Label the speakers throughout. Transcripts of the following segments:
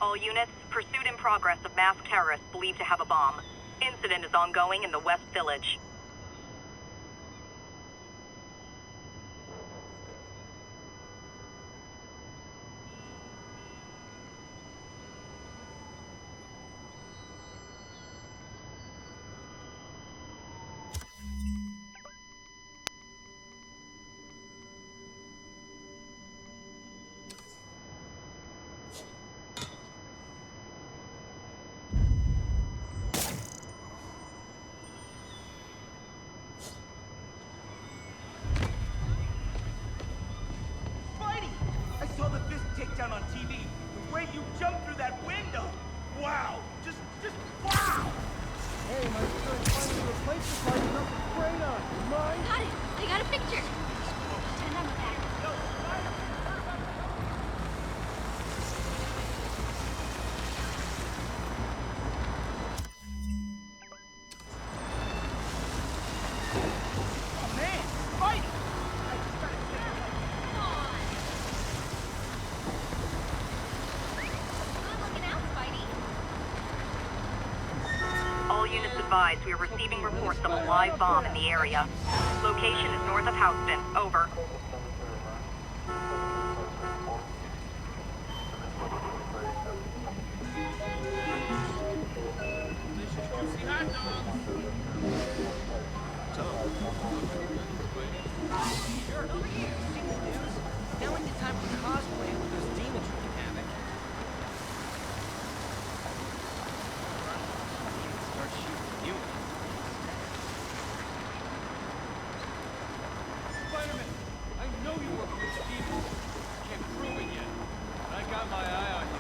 Speaker 1: All units, pursuit in progress of masked terrorists believed to have a bomb. Incident is ongoing in the West Village.
Speaker 2: Down on TV. The way you jumped through that window. Wow. Just wow.
Speaker 3: Hey, my son's finally replaced the part with nothing sprayed on. You mind?
Speaker 4: Got it. I got a picture. Turn on the back.
Speaker 2: Oh man, Spidey!
Speaker 1: All units advised we are receiving reports of a live bomb in the area. Location is north of Houston. Over.
Speaker 5: Sure, over here. Seen the news? Now ain't the time for cosplay with those demons wreaking havoc. Start shooting you.
Speaker 3: Spider-Man, I know you work with Steve. Can't prove it yet, but I got my eye on you.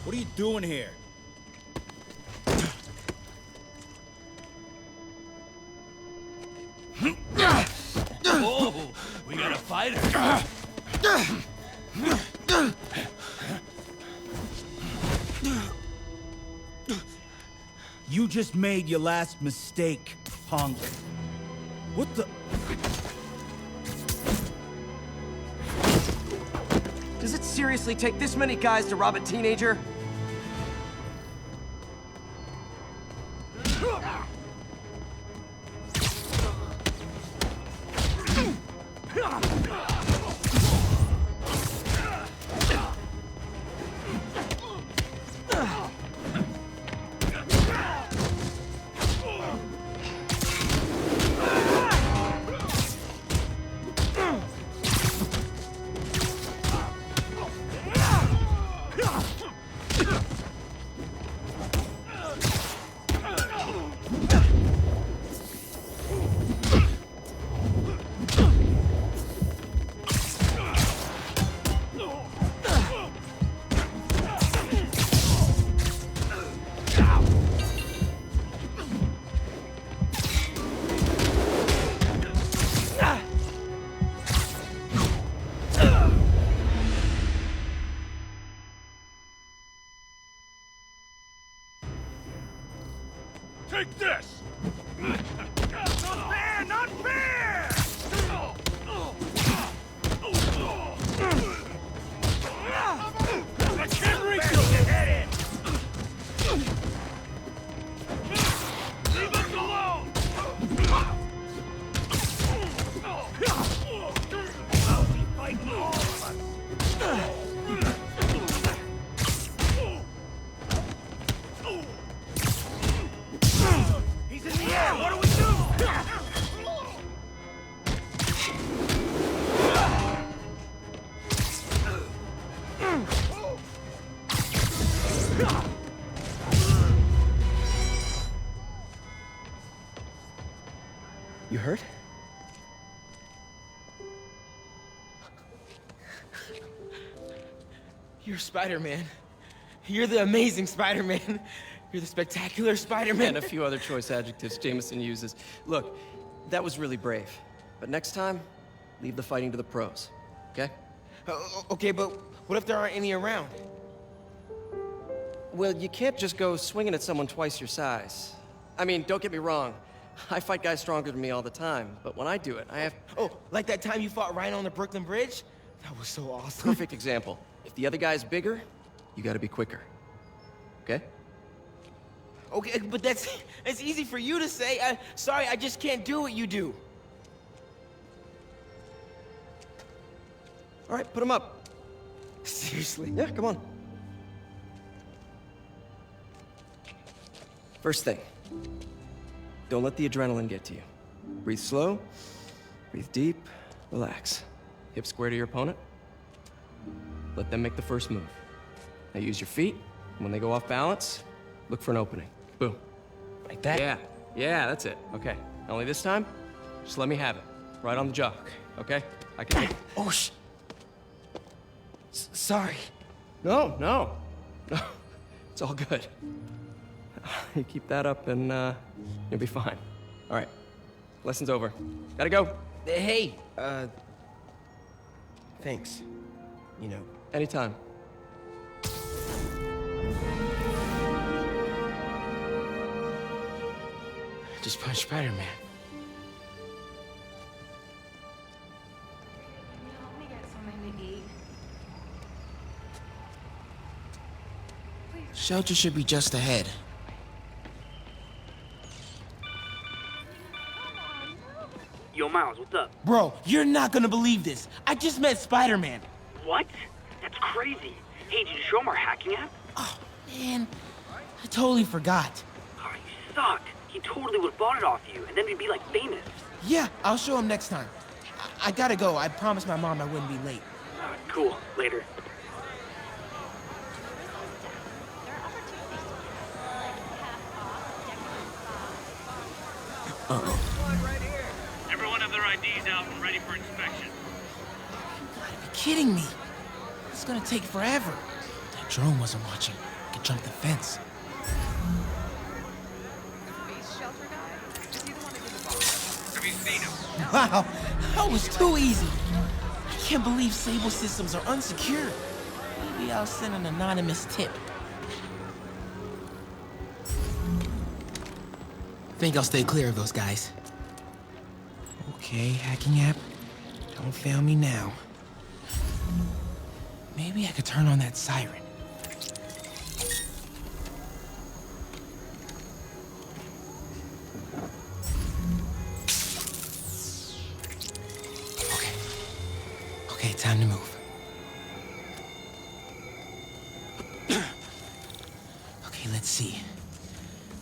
Speaker 6: What are you doing here?
Speaker 3: Oh, we got a fighter.
Speaker 6: You just made your last mistake, punk. What the?
Speaker 5: Does it seriously take this many guys to rob a teenager?
Speaker 3: Take this!
Speaker 2: Not fair! Not fair!
Speaker 3: I can't reach
Speaker 2: Bash
Speaker 3: you!
Speaker 2: your head in!
Speaker 3: Leave us alone!
Speaker 2: I'll be fighting all of us! He's in the air! What do we do?
Speaker 5: You hurt? You're Spider-Man. You're the amazing Spider-Man. You're the spectacular Spider-Man.
Speaker 7: And a few other choice adjectives Jameson uses. Look, that was really brave. But next time, leave the fighting to the pros, okay?
Speaker 5: Okay, but what if there aren't any around?
Speaker 7: Well, you can't just go swinging at someone twice your size. I mean, don't get me wrong. I fight guys stronger than me all the time, but when I do it, I have...
Speaker 5: Oh, like that time you fought Rhino on the Brooklyn Bridge? That was so awesome.
Speaker 7: Perfect example. If the other guy's bigger, you gotta be quicker. Okay?
Speaker 5: Okay, but that's easy for you to say. Sorry, I just can't do what you do.
Speaker 7: All right, put him up.
Speaker 5: Seriously?
Speaker 7: Yeah, come on. First thing, don't let the adrenaline get to you. Breathe slow, breathe deep, relax. Hip square to your opponent. Let them make the first move. Now use your feet, and when they go off balance, look for an opening. Boom.
Speaker 5: Like that?
Speaker 7: Yeah, that's it. Okay, only this time, just let me have it. Right on the jaw, okay? I can...
Speaker 5: Oh, sorry.
Speaker 7: No. It's all good. You keep that up and you'll be fine. All right, lesson's over. Gotta go.
Speaker 5: Hey, thanks. You know.
Speaker 7: Anytime.
Speaker 5: Just punch Spider-Man.
Speaker 8: Help me get something to eat.
Speaker 5: Shelter should be just ahead.
Speaker 9: Yo, Miles, what's up?
Speaker 5: Bro, you're not gonna believe this. I just met Spider-Man.
Speaker 9: What? That's crazy. Hey, did you show him our hacking app?
Speaker 5: Oh, man. I totally forgot.
Speaker 9: Oh, you suck. He totally would have bought it off you, and then we'd be, like, famous.
Speaker 5: Yeah, I'll show him next time. I gotta go. I promised my mom I wouldn't be late.
Speaker 9: All right, cool. Later.
Speaker 3: Everyone have their IDs out and ready for inspection.
Speaker 5: You gotta be kidding me. It's gonna take forever. That drone wasn't watching. I could jump the fence.
Speaker 3: Have you seen him?
Speaker 5: Wow, that was too easy. I can't believe Sable systems are unsecured. Maybe I'll send an anonymous tip. Think I'll stay clear of those guys. Okay, hacking app. Don't fail me now. Maybe I could turn on that siren. Okay, time to move. Okay, let's see.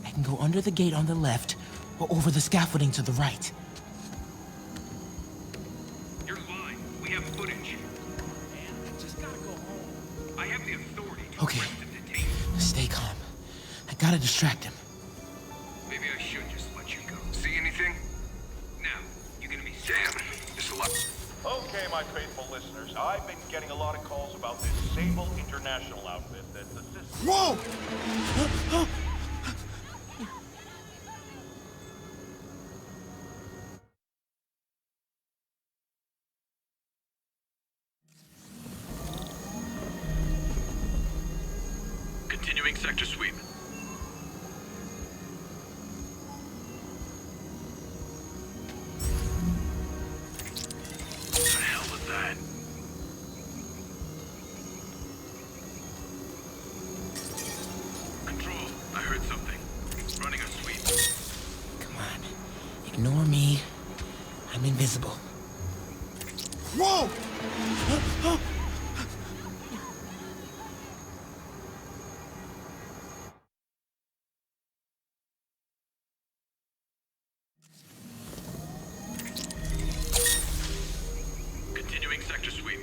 Speaker 5: I can go under the gate on the left or over the scaffolding to the right.
Speaker 3: You're lying. We have footage. Man, I just gotta go home. I have the authority to
Speaker 5: Okay.
Speaker 3: arrest and detain you.
Speaker 5: Stay calm. I gotta distract him.
Speaker 3: Maybe I should just let you go. See anything? Now, you gonna be Sam. This a lot.
Speaker 10: Okay, my faithful listeners, I've been getting a lot of calls about this Sable International outfit that's assisting...
Speaker 5: Whoa!
Speaker 3: Continuing sector sweep. What the hell was that? Control, I heard something. Running a sweep.
Speaker 5: Come on. Ignore me. I'm invisible. Whoa!
Speaker 3: Continuing sector sweep.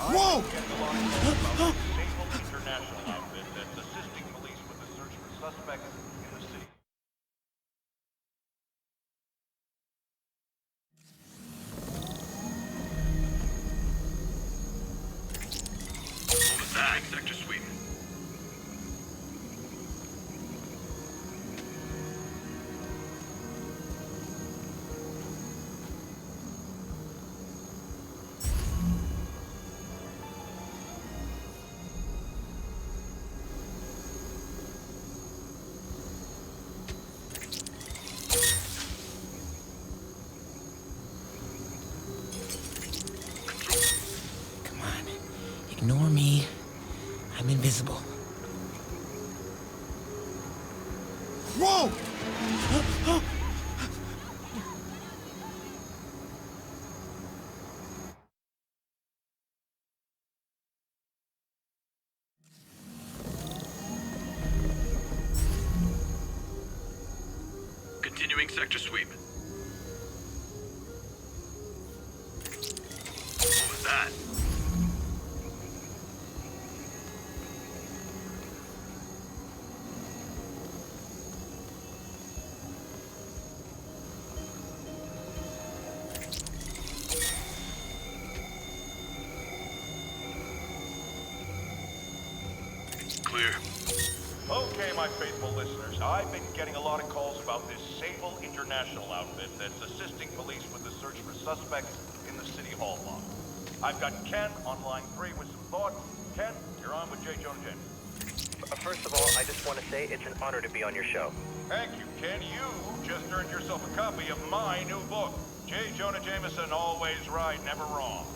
Speaker 10: I've been getting a lot of calls about this Sable International outfit that's assisting police with the search for suspects in the city.
Speaker 3: What was that? Sector sweep.
Speaker 5: Come on. Ignore me. I'm invisible. Whoa!
Speaker 3: Continuing sector sweep. What was that? Clear.
Speaker 10: Okay, my faithful listeners, I've been getting a lot of calls about this Sable International outfit that's assisting police with the search for suspects in the City Hall mob. I've got Ken on line 3 with some thoughts. Ken, you're on with J. Jonah Jameson.
Speaker 11: First of all, I just want to say it's an honor to be on your show.
Speaker 10: Thank you, Ken. You just earned yourself a copy of my new book, J. Jonah Jameson, Always Right, Never Wrong.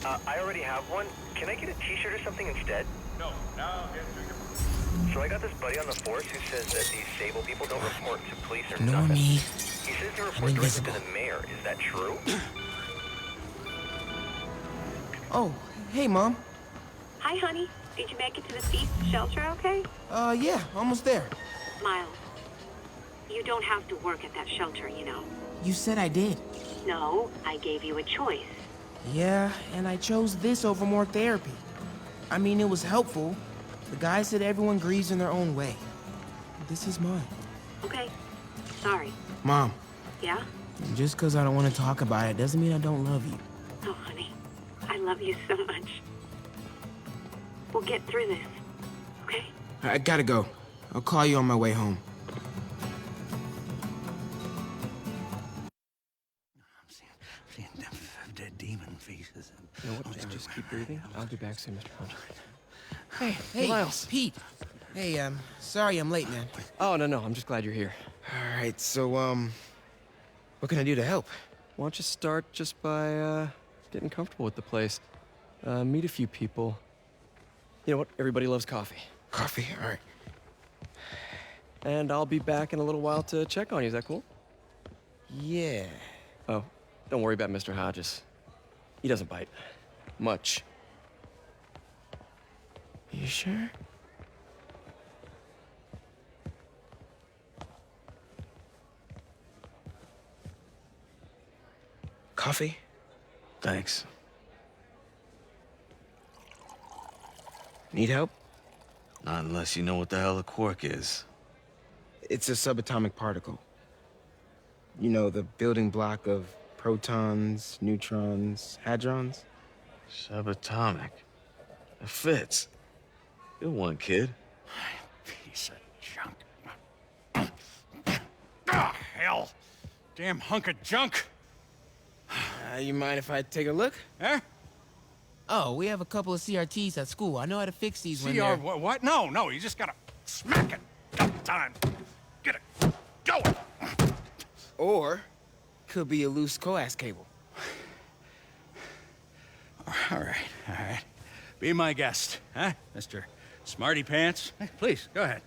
Speaker 11: I already have one. Can I get a t-shirt or something instead?
Speaker 10: No, now get to your...
Speaker 11: So I got this buddy on the force who says that these Sable people don't report to police or
Speaker 5: Ignore
Speaker 11: nothing.
Speaker 5: me.
Speaker 11: He says they report directly to the mayor. Is that true?
Speaker 5: Oh, hey, Mom.
Speaker 12: Hi, honey. Did you make it to the feast shelter okay?
Speaker 5: Yeah, almost there.
Speaker 12: Miles, you don't have to work at that shelter, you know.
Speaker 5: You said I did.
Speaker 12: No, I gave you a choice.
Speaker 5: Yeah, and I chose this over more therapy. I mean, it was helpful. The guy said everyone grieves in their own way. This is mine.
Speaker 12: Okay. Sorry.
Speaker 5: Mom.
Speaker 12: Yeah?
Speaker 5: Just because I don't want to talk about it doesn't mean I don't love you.
Speaker 12: Oh, honey. I love you so much. We'll get through this. Okay?
Speaker 5: I gotta go. I'll call you on my way home.
Speaker 6: Seeing dead demon faces.
Speaker 7: You know what? Just keep breathing. I'll be back soon, Mr. Hunt.
Speaker 5: Hey,
Speaker 7: Miles.
Speaker 5: Pete. Hey, sorry I'm late, man.
Speaker 7: Oh, no, I'm just glad you're here.
Speaker 5: All right, so, what can I do to help?
Speaker 7: Why don't you start just by, getting comfortable with the place. Meet a few people. You know what? Everybody loves coffee.
Speaker 5: Coffee? All right.
Speaker 7: And I'll be back in a little while to check on you. Is that cool?
Speaker 5: Yeah.
Speaker 7: Oh, don't worry about Mr. Hodges. He doesn't bite. Much.
Speaker 5: You sure? Coffee?
Speaker 6: Thanks.
Speaker 5: Need help?
Speaker 6: Not unless you know what the hell a quark is.
Speaker 5: It's a subatomic particle. You know, the building block of protons, neutrons, hadrons.
Speaker 6: Subatomic. It fits. Good one, kid.
Speaker 2: Piece of junk. Ah, hell. Damn hunk of junk.
Speaker 5: You mind if I take a look?
Speaker 2: Huh?
Speaker 5: Oh, we have a couple of CRTs at school. I know how to fix these when they're...
Speaker 2: What? No, you just gotta smack it a couple times. Get it going.
Speaker 5: Or, could be a loose coax cable.
Speaker 2: All right. Be my guest, huh, Mr. Smarty Pants? Hey, please, go ahead.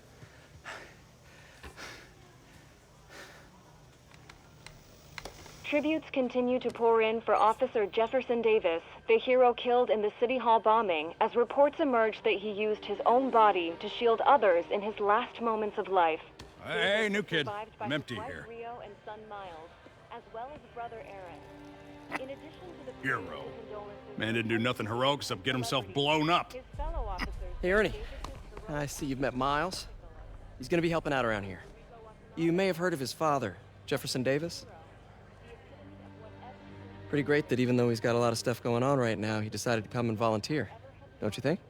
Speaker 13: Tributes continue to pour in for Officer Jefferson Davis, the hero killed in the City Hall bombing, as reports emerge that he used his own body to shield others in his last moments of life.
Speaker 2: Hey, new kid. I'm empty here.
Speaker 13: Rio and son Miles, as well as brother Aaron.
Speaker 10: Hero. Man didn't do nothing heroic except get himself blown up.
Speaker 7: Hey, Ernie. I see you've met Miles. He's gonna be helping out around here. You may have heard of his father, Jefferson Davis. Pretty great that even though he's got a lot of stuff going on right now, he decided to come and volunteer. Don't you think?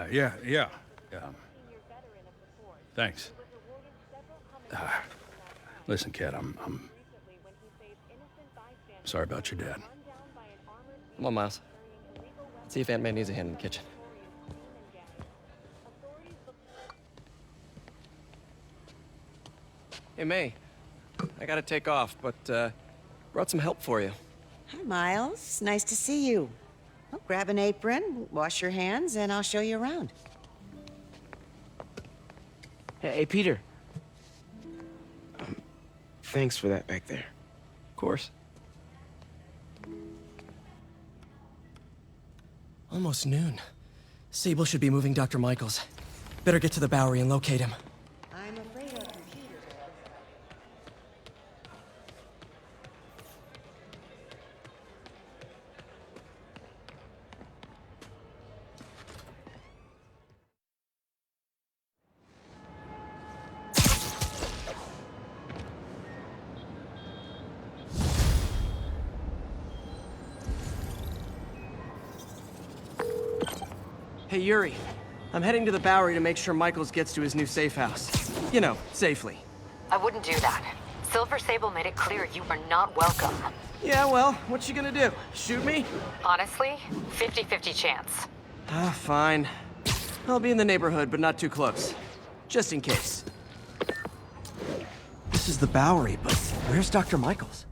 Speaker 10: Yeah. Thanks. Listen, kid, I'm sorry about your dad.
Speaker 7: Come on, Miles. Let's see if Aunt May needs a hand in the kitchen. Hey, May. I gotta take off, but, brought some help for you.
Speaker 14: Hi, Miles. Nice to see you. Well, grab an apron, wash your hands, and I'll show you around.
Speaker 5: Hey, Peter. Thanks for that back there.
Speaker 7: Of course. Almost noon. Sable should be moving Dr. Michaels. Better get to the Bowery and locate him.
Speaker 14: I'm afraid our computer...
Speaker 7: Hey, Yuri. I'm heading to the Bowery to make sure Michaels gets to his new safe house. You know, safely.
Speaker 1: I wouldn't do that. Silver Sable made it clear you are not welcome.
Speaker 7: Yeah, well, what you gonna do? Shoot me?
Speaker 1: Honestly, 50-50 chance.
Speaker 7: Ah, fine. I'll be in the neighborhood, but not too close. Just in case. This is the Bowery, but where's Dr. Michaels?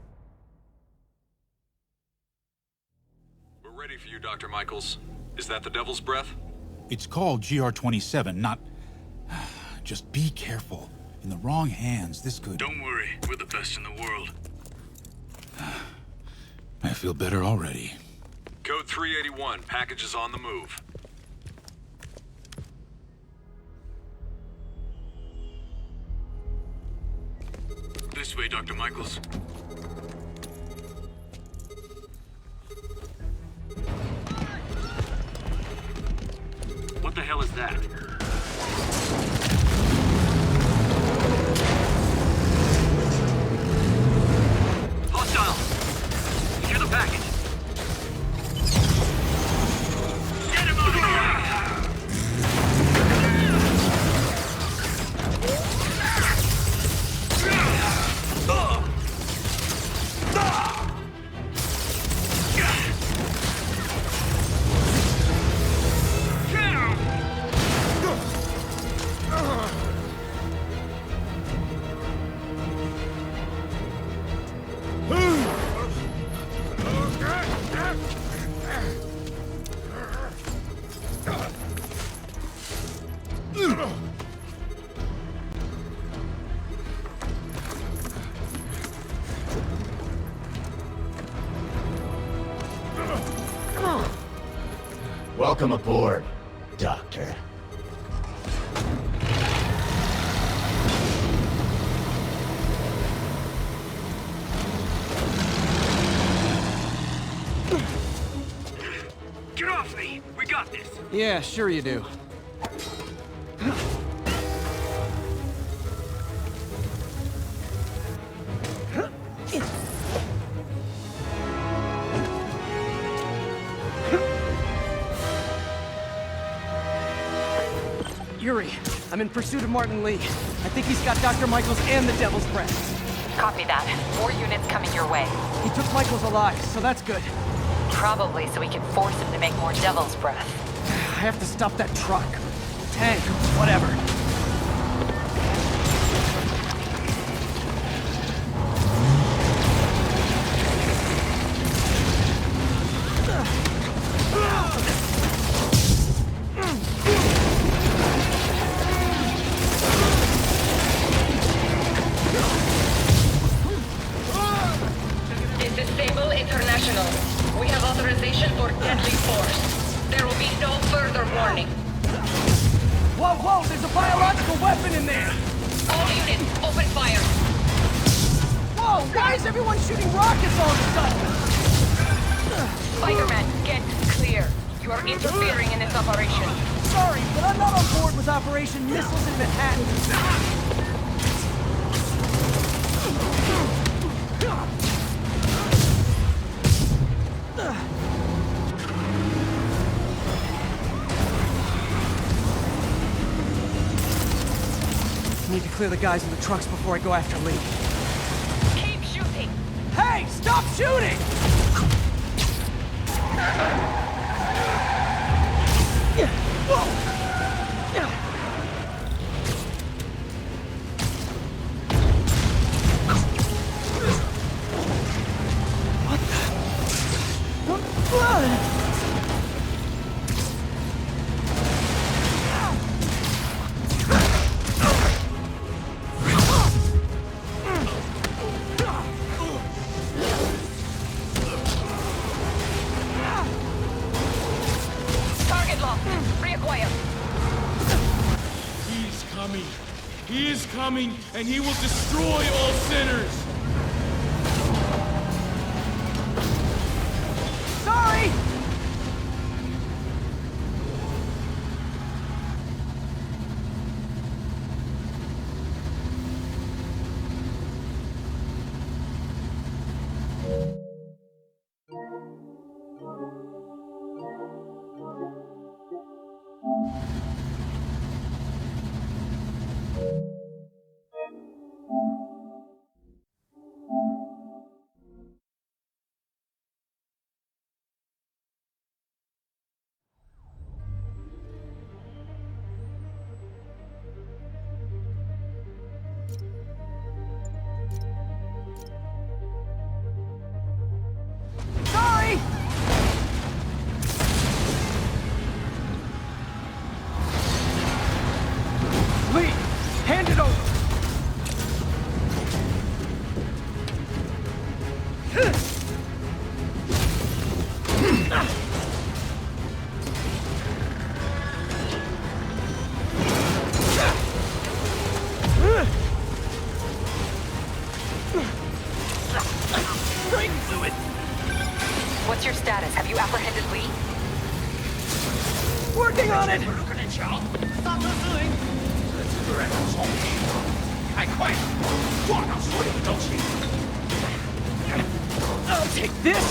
Speaker 15: We're ready for you, Dr. Michaels. Is that the Devil's Breath?
Speaker 16: It's called GR-27, not... Just be careful. In the wrong hands, this could...
Speaker 15: Don't worry, we're the best in the world.
Speaker 16: I feel better already.
Speaker 15: Code 381, package is on the move. This way, Dr. Michaels.
Speaker 9: What the hell is that? Hostile! Secure the package! Get him over
Speaker 17: Welcome aboard, Doctor.
Speaker 9: Get off me! We got this!
Speaker 7: Yeah, sure you do. Yuri, I'm in pursuit of Martin Lee. I think he's got Dr. Michaels and the Devil's Breath.
Speaker 1: Copy that. 4 units coming your way.
Speaker 7: He took Michaels alive, so that's good.
Speaker 1: Probably so we can force him to make more Devil's Breath.
Speaker 7: I have to stop that truck. Tank, whatever.
Speaker 18: This is Sable International. We have authorization for deadly force. There will be no further warning.
Speaker 7: Whoa, there's a biological weapon in there!
Speaker 18: All units, open fire.
Speaker 7: Whoa!
Speaker 19: Whoa! Why is everyone shooting rockets all of a sudden?
Speaker 18: Spider-Man, get clear. You are interfering in this operation.
Speaker 19: Sorry, but I'm not on board with Operation Missiles in Manhattan. Need to clear the guys in the trucks before I go after Lee.
Speaker 18: Keep shooting!
Speaker 19: Hey, stop shooting!
Speaker 18: Target locked. Reacquire.
Speaker 2: He's coming. He is coming, and he will destroy all sinners.
Speaker 19: Sorry! Sorry! Lee, hand it over! Brain fluid!
Speaker 18: What's your status? Have you apprehended Lee?
Speaker 19: Working on it! I'll take this!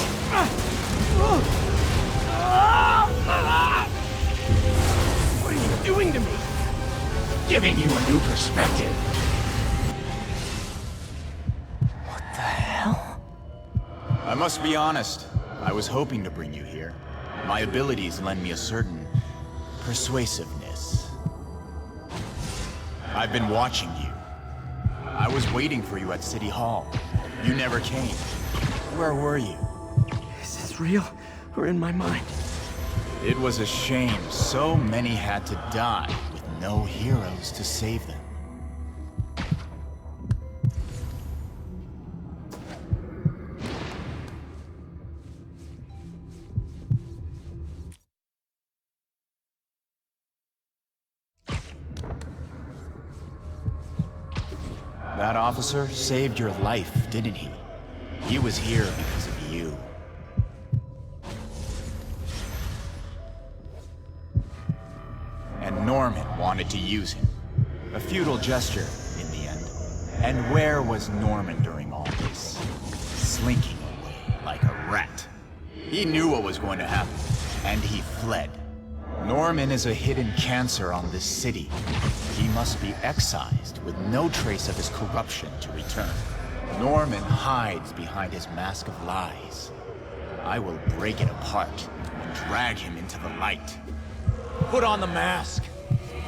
Speaker 19: What are you doing to me?
Speaker 17: Giving you a new perspective.
Speaker 20: I must be honest. I was hoping to bring you here. My abilities lend me a certain persuasiveness. I've been watching you. I was waiting for you at City Hall. You never came. Where were you?
Speaker 19: Is this real or in my mind?
Speaker 20: It was a shame so many had to die with no heroes to save them. That officer saved your life, didn't he? He was here because of you. And Norman wanted to use him. A futile gesture, in the end. And where was Norman during all this? Slinking away like a rat. He knew what was going to happen, and he fled. Norman is a hidden cancer on this city. He must be excised with no trace of his corruption to return. Norman hides behind his mask of lies. I will break it apart and drag him into the light. Put on the mask.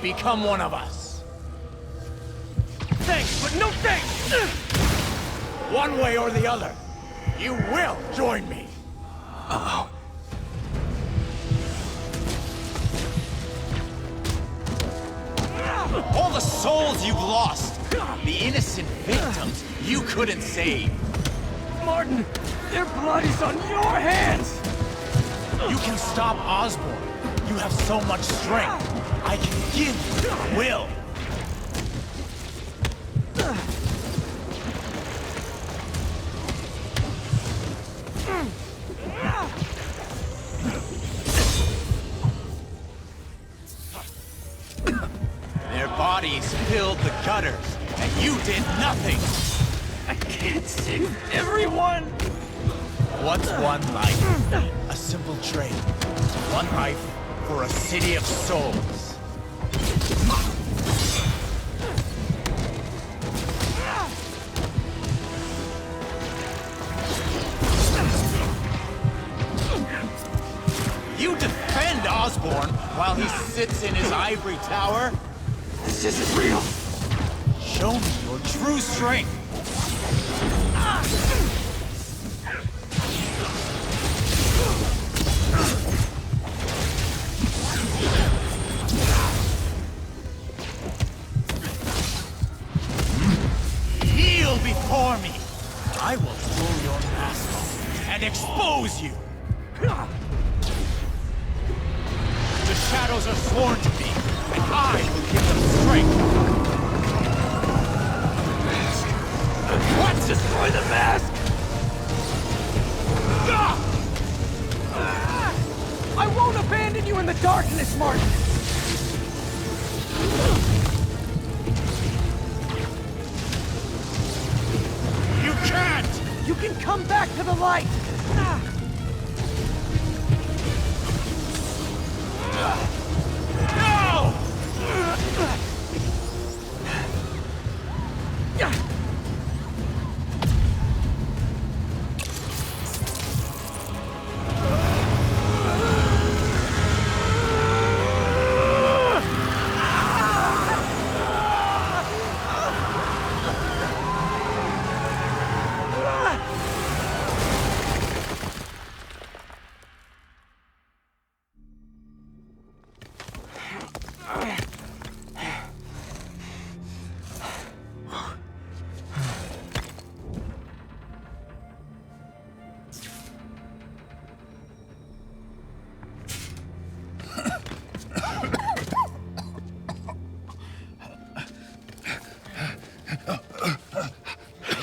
Speaker 20: Become one of us.
Speaker 19: Thanks, but no thanks!
Speaker 20: One way or the other, you will join me.
Speaker 19: Uh-oh.
Speaker 20: All the souls you've lost, the innocent victims you couldn't save.
Speaker 19: Martin, their blood is on your hands!
Speaker 20: You can stop Osborn. You have so much strength. I can give you will. bodies filled the gutters, and you did nothing!
Speaker 19: I can't save everyone!
Speaker 20: What's one life? A simple trade. One life for a city of souls. You defend Osborn while he sits in his ivory tower?
Speaker 19: This isn't real.
Speaker 20: Show me your true strength. Kneel before me. I will pull your mask off and expose you. The shadows are sworn to me, and I will give them strength.
Speaker 19: Let's destroy the mask! I won't abandon you in the darkness, Martin!
Speaker 20: You can't!
Speaker 19: You can come back to the light!
Speaker 20: No!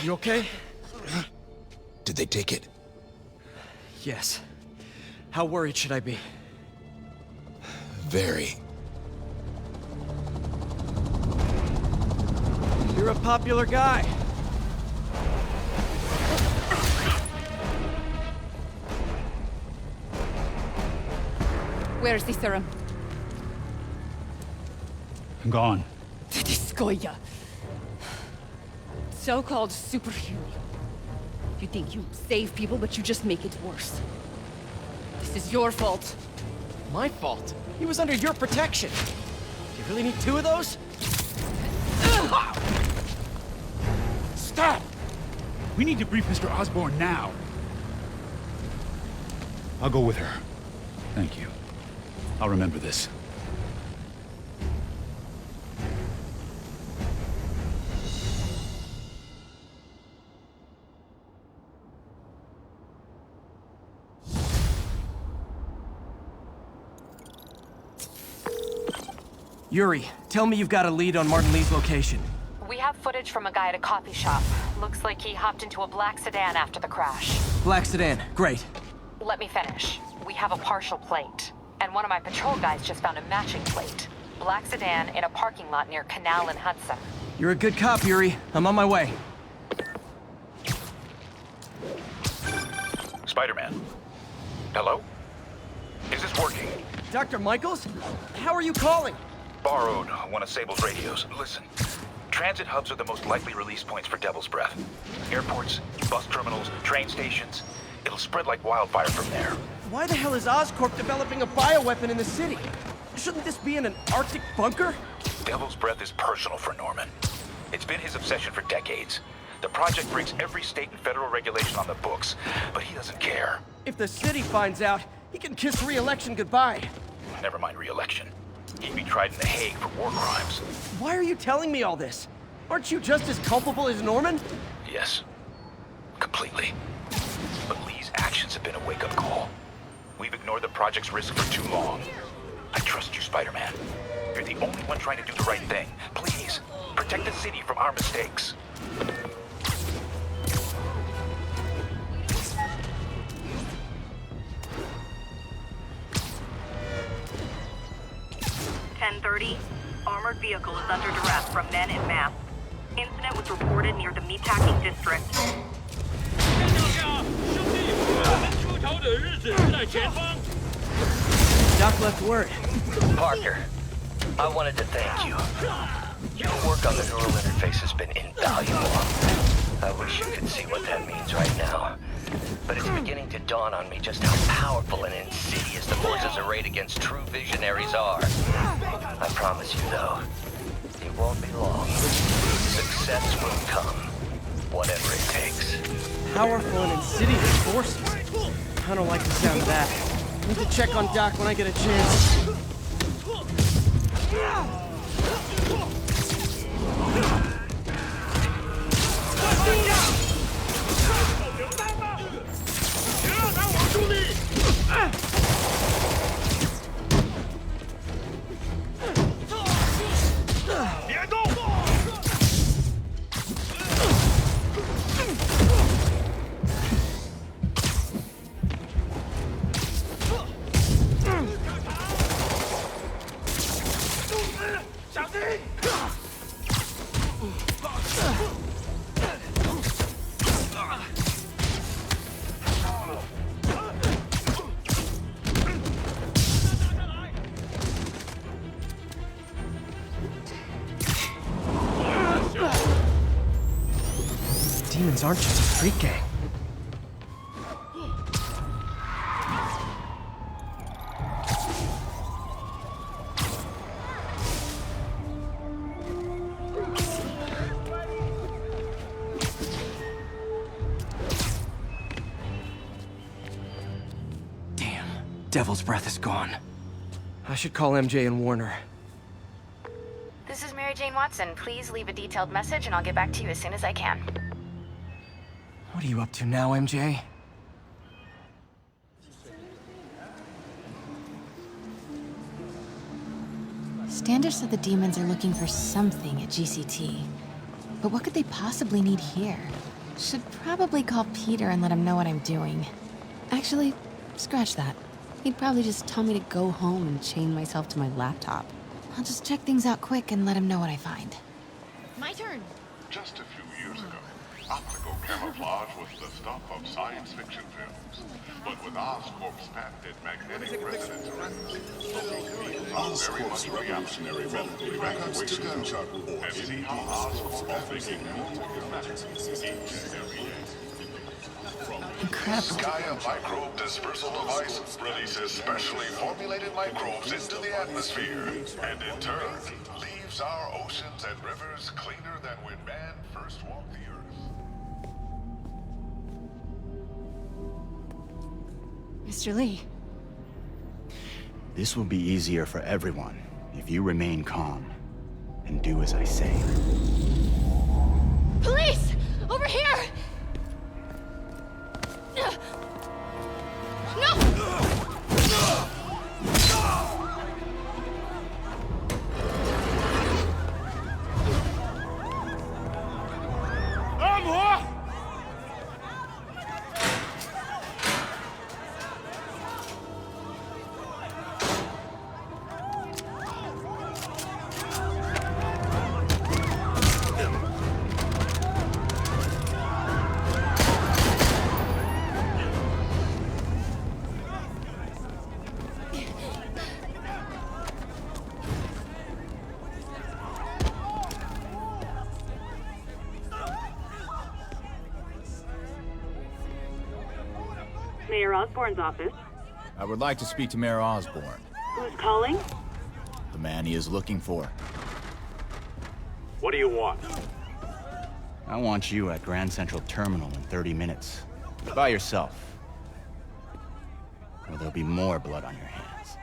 Speaker 7: You okay?
Speaker 17: Did they take it?
Speaker 7: Yes. How worried should I be?
Speaker 17: Very.
Speaker 7: You're a popular guy.
Speaker 21: Where's the serum?
Speaker 16: I'm gone.
Speaker 21: Tediscoia. So-called superhero. You think you save people, but you just make it worse. This is your fault.
Speaker 7: My fault? He was under your protection. Do you really need two of those?
Speaker 16: Stop! We need to brief Mr. Osborn now. I'll go with her. Thank you. I'll remember this.
Speaker 7: Yuri, tell me you've got a lead on Martin Lee's location.
Speaker 1: We have footage from a guy at a coffee shop. Looks like he hopped into a black sedan after the crash.
Speaker 7: Black sedan, great.
Speaker 1: Let me finish. We have a partial plate. And one of my patrol guys just found a matching plate. Black sedan in a parking lot near Canal and Hudson.
Speaker 7: You're a good cop, Yuri. I'm on my way.
Speaker 10: Spider-Man. Hello? Is this working?
Speaker 7: Dr. Michaels? How are you calling?
Speaker 10: Borrowed one of Sable's radios. Listen, transit hubs are the most likely release points for Devil's Breath. Airports, bus terminals, train stations. It'll spread like wildfire from there.
Speaker 7: Why the hell is Oscorp developing a bioweapon in the city? Shouldn't this be in an Arctic bunker?
Speaker 10: Devil's Breath is personal for Norman. It's been his obsession for decades. The project breaks every state and federal regulation on the books, but he doesn't care.
Speaker 7: If the city finds out, he can kiss re-election goodbye.
Speaker 10: Never mind re-election. He'd be tried in The Hague for war crimes.
Speaker 7: Why are you telling me all this? Aren't you just as culpable as Norman?
Speaker 10: Yes. Completely. But Lee's actions have been a wake-up call. We've ignored the project's risk for too long. I trust you, Spider-Man. You're the only one trying to do the right thing. Please, protect the city from our mistakes.
Speaker 4: armored vehicle is under duress from men en masse. Incident was reported near the meatpacking district.
Speaker 19: Doc left word.
Speaker 11: Parker, I wanted to thank you. Your work on the neural interface has been invaluable. I wish you could see what that means right now. But it's beginning to dawn on me just how powerful and insidious the forces arrayed against true visionaries are. I promise you, though, it won't be long. Success will come, whatever it takes.
Speaker 19: Powerful and insidious forces. I don't like the sound of that. Need to check on Doc when I get a chance.
Speaker 5: Demons aren't just a street gang.
Speaker 19: Damn, Devil's Breath is gone.
Speaker 5: I should call MJ and warn her.
Speaker 1: This is Mary Jane Watson. Please leave a detailed message and I'll get back to you as soon as I can.
Speaker 5: What are you up to now, MJ?
Speaker 22: Standish said the demons are looking for something at GCT. But what could they possibly need here? Should probably call Peter and let him know what I'm doing. Actually, scratch that. He'd probably just tell me to go home and chain myself to my laptop. I'll just check things out quick and let him know what I find. My turn!
Speaker 23: Just a few years ago, optical camouflage was the stuff of science fiction films. But with Oscorp's patented magnetic resonance rings, very much reactionary method of evacuation, and see how Oscorp is making each and every day.
Speaker 22: Incredible.
Speaker 23: Skya microbe dispersal device releases specially formulated microbes into the atmosphere, and in turn, leaves our oceans and rivers cleaner than when man first walked the earth.
Speaker 22: Mr. Lee.
Speaker 20: This will be easier for everyone if you remain calm and do as I say.
Speaker 22: Police! Over here!
Speaker 4: Mayor Osborne's office.
Speaker 20: I would like to speak to Mayor Osborne,
Speaker 4: Who's calling?
Speaker 20: the man he is looking for.
Speaker 10: What do you want?
Speaker 20: I want you at Grand Central Terminal in 30 minutes. By yourself. Or there'll be more blood on your hands.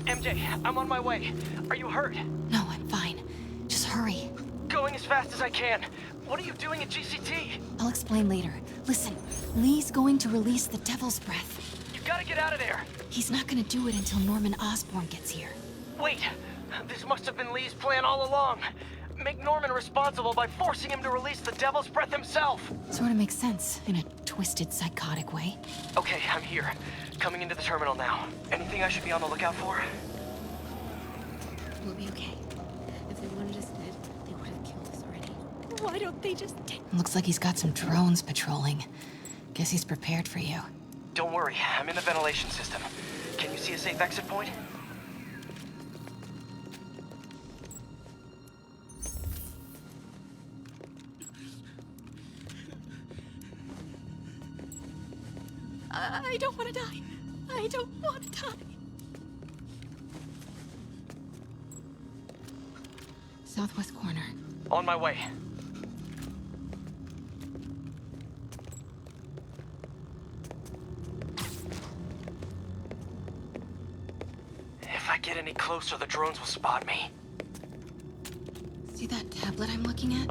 Speaker 19: MJ, I'm on my way. Are you hurt?
Speaker 22: No, I'm fine. Just hurry.
Speaker 19: Going as fast as I can. What are you doing at GCT?
Speaker 22: I'll explain later. Listen, Lee's going to release the Devil's Breath.
Speaker 19: You gotta get out of there!
Speaker 22: He's not gonna do it until Norman Osborn gets here.
Speaker 19: Wait! This must have been Lee's plan all along. Make Norman responsible by forcing him to release the Devil's Breath himself!
Speaker 22: Sort of makes sense, in a twisted, psychotic way.
Speaker 19: Okay, I'm here. Coming into the terminal now. Anything I should be on the lookout for?
Speaker 22: We'll be okay. If they wanted us dead, they would have killed us already. Why don't they just take... Looks like he's got some drones patrolling. Guess he's prepared for you.
Speaker 19: Don't worry, I'm in the ventilation system. Can you see a safe exit point?
Speaker 22: I don't want to die. I don't want to die. Southwest corner.
Speaker 19: On my way. If I get any closer, the drones will spot me.
Speaker 22: See that tablet I'm looking at?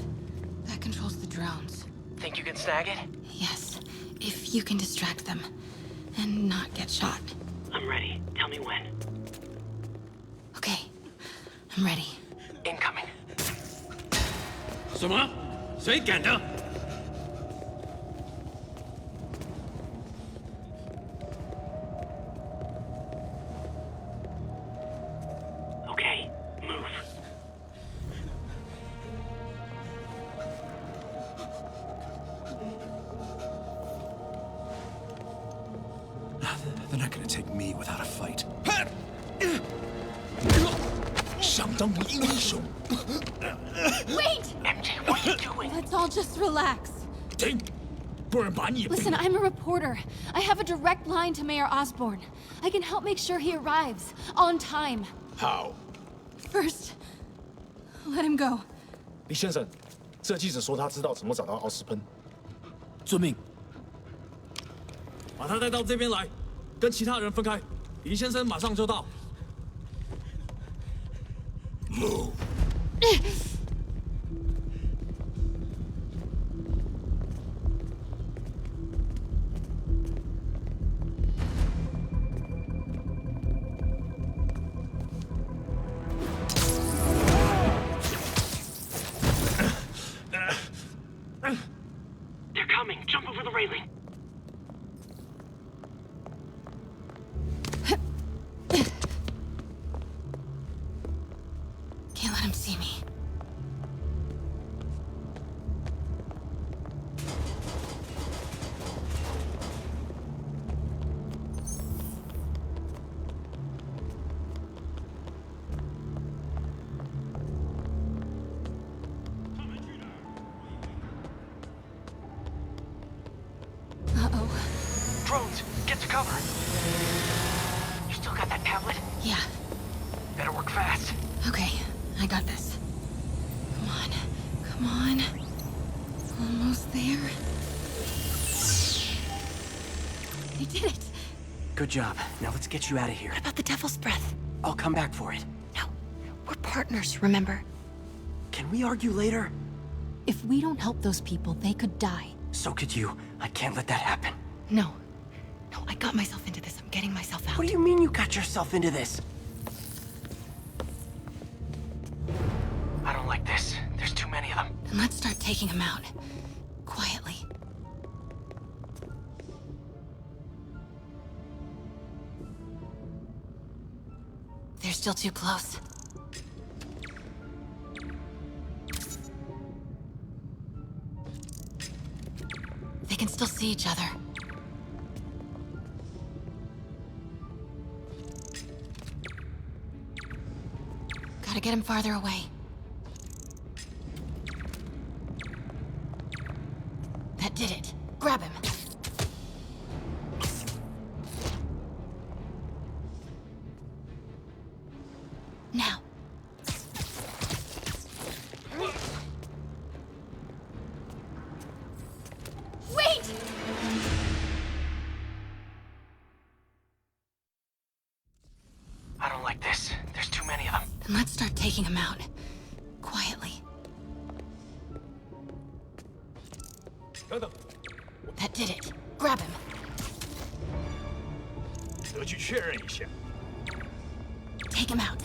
Speaker 22: That controls the drones.
Speaker 19: Think you can snag it?
Speaker 22: Yes, if you can distract them and not get shot.
Speaker 9: I'm ready. Tell me when.
Speaker 22: Okay, I'm ready.
Speaker 19: Incoming.
Speaker 3: 什么？谁敢的？
Speaker 9: Okay, move.
Speaker 17: They're not gonna take me without a fight. 想当英雄。
Speaker 22: Wait!
Speaker 19: MJ, what are you doing?
Speaker 22: Let's all just relax.
Speaker 17: 停，不然把你
Speaker 22: Listen, I'm a reporter. I have a direct line to Mayor Osborn. I can help make sure he arrives on time.
Speaker 17: How?
Speaker 22: First, let him go.
Speaker 8: 李先生，这记者说他知道怎么找到奥斯喷。
Speaker 17: 遵命。
Speaker 3: 把他带到这边来，跟其他人分开。李先生马上就到。
Speaker 17: Move.
Speaker 9: They're coming. Jump over the railing.
Speaker 22: Can't let him see me. Uh-oh.
Speaker 19: Drones, get to cover. You still got that tablet?
Speaker 22: Yeah.
Speaker 19: Better work fast.
Speaker 22: Okay, I got this. Come on. Come on. Almost there. They did it.
Speaker 19: Good job. Now let's get you out of here.
Speaker 22: What about the Devil's Breath?
Speaker 19: I'll come back for it.
Speaker 22: No. We're partners, remember?
Speaker 19: Can we argue later?
Speaker 22: If we don't help those people, they could die.
Speaker 19: So could you. I can't let that happen.
Speaker 22: No. No, I got myself into this. I'm getting myself out.
Speaker 19: What do you mean you got yourself into this? I don't like this. There's too many of them.
Speaker 22: Then let's start taking them out. Quietly. They're still too close. They can still see each other. Gotta get him farther away. That did it. Grab him. Now. Wait!
Speaker 19: I don't like this. There's too many of them.
Speaker 22: Then let's start taking them out. Quietly.
Speaker 3: 等等，
Speaker 22: That did it. Grab him.
Speaker 17: 得去确认一下。
Speaker 22: Take him out.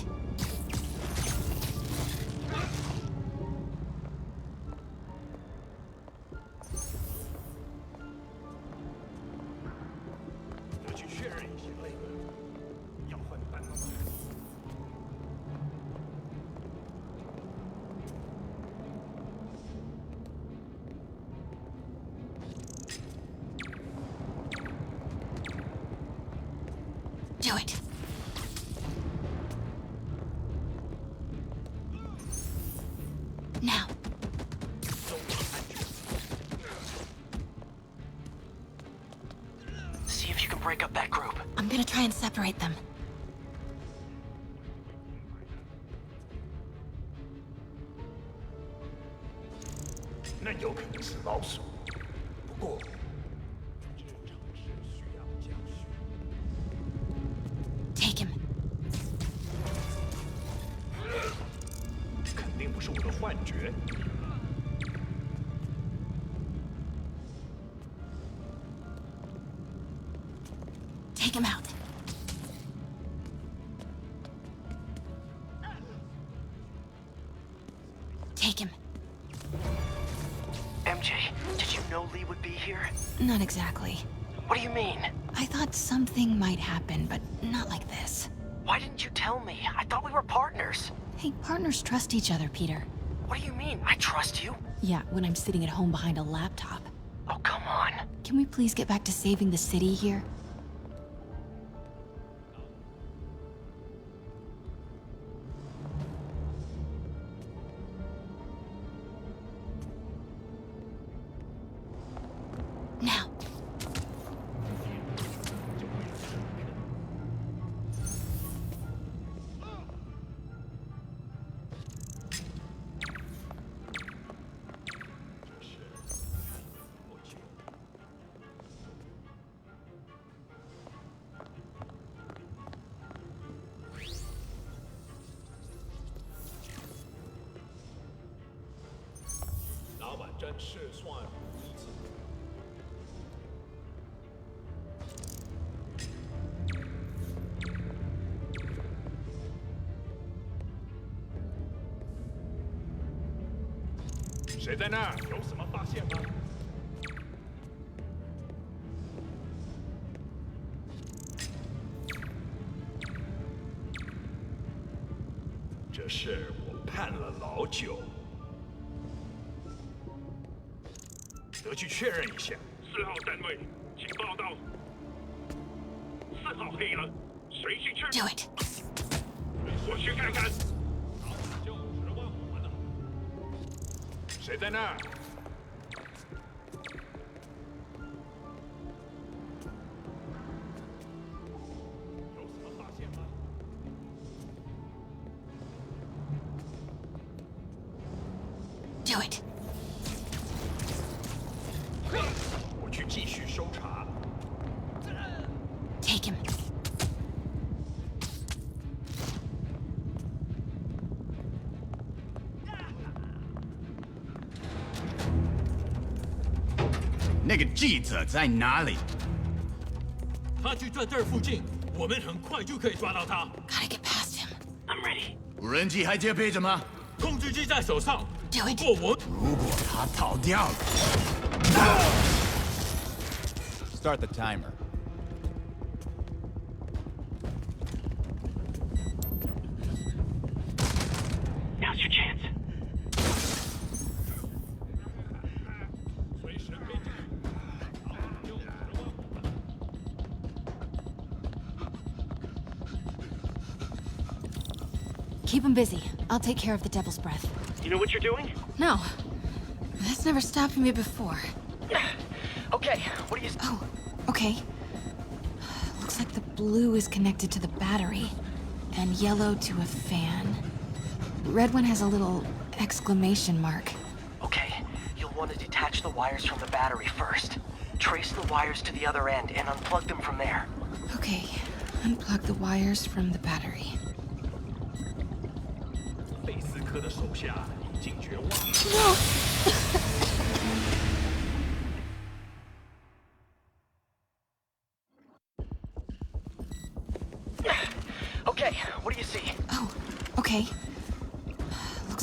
Speaker 17: 得去确认一下。要换弹吗？
Speaker 22: Do it. Now.
Speaker 19: See if you can break up that group.
Speaker 22: I'm gonna try and separate them.
Speaker 17: 那有可能是老鼠，不过这尝试需要教训。
Speaker 22: Take him.
Speaker 17: 肯定不是我的幻觉。
Speaker 22: Take him out. Take him.
Speaker 19: MJ, did you know Lee would be here?
Speaker 22: Not exactly.
Speaker 19: What do you mean?
Speaker 22: I thought something might happen, but not like this.
Speaker 19: Why didn't you tell me? I thought we were partners.
Speaker 22: Hey, partners trust each other, Peter.
Speaker 19: What do you mean? I trust you.
Speaker 22: Yeah, when I'm sitting at home behind a laptop.
Speaker 19: Oh, come on.
Speaker 22: Can we please get back to saving the city here? Now.
Speaker 3: 老板真是算无一子。
Speaker 17: 谁在那儿？有什么发现吗？这事我盼了老久，得去确认一下。4号单位，请报道。4号黑了，谁去确认
Speaker 22: Do it.
Speaker 17: 我去看看。就指望我们了。谁在那儿？
Speaker 22: Do it.
Speaker 17: 我去继续搜查。
Speaker 22: Take him.
Speaker 20: That 记者在哪里？
Speaker 3: 他就在这儿附近，我们很快就可以抓到他。
Speaker 22: Gotta get past him.
Speaker 19: I'm ready.
Speaker 20: 无人机还戒备着吗？
Speaker 3: 控制机在手上。
Speaker 22: Do it.
Speaker 3: 不过我
Speaker 20: 如果他逃掉了
Speaker 6: Start the timer.
Speaker 19: Now's your chance.
Speaker 22: Keep him busy. I'll take care of the Devil's Breath.
Speaker 19: You know what you're doing?
Speaker 22: No. That's never stopped me before.
Speaker 19: Okay, what do you...
Speaker 22: Oh, okay. Looks like the blue is connected to the battery, and yellow to a fan. Red one has a little exclamation mark.
Speaker 19: Okay, you'll want to detach the wires from the battery first. Trace the wires to the other end and unplug them from there.
Speaker 22: Okay, unplug the wires from the battery.
Speaker 17: 贝斯科的手下已经绝望了。
Speaker 22: No!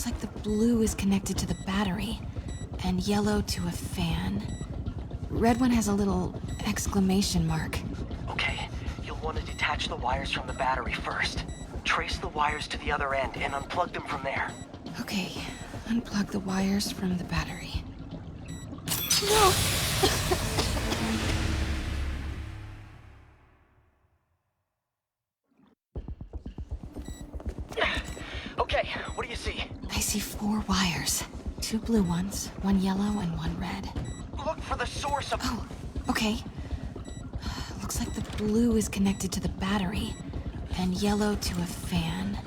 Speaker 22: Looks like the blue is connected to the battery, and yellow to a fan. Red one has a little exclamation mark.
Speaker 19: Okay, you'll want to detach the wires from the battery first. Trace the wires to the other end and unplug them from there.
Speaker 22: Okay, unplug the wires from the battery. No!
Speaker 19: Okay, what do you see?
Speaker 22: I see 4 wires. 2 blue ones, 1 yellow, and 1 red.
Speaker 19: Look for the source of...
Speaker 22: Oh, okay. Looks like the blue is connected to the battery, and yellow to a fan.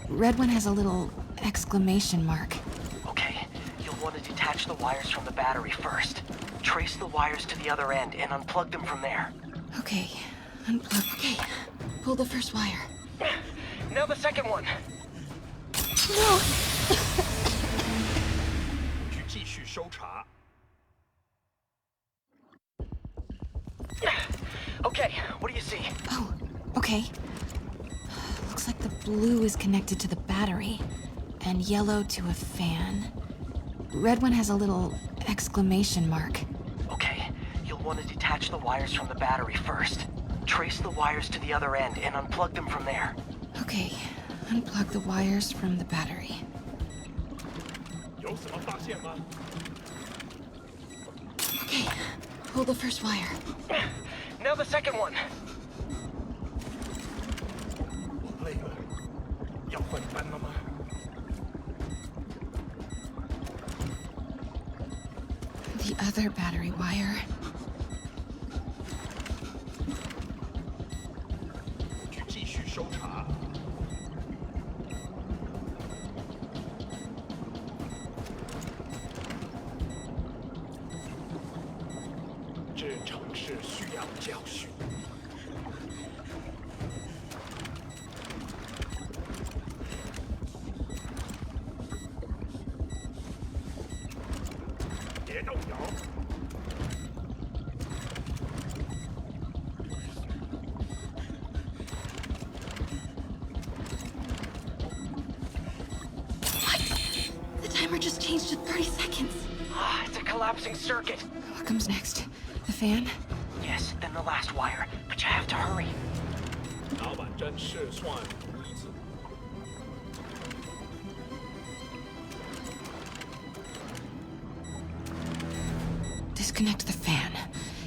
Speaker 22: Red one has a little exclamation mark.
Speaker 19: Okay, you'll want to detach the wires from the battery first. Trace the wires to the other end and unplug them from there.
Speaker 22: Okay, unplug. Okay, pull the first wire.
Speaker 19: Now the second one.
Speaker 22: No!
Speaker 17: 去继续搜查。
Speaker 19: Okay, what do you see?
Speaker 22: Oh, okay. Looks like the blue is connected to the battery, and yellow to a fan. Red one has a little exclamation mark.
Speaker 19: Okay, you'll want to detach the wires from the battery first. Trace the wires to the other end and unplug them from there.
Speaker 22: Okay, unplug the wires from the battery.
Speaker 17: 有什么发现吗？
Speaker 22: Okay, pull the first wire.
Speaker 19: Now the second one.
Speaker 17: 我累了，要换班了吗？
Speaker 22: The other battery wire.
Speaker 17: 去继续搜查。这城市需要教训。 别动摇！
Speaker 22: The timer just changed to 30 seconds.
Speaker 19: It's a collapsing circuit.
Speaker 22: What comes next? The fan?
Speaker 19: Yes, then the last wire. But you have to hurry.
Speaker 17: 老板真是算无一子。
Speaker 22: Disconnect the fan.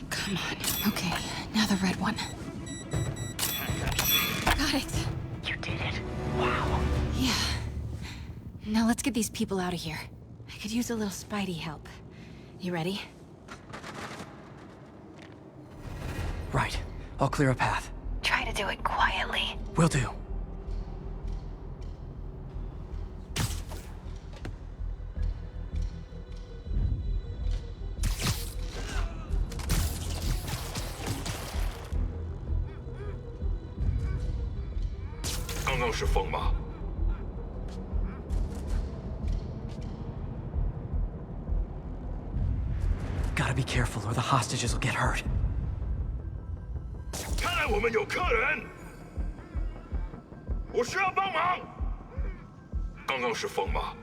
Speaker 22: Come on. Okay, now the red one. Got it.
Speaker 19: You did it. Wow.
Speaker 22: Yeah. Now let's get these people out of here. I could use a little Spidey help. You ready?
Speaker 19: Right. I'll clear a path.
Speaker 1: Try to do it quietly.
Speaker 19: Will do. Gotta be careful or the hostages will get hurt.
Speaker 17: 看来我们有客人，我需要帮忙。刚刚是风吗？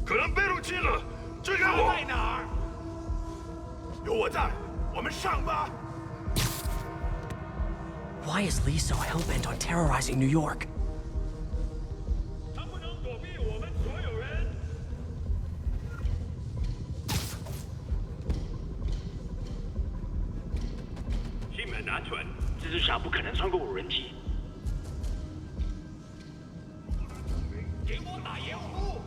Speaker 17: 可能被入侵了，支援我。在哪儿？有我在，我们上吧。
Speaker 19: Why is Lee so hell-bent on terrorizing New York?
Speaker 17: 他不能躲避我们所有人。心门难存，蜘蛛侠不可能穿过无人机。给我打掩护！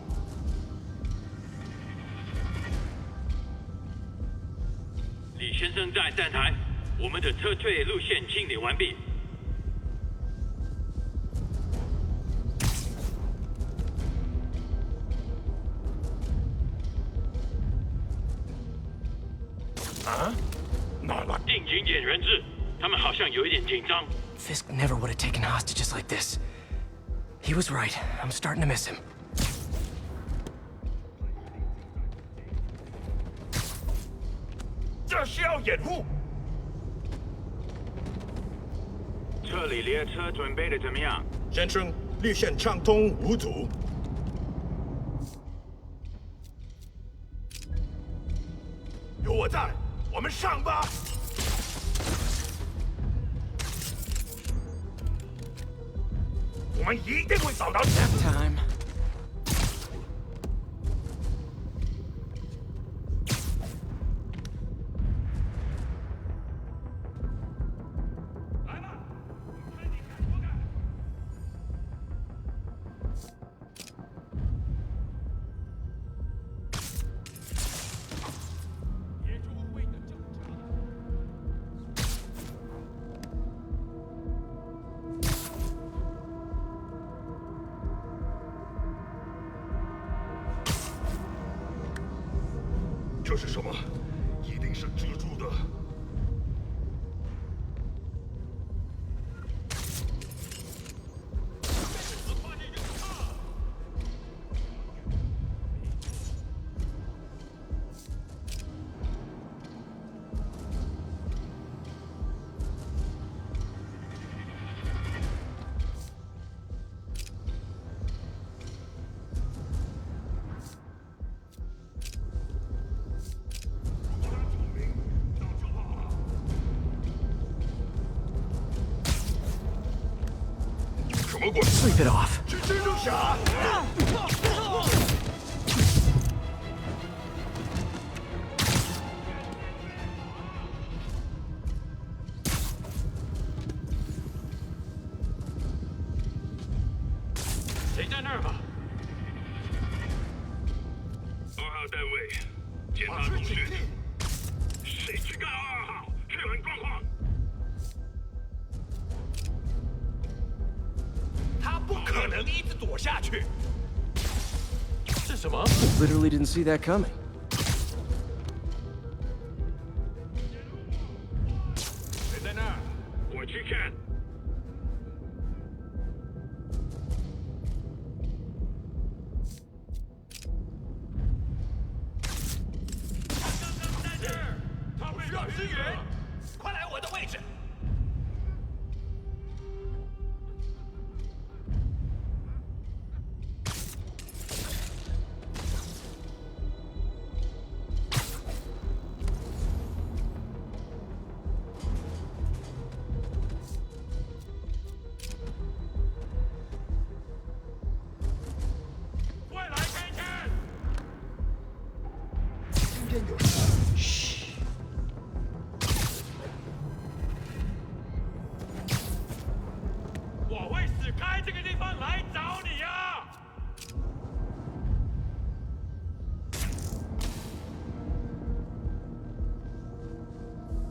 Speaker 17: 李先生在站台，我们的撤退路线清理完毕。 啊？哪来？定睛点人质，他们好像有一点紧张。
Speaker 19: Fisk never would have taken hostages like this. He was right. I'm starting to miss him.
Speaker 17: 这是要掩护。撤离列车准备的怎么样？
Speaker 8: 先生，绿线畅通无阻。有我在，我们上吧。我们一定会找到你。
Speaker 5: Time.
Speaker 8: 这是什么？一定是蜘蛛的。
Speaker 5: Sleep it off.
Speaker 8: 是蜘蛛侠！
Speaker 17: 谁在那儿吗？2号单位，检查通讯。谁去干2号？确认状况。
Speaker 8: 他不可能一直躲下去。
Speaker 17: 是什么？
Speaker 7: Literally didn't see that coming.
Speaker 17: 谁在那儿？我去看。在这儿，他们需要支援，快来我的位置。我会死开这个地方来找你呀！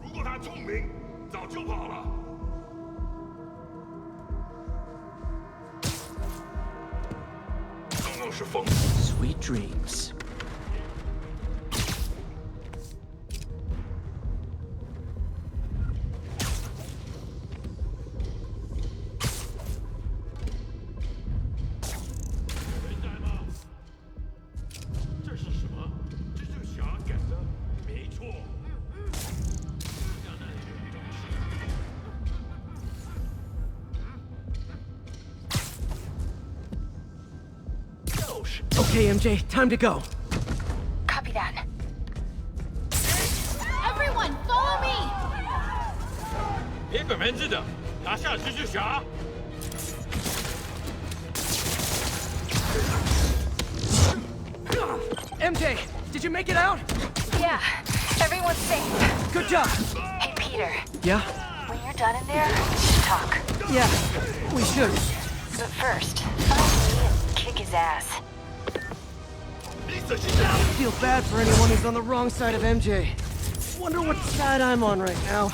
Speaker 8: 如果他聪明，早就跑了。刚刚是疯子。
Speaker 5: Sweet dreams.
Speaker 17: 这是什么？蜘蛛侠干的，没错。
Speaker 5: Okay, MJ, time to go.
Speaker 1: Copy that.
Speaker 22: Everyone, follow me!
Speaker 17: 别滚门子的，拿下蜘蛛侠！
Speaker 5: MJ, did you make it out?
Speaker 1: Yeah, everyone's safe.
Speaker 5: Good job.
Speaker 1: Hey, Peter.
Speaker 5: Yeah?
Speaker 1: When you're done in there, we should talk.
Speaker 5: Yeah, we should.
Speaker 1: But first, find me and kick his ass.
Speaker 5: I feel bad for anyone who's on the wrong side of MJ. Wonder what side I'm on right now.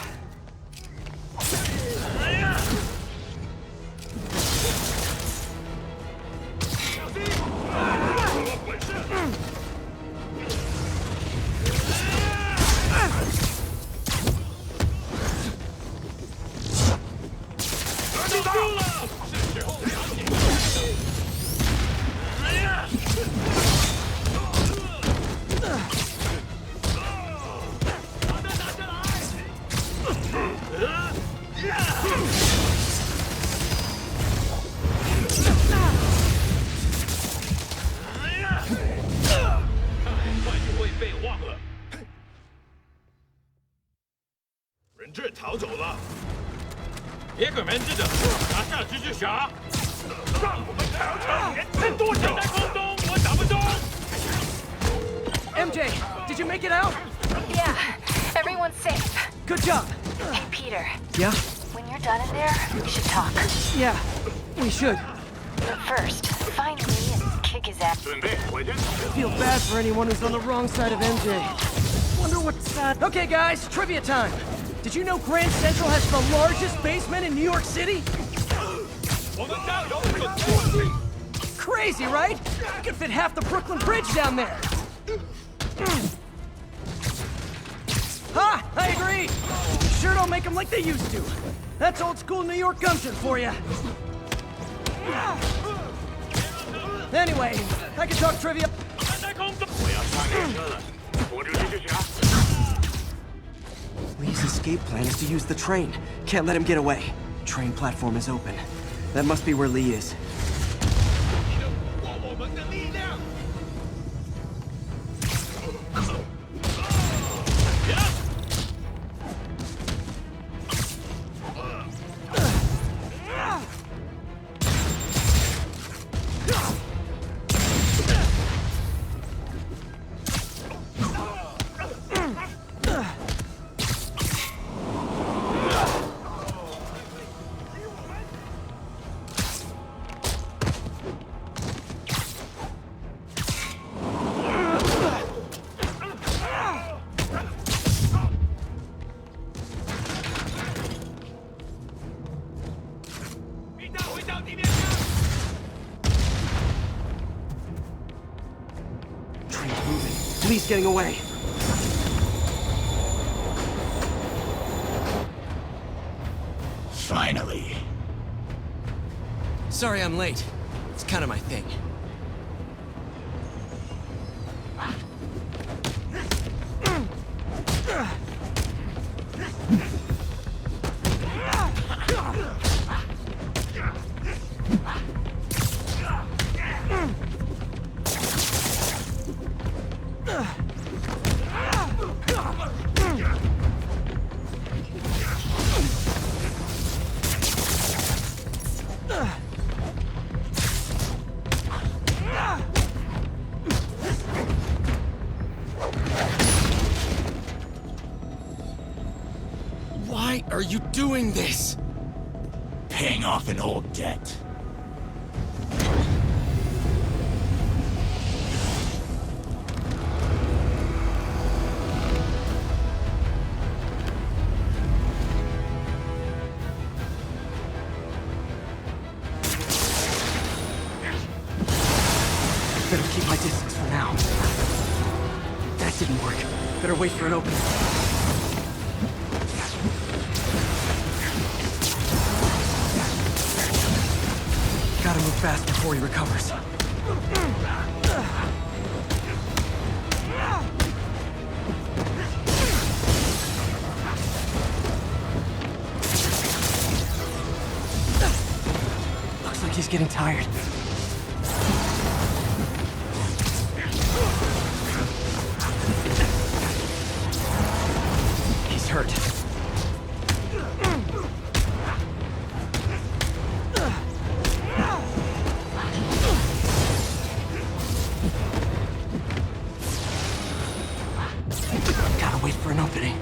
Speaker 17: 别给门子的，拿下蜘蛛侠！让我们尝尝连撑多久！在空中，我打不中。
Speaker 19: MJ, did you make it out?
Speaker 1: Yeah, everyone's safe.
Speaker 19: Good job.
Speaker 1: Hey, Peter.
Speaker 19: Yeah?
Speaker 1: When you're done in there, we should talk.
Speaker 19: Yeah, we should.
Speaker 1: But first, find Lee and kick his ass.
Speaker 17: 准备火箭。
Speaker 19: Feel bad for anyone who's on the wrong side of MJ. Wonder what's that. Okay, guys, trivia time. Did you know Grand Central has the largest basement in New York City?
Speaker 17: 我们加油！这个出力。
Speaker 19: Crazy, right? You could fit half the Brooklyn Bridge down there. Ha! I agree. Sure don't make them like they used to. That's old school New York gumption for you. Anyway, I can talk trivia.
Speaker 17: 在空中。我要上列车了，活着蜘蛛侠。
Speaker 19: Lee's escape plan is to use the train. Can't let him get away. Train platform is open. That must be where Lee is.
Speaker 17: 我们的力量。
Speaker 19: Train's moving. Lee's getting away.
Speaker 20: Finally.
Speaker 19: Sorry I'm late. It's kind of my thing. Why are you doing this?
Speaker 20: Paying off an old debt.
Speaker 19: Better keep my distance for now. That didn't work. Better wait for an opening. Gotta move fast before he recovers. Looks like he's getting tired. He's hurt. Gotta wait for an opening.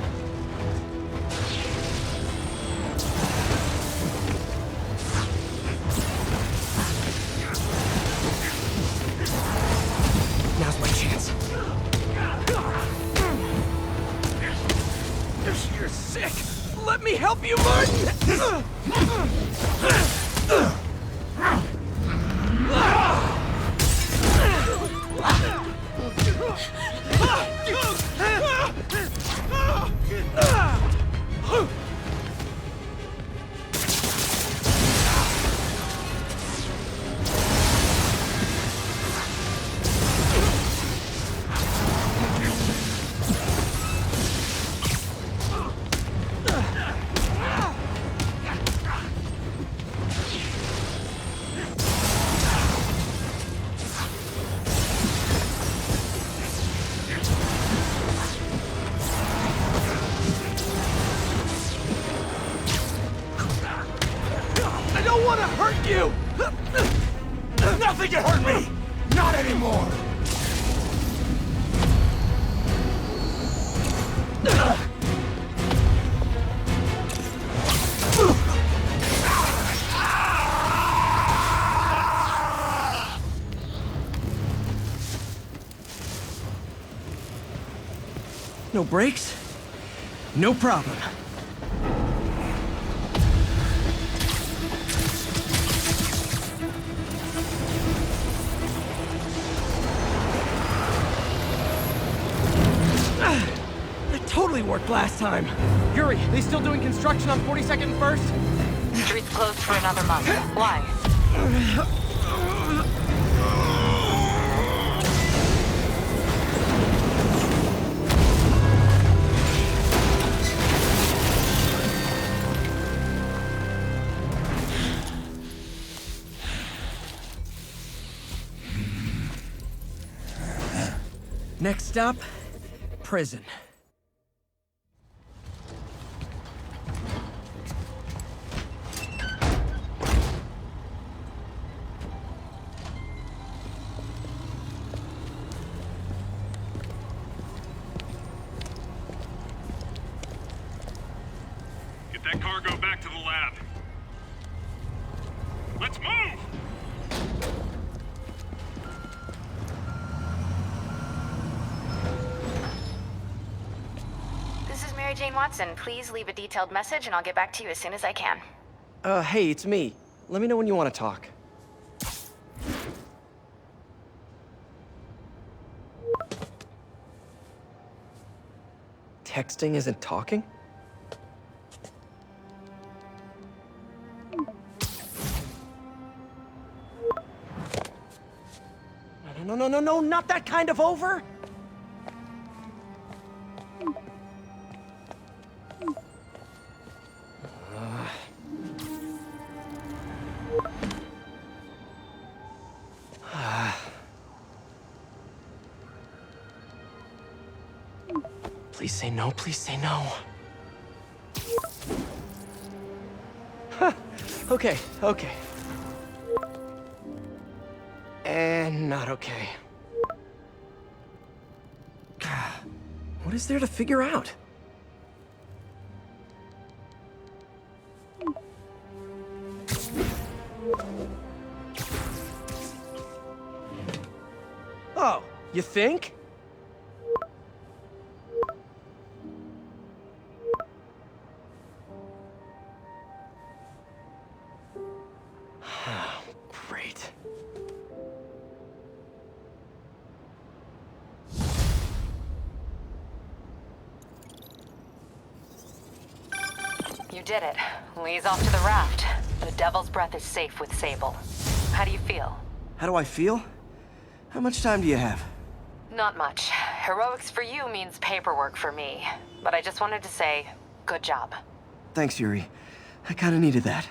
Speaker 19: want to hurt you!
Speaker 2: Nothing can hurt me! Not anymore!
Speaker 19: No brakes? No problem. That totally worked last time. Yuri, they still doing construction on 42nd and 1st?
Speaker 1: Street's closed for another month. Why?
Speaker 19: Next stop, prison.
Speaker 17: Get that cargo back to the lab. Let's move!
Speaker 1: Mary Jane Watson, please leave a detailed message and I'll get back to you as soon as I can.
Speaker 19: Hey, it's me. Let me know when you want to talk. Texting isn't talking? No, not that kind of over! Please say no, please say no. Okay. And not okay. What is there to figure out? Oh, you think? Great.
Speaker 1: You did it. Lee's off to the raft. The Devil's Breath is safe with Sable. How do you feel?
Speaker 19: How do I feel? How much time do you have?
Speaker 1: Not much. Heroics for you means paperwork for me. But I just wanted to say, good job.
Speaker 19: Thanks, Yuri. I kinda needed that.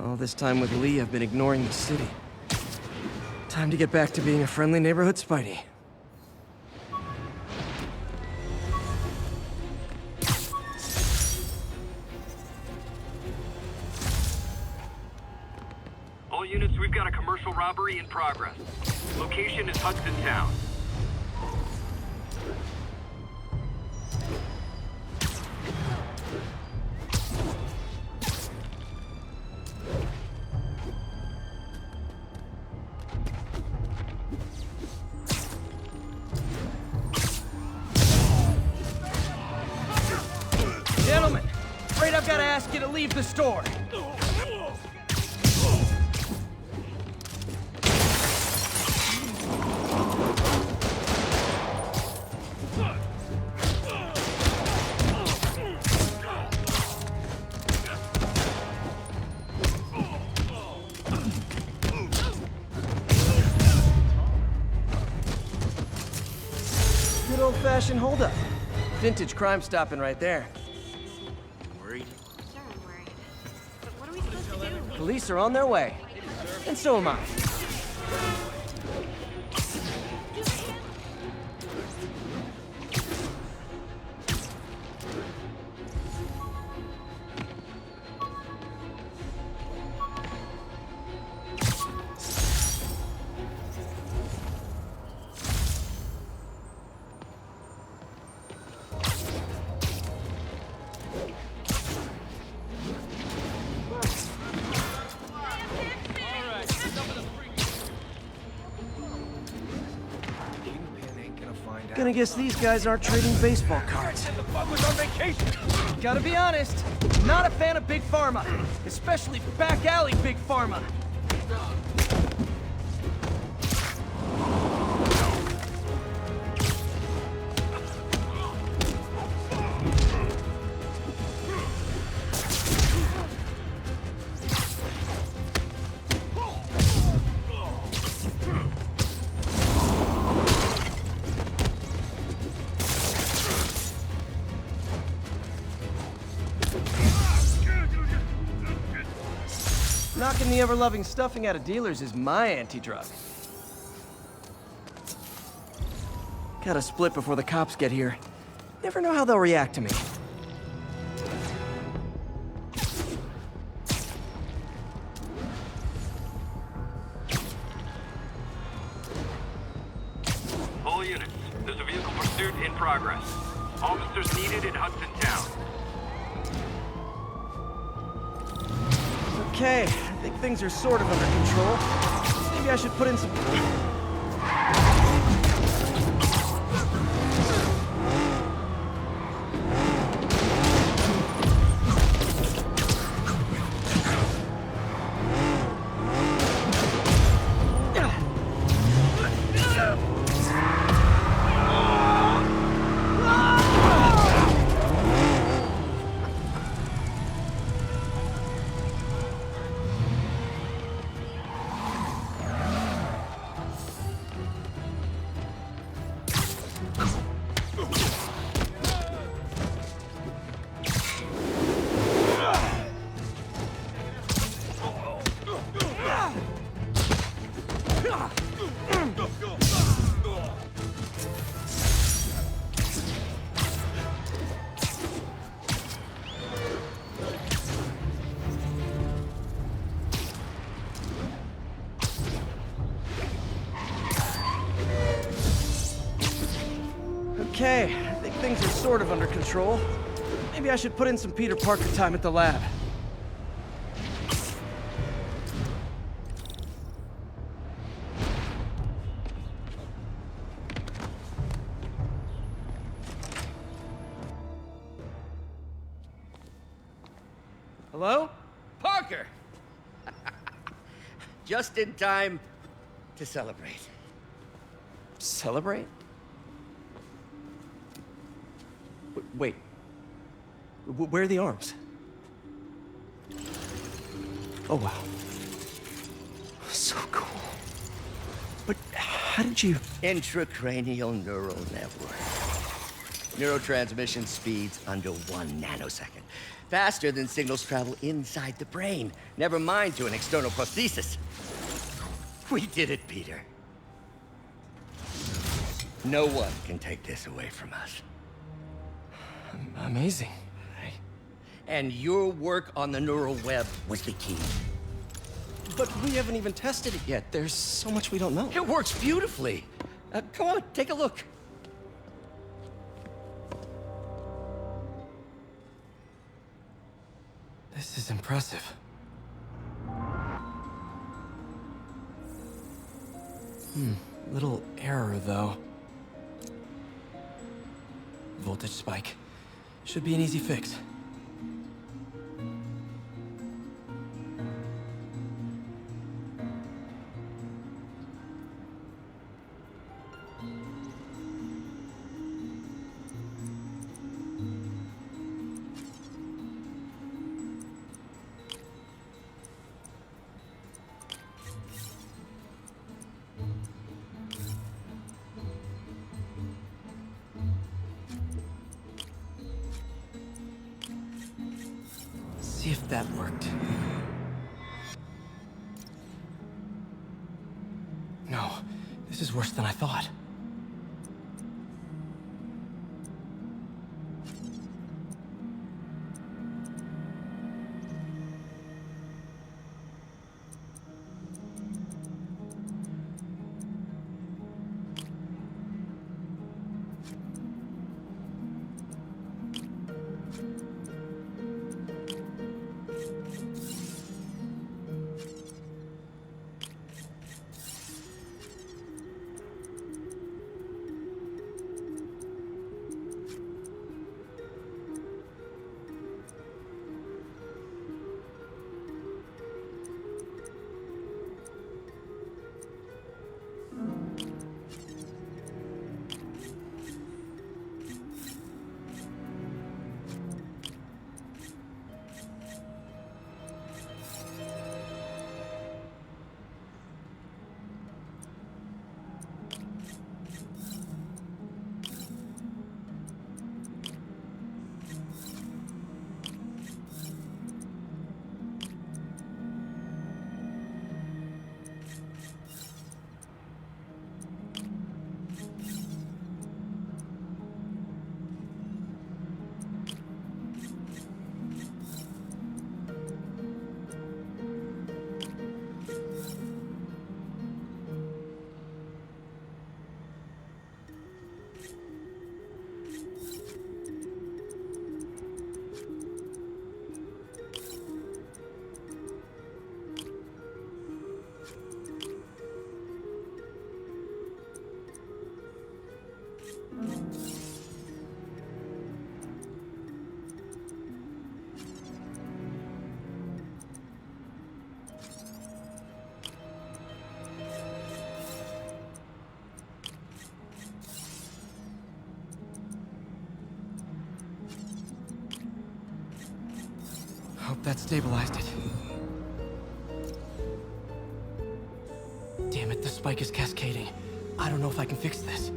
Speaker 19: All this time with Lee, I've been ignoring the city. Time to get back to being a friendly neighborhood Spidey.
Speaker 9: All units, we've got a commercial robbery in progress. Location is Hudson Town.
Speaker 19: Gentlemen, afraid I've got to ask you to leave the store. Good old-fashioned holdup. Vintage crime stopping right there.
Speaker 23: Worried?
Speaker 21: Sure, I'm worried. But what are we supposed to do?
Speaker 19: Police are on their way. And so am I. gonna guess these guys aren't trading baseball cards.
Speaker 2: The bug was on vacation.
Speaker 19: Gotta be honest, not a fan of Big Pharma. Especially back alley Big Pharma. Knocking the ever-loving stuffing out of dealers is my anti-drug. Gotta split before the cops get here. Never know how they'll react to me.
Speaker 9: All units, there's a vehicle pursuit in progress. Officers needed in Hudson Town.
Speaker 19: Okay, I think things are sort of under control. Maybe I should put in some... Okay, I think things are sort of under control. Maybe I should put in some Peter Parker time at the lab. Hello?
Speaker 12: Parker! Just in time to celebrate.
Speaker 7: Celebrate? Wait. Where are the arms? Oh, wow. So cool. But how did you...
Speaker 12: Intracranial neural network. Neurotransmission speeds under 1 nanosecond. Faster than signals travel inside the brain. Never mind to an external prosthesis. We did it, Peter. No one can take this away from us.
Speaker 7: Amazing.
Speaker 12: And your work on the neural web was the key.
Speaker 7: But we haven't even tested it yet. There's so much we don't know.
Speaker 12: It works beautifully. Come on, take a look.
Speaker 7: This is impressive. Little error, though. Voltage spike. Should be an easy fix. See if that worked. No, this is worse than I thought.
Speaker 19: That stabilized it. Damn it, the spike is cascading. I don't know if I can fix this.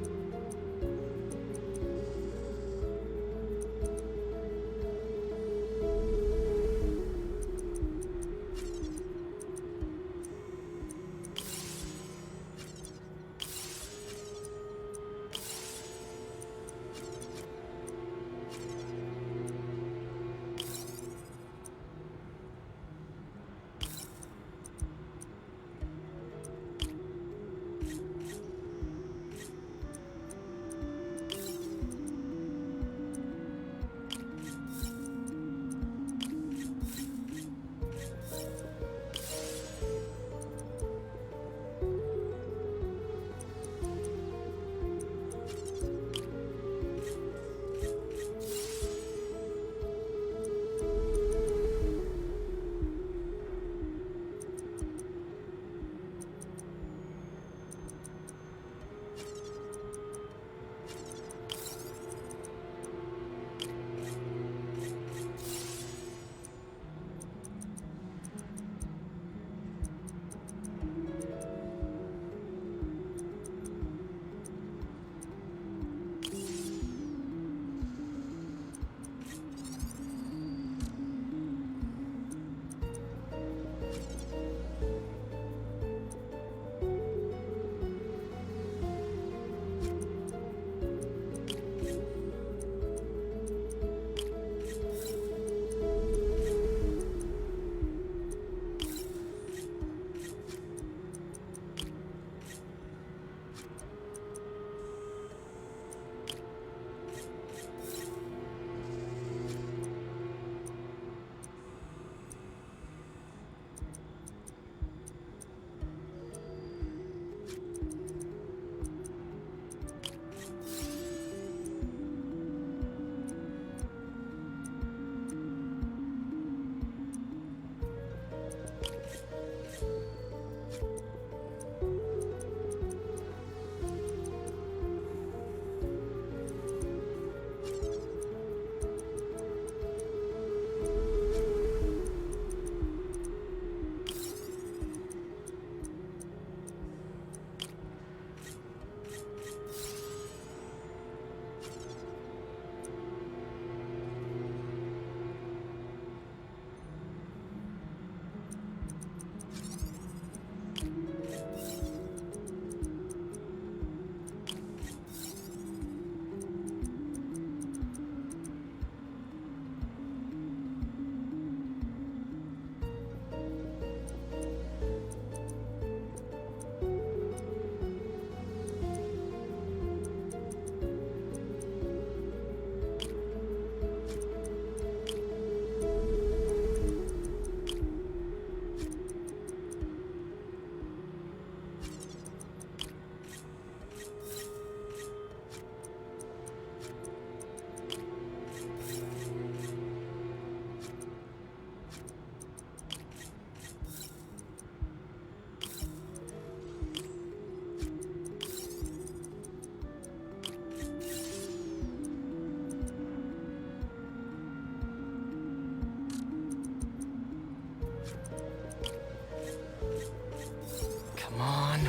Speaker 19: Come on.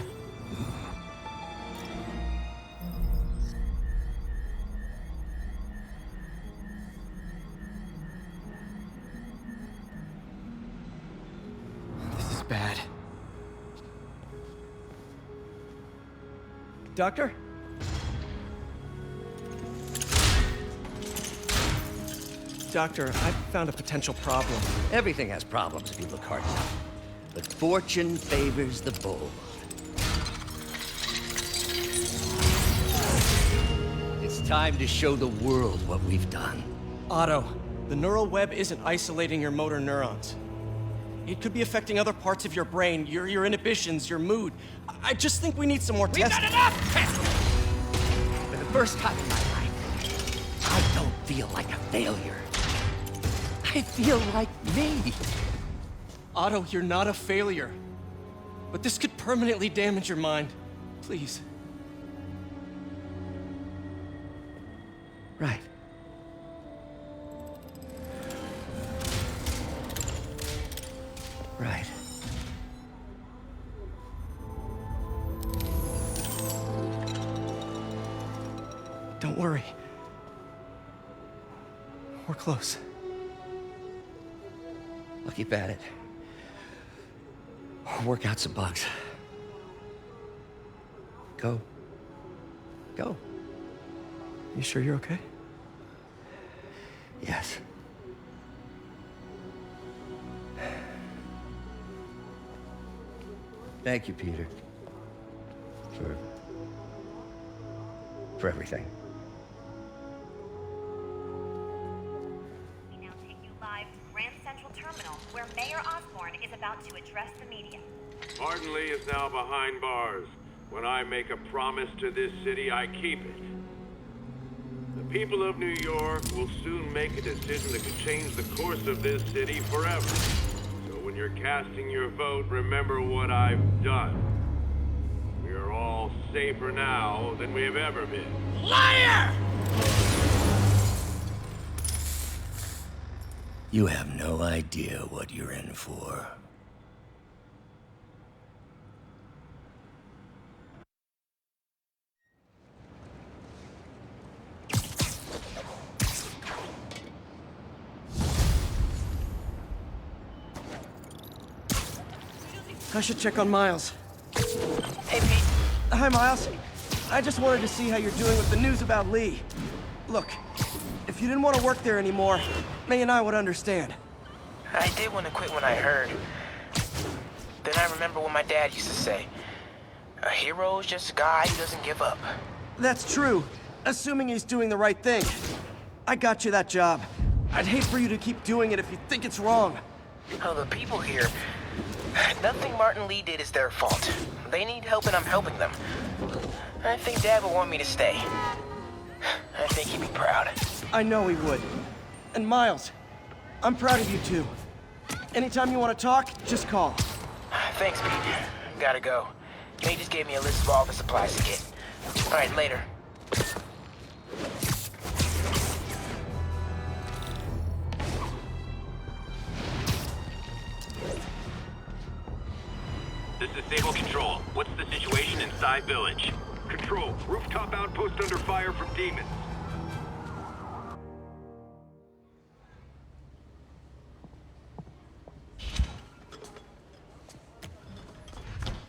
Speaker 19: This is bad.
Speaker 7: Doctor? Doctor, I found a potential problem.
Speaker 12: Everything has problems if you look hard enough. But fortune favors the bold. It's time to show the world what we've done.
Speaker 7: Otto, the neural web isn't isolating your motor neurons. It could be affecting other parts of your brain, your inhibitions, your mood. I just think we need some more testing.
Speaker 12: We've got enough testing! For the first time in my life, I don't feel like a failure. I feel like me.
Speaker 7: Otto, you're not a failure. But this could permanently damage your mind. Please.
Speaker 12: Right.
Speaker 19: We're close.
Speaker 12: I'll keep at it. I'll work out some bugs. Go. Go. You sure you're okay? Yes. Thank you, Peter. For everything.
Speaker 4: We now take you live to Grand Central Terminal, where Mayor Osborne is about to address the media.
Speaker 9: Martin Lee is now behind bars. When I make a promise to this city, I keep it. The people of New York will soon make a decision that could change the course of this city forever. So when you're casting your vote, remember what I've done. We are all safer now than we have ever been.
Speaker 12: Liar! You have no idea what you're in for.
Speaker 19: I should check on Miles.
Speaker 11: Hey, Pete.
Speaker 19: Hi, Miles. I just wanted to see how you're doing with the news about Lee. Look, if you didn't want to work there anymore, May and I would understand.
Speaker 11: I did want to quit when I heard. Then I remember what my dad used to say. A hero is just a guy who doesn't give up.
Speaker 19: That's true, assuming he's doing the right thing. I got you that job. I'd hate for you to keep doing it if you think it's wrong.
Speaker 11: Oh, the people here. Nothing Martin Lee did is their fault. They need help and I'm helping them. I think Dad would want me to stay. I think he'd be proud.
Speaker 19: I know he would. And Miles, I'm proud of you too. Anytime you want to talk, just call.
Speaker 11: Thanks, Pete. Gotta go. May just gave me a list of all the supplies to get. All right, later.
Speaker 9: This is Sable Control. What's the situation inside Village? Control, rooftop outpost under fire from demons.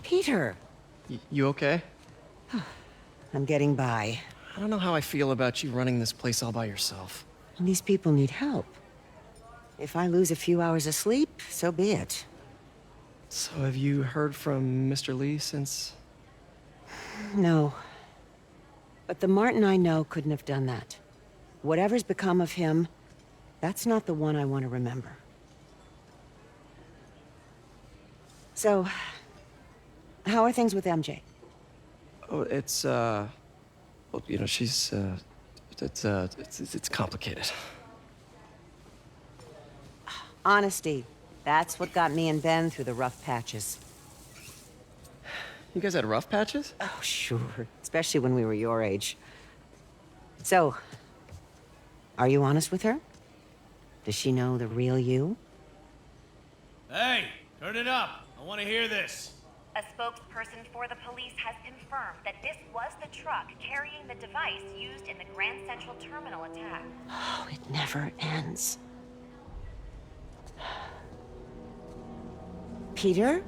Speaker 13: Peter!
Speaker 7: You okay?
Speaker 13: I'm getting by.
Speaker 7: I don't know how I feel about you running this place all by yourself.
Speaker 13: And these people need help. If I lose a few hours of sleep, so be it.
Speaker 7: So have you heard from Mr. Lee since?
Speaker 13: No. But the Martin I know couldn't have done that. Whatever's become of him, that's not the one I want to remember. So, how are things with MJ?
Speaker 7: Oh, it's, well, you know, she's, it's complicated.
Speaker 13: Honesty. That's what got me and Ben through the rough patches.
Speaker 7: You guys had rough patches?
Speaker 13: Oh, sure. Especially when we were your age. So, are you honest with her? Does she know the real you?
Speaker 2: Hey, turn it up. I want to hear this.
Speaker 4: A spokesperson for the police has confirmed that this was the truck carrying the device used in the Grand Central Terminal attack.
Speaker 13: Oh, it never ends. Peter?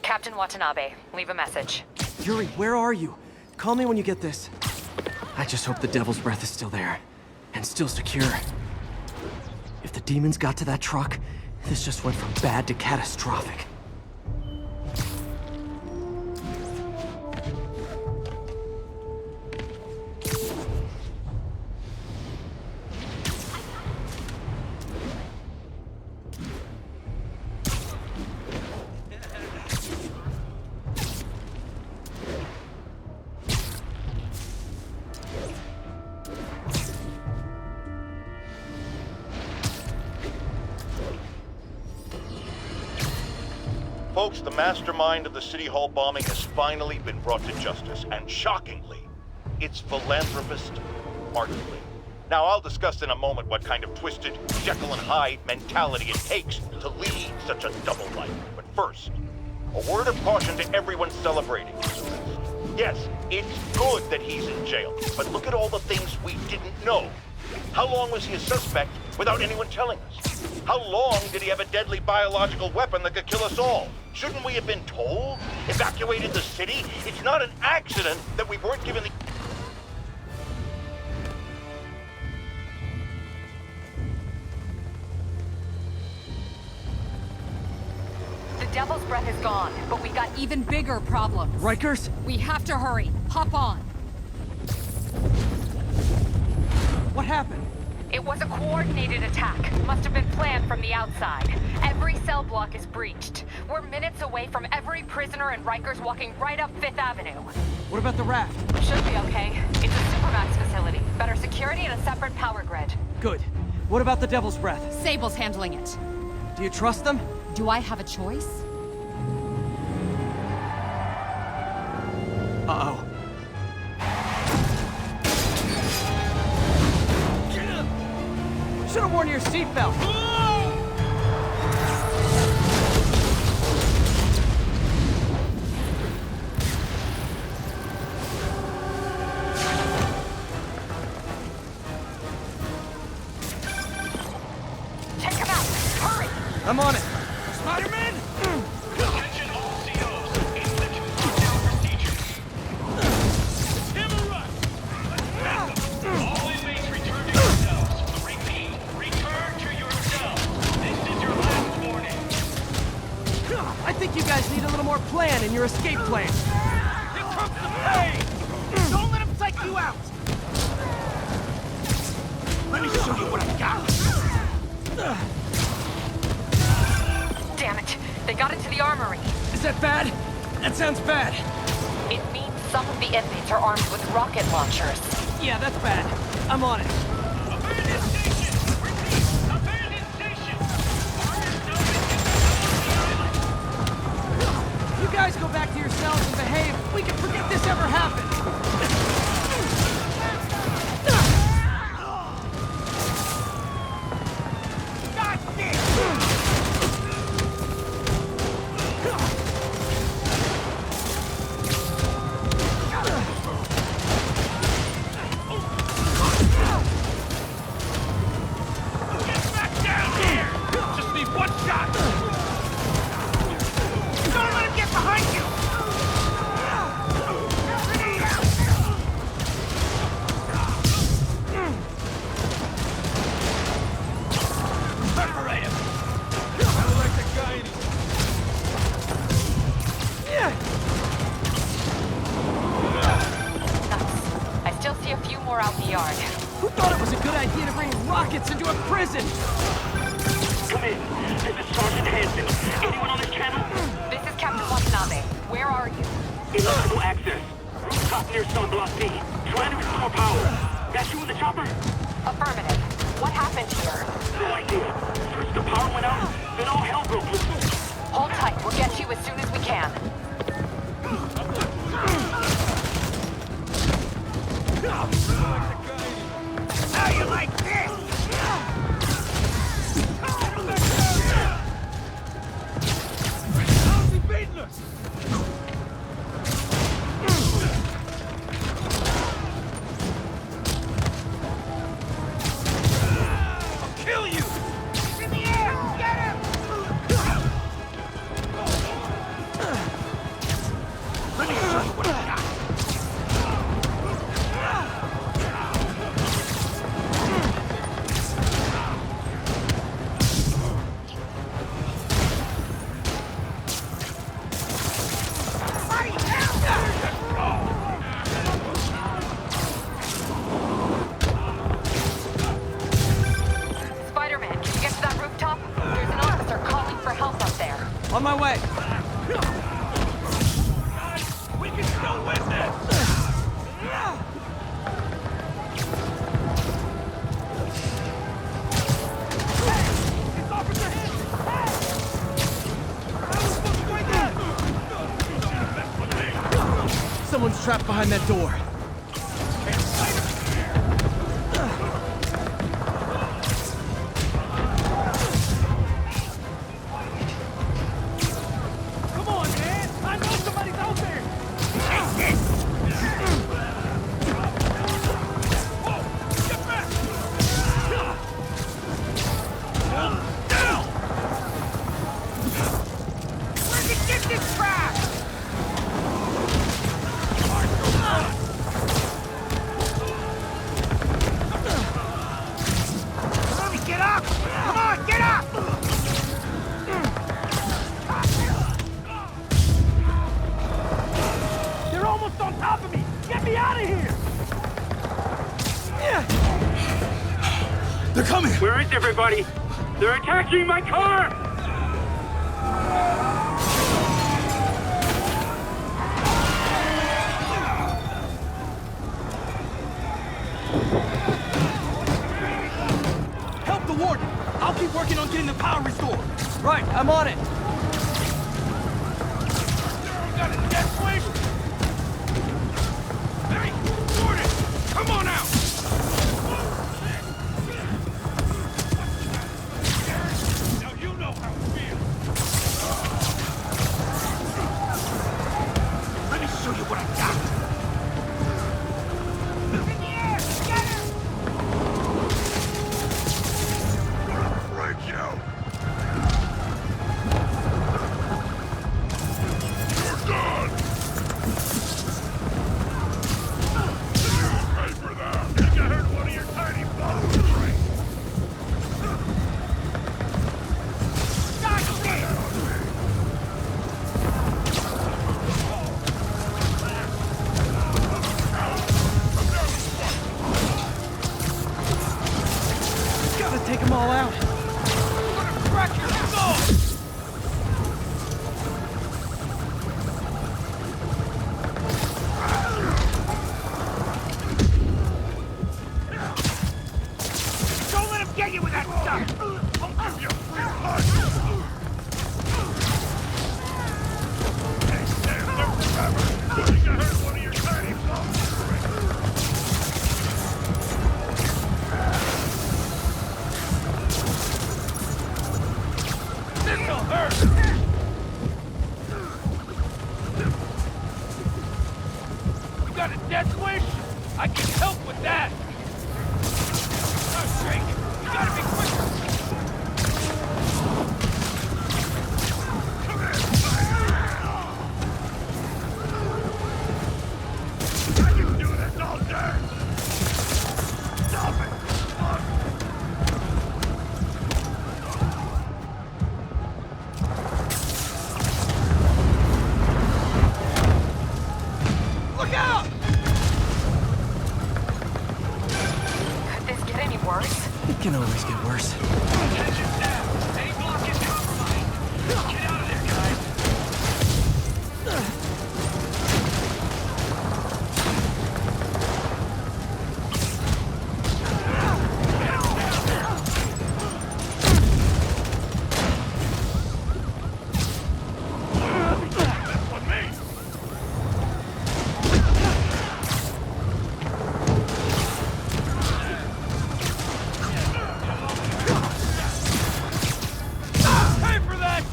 Speaker 1: Captain Watanabe, leave a message.
Speaker 19: Yuri, where are you? Call me when you get this. I just hope the Devil's Breath is still there. And still secure. If the demons got to that truck, this just went from bad to catastrophic.
Speaker 10: Folks, the mastermind of the City Hall bombing has finally been brought to justice, and shockingly, it's philanthropist Martin Lee. Now, I'll discuss in a moment what kind of twisted Jekyll and Hyde mentality it takes to lead such a double life. But first, a word of caution to everyone celebrating. Yes, it's good that he's in jail, but look at all the things we didn't know. How long was he a suspect without anyone telling us? How long did he have a deadly biological weapon that could kill us all? Shouldn't we have been told? Evacuated the city? It's not an accident that we weren't given the...
Speaker 1: The Devil's Breath is gone, but we got
Speaker 21: Even bigger problems.
Speaker 19: Rikers?
Speaker 21: We have to hurry. Hop on.
Speaker 19: What happened?
Speaker 1: It was a coordinated attack. Must have been planned from the outside. Every cell block is breached. We're minutes away from every prisoner and Rikers walking right up Fifth Avenue.
Speaker 19: What about the raft?
Speaker 1: Should be okay. It's a Supermax facility. Better security and a separate power grid.
Speaker 19: Good. What about the Devil's Breath?
Speaker 21: Sable's handling it.
Speaker 19: Do you trust them?
Speaker 21: Do I have a choice?
Speaker 19: Uh-oh. Should have worn your seatbelt.
Speaker 1: Take him out! Hurry!
Speaker 19: I'm on it.
Speaker 2: Spider-Man!
Speaker 17: Attention all COs. Inspection lockdown procedures. Timber rush! All inmates return to your cells. Repeat, return to your cells. This is your last warning.
Speaker 19: I think you guys need a little more plan in your escape plan.
Speaker 2: Here comes the pain! Don't let him psych you out! Let me show you what I got!
Speaker 1: Damn it! They got into the armory.
Speaker 19: Is that bad? That sounds bad.
Speaker 1: It means some of the inmates are armed with rocket launchers.
Speaker 19: Yeah, that's bad. I'm on it.
Speaker 17: Abandoned station! Repeat, abandoned station!
Speaker 19: You guys go back to your cells and behave. We can forget this ever happened.
Speaker 2: Get back down here! Just need one shot! Don't let him get behind you! Perforate him! I like the guy in his...
Speaker 1: Nuts. I still see a few more out in the yard.
Speaker 19: Who thought it was a good idea to bring rockets into a prison?
Speaker 17: Come in. This is Sergeant Hansen. Anyone on this channel?
Speaker 1: This is Captain Watanabe. Where are you?
Speaker 17: Inoperable access. Rooftop near Sun Block B. Trying to restore power. That's you in the chopper?
Speaker 1: Affirmative. What happened here?
Speaker 17: No idea. First the power went out, then all hell broke loose.
Speaker 1: Hold tight. We'll get to you as soon as we can.
Speaker 2: How you like this? How's he beating us? I'll kill you! In the air! Get him! Let me show you what I got.
Speaker 1: Spider-Man, can you get to that rooftop? There's an officer calling for help up there.
Speaker 19: On my way.
Speaker 2: We can still win this! It's Officer
Speaker 19: Someone's trapped behind that door.
Speaker 9: this, everybody! They're attacking my car!
Speaker 2: Help the warden! I'll keep working on getting the power restored!
Speaker 19: Right, I'm on it!
Speaker 2: You got a dead switch? Hey, warden! Come on out! Now you know how it feels! Let me show you what I got! In the air! Get him!
Speaker 23: Break you! You're done! You pay for that! I think I heard one of your tiny bones break!
Speaker 19: Gotta take them all out.
Speaker 2: Crack your skull! Don't let him get you with that stuff! I'll give you a punch! Hey, stand there forever! I think I heard one of your tiny bones break! This'll hurt! You got a death wish? I can help with that! Oh, Drake! You gotta be quicker! Come here! I can do this all day! Stop it! Look out!
Speaker 1: Could this get any worse?
Speaker 19: It can always get worse.
Speaker 2: Attention now! Any block is compromised! Get out of there, guys! That's on me! Pay for that!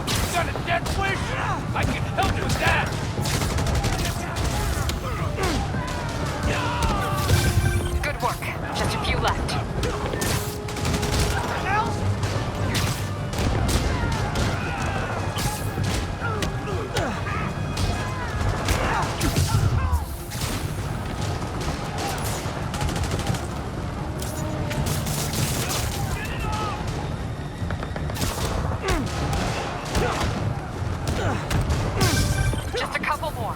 Speaker 2: You got a death wish? I can help with that!
Speaker 1: Good work. Just a few left. Just a couple more.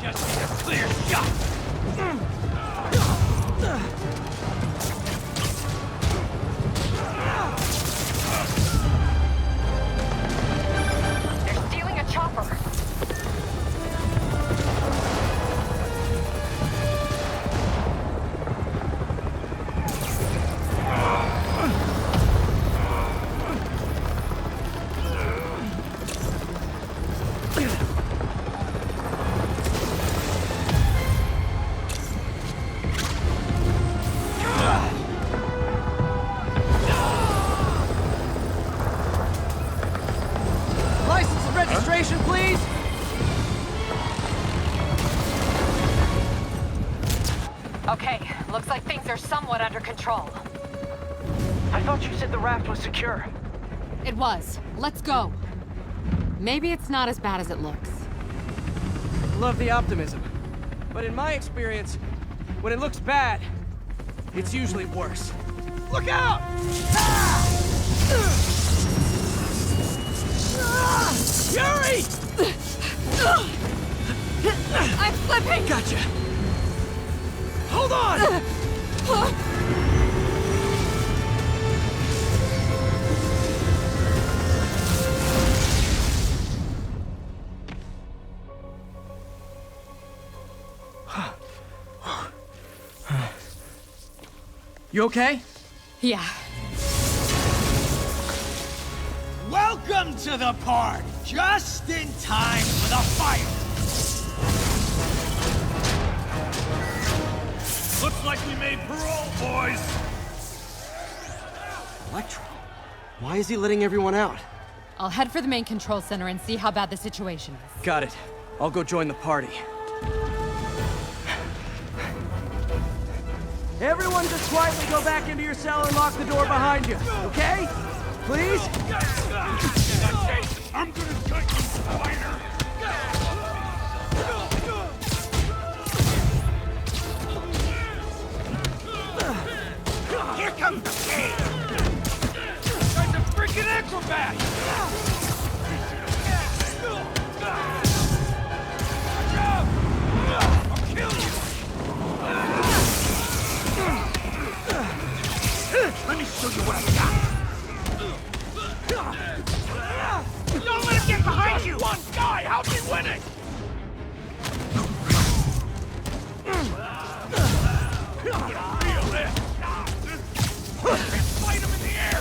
Speaker 2: Just need a clear shot!
Speaker 1: They're stealing a chopper.
Speaker 19: License and registration, please!
Speaker 1: Okay, looks like things are somewhat under control.
Speaker 19: I thought you said the raft was secure.
Speaker 21: It was. Let's go. Maybe it's not as bad as it looks.
Speaker 19: Love the optimism. But in my experience, when it looks bad, it's usually worse. Look out! Yuri!
Speaker 21: I'm slipping!
Speaker 19: Gotcha. Hold on! You okay?
Speaker 21: Yeah.
Speaker 2: Welcome to the party! Just in time for the fight!
Speaker 17: Looks like we made parole, boys!
Speaker 19: Electro? Why is he letting everyone out?
Speaker 21: I'll head for the main control center and see how bad the situation is.
Speaker 19: Got it. I'll go join the party. Everyone just quietly go back into your cell and lock the door behind you, okay? Please?
Speaker 17: I'm gonna cut you, spider!
Speaker 2: Here comes the king! Guy's a freaking acrobat! I'll kill you! Let me show you what I got! Don't let him get behind you!
Speaker 17: One guy! How's he winning? Feel it! Fight him in the air!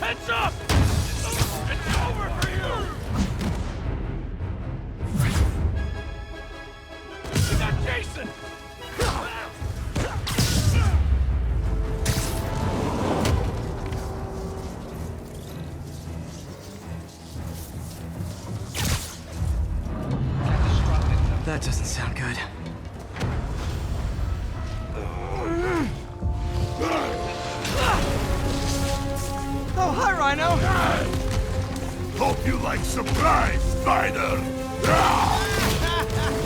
Speaker 17: Heads up! It's over for you! We got Jason!
Speaker 19: That doesn't sound good. Oh, hi, Rhino!
Speaker 17: Hope you like surprise, Spider!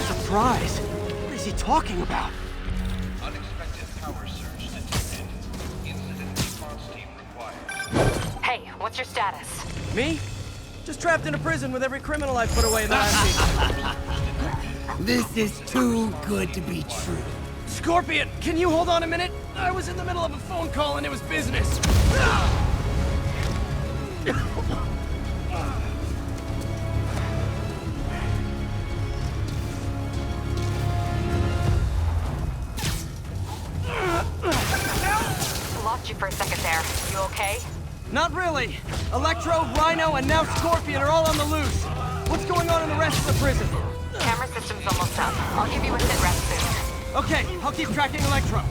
Speaker 19: Surprise? What is he talking about?
Speaker 10: Unexpected power surge detected. Incident response team required.
Speaker 1: Hey, what's your status?
Speaker 19: Me? Just trapped in a prison with every criminal I've put away in the last week.
Speaker 2: This is too good to be true.
Speaker 19: Scorpion, can you hold on a minute? I was in the middle of a phone call and it was business.
Speaker 1: Lost you for a second there. You okay?
Speaker 19: Not really. Electro, Rhino, and now Scorpion are all on the loose. What's going on in the rest of the prison?
Speaker 1: Camera system's almost up. I'll give you a sit rep soon.
Speaker 19: Okay, I'll keep tracking Electro.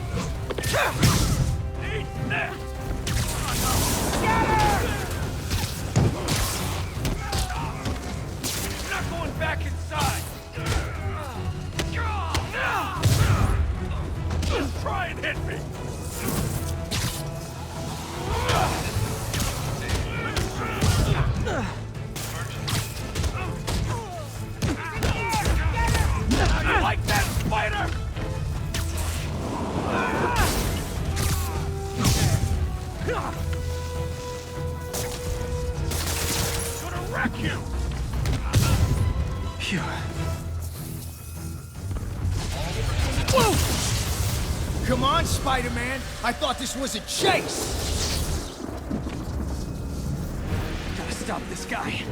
Speaker 17: You're not going back inside! Try and hit me! How you like that, spider? Gonna wreck you!
Speaker 19: Phew.
Speaker 2: Whoa! Come on, Spider-Man. I thought this was a chase.
Speaker 19: Gotta stop this guy.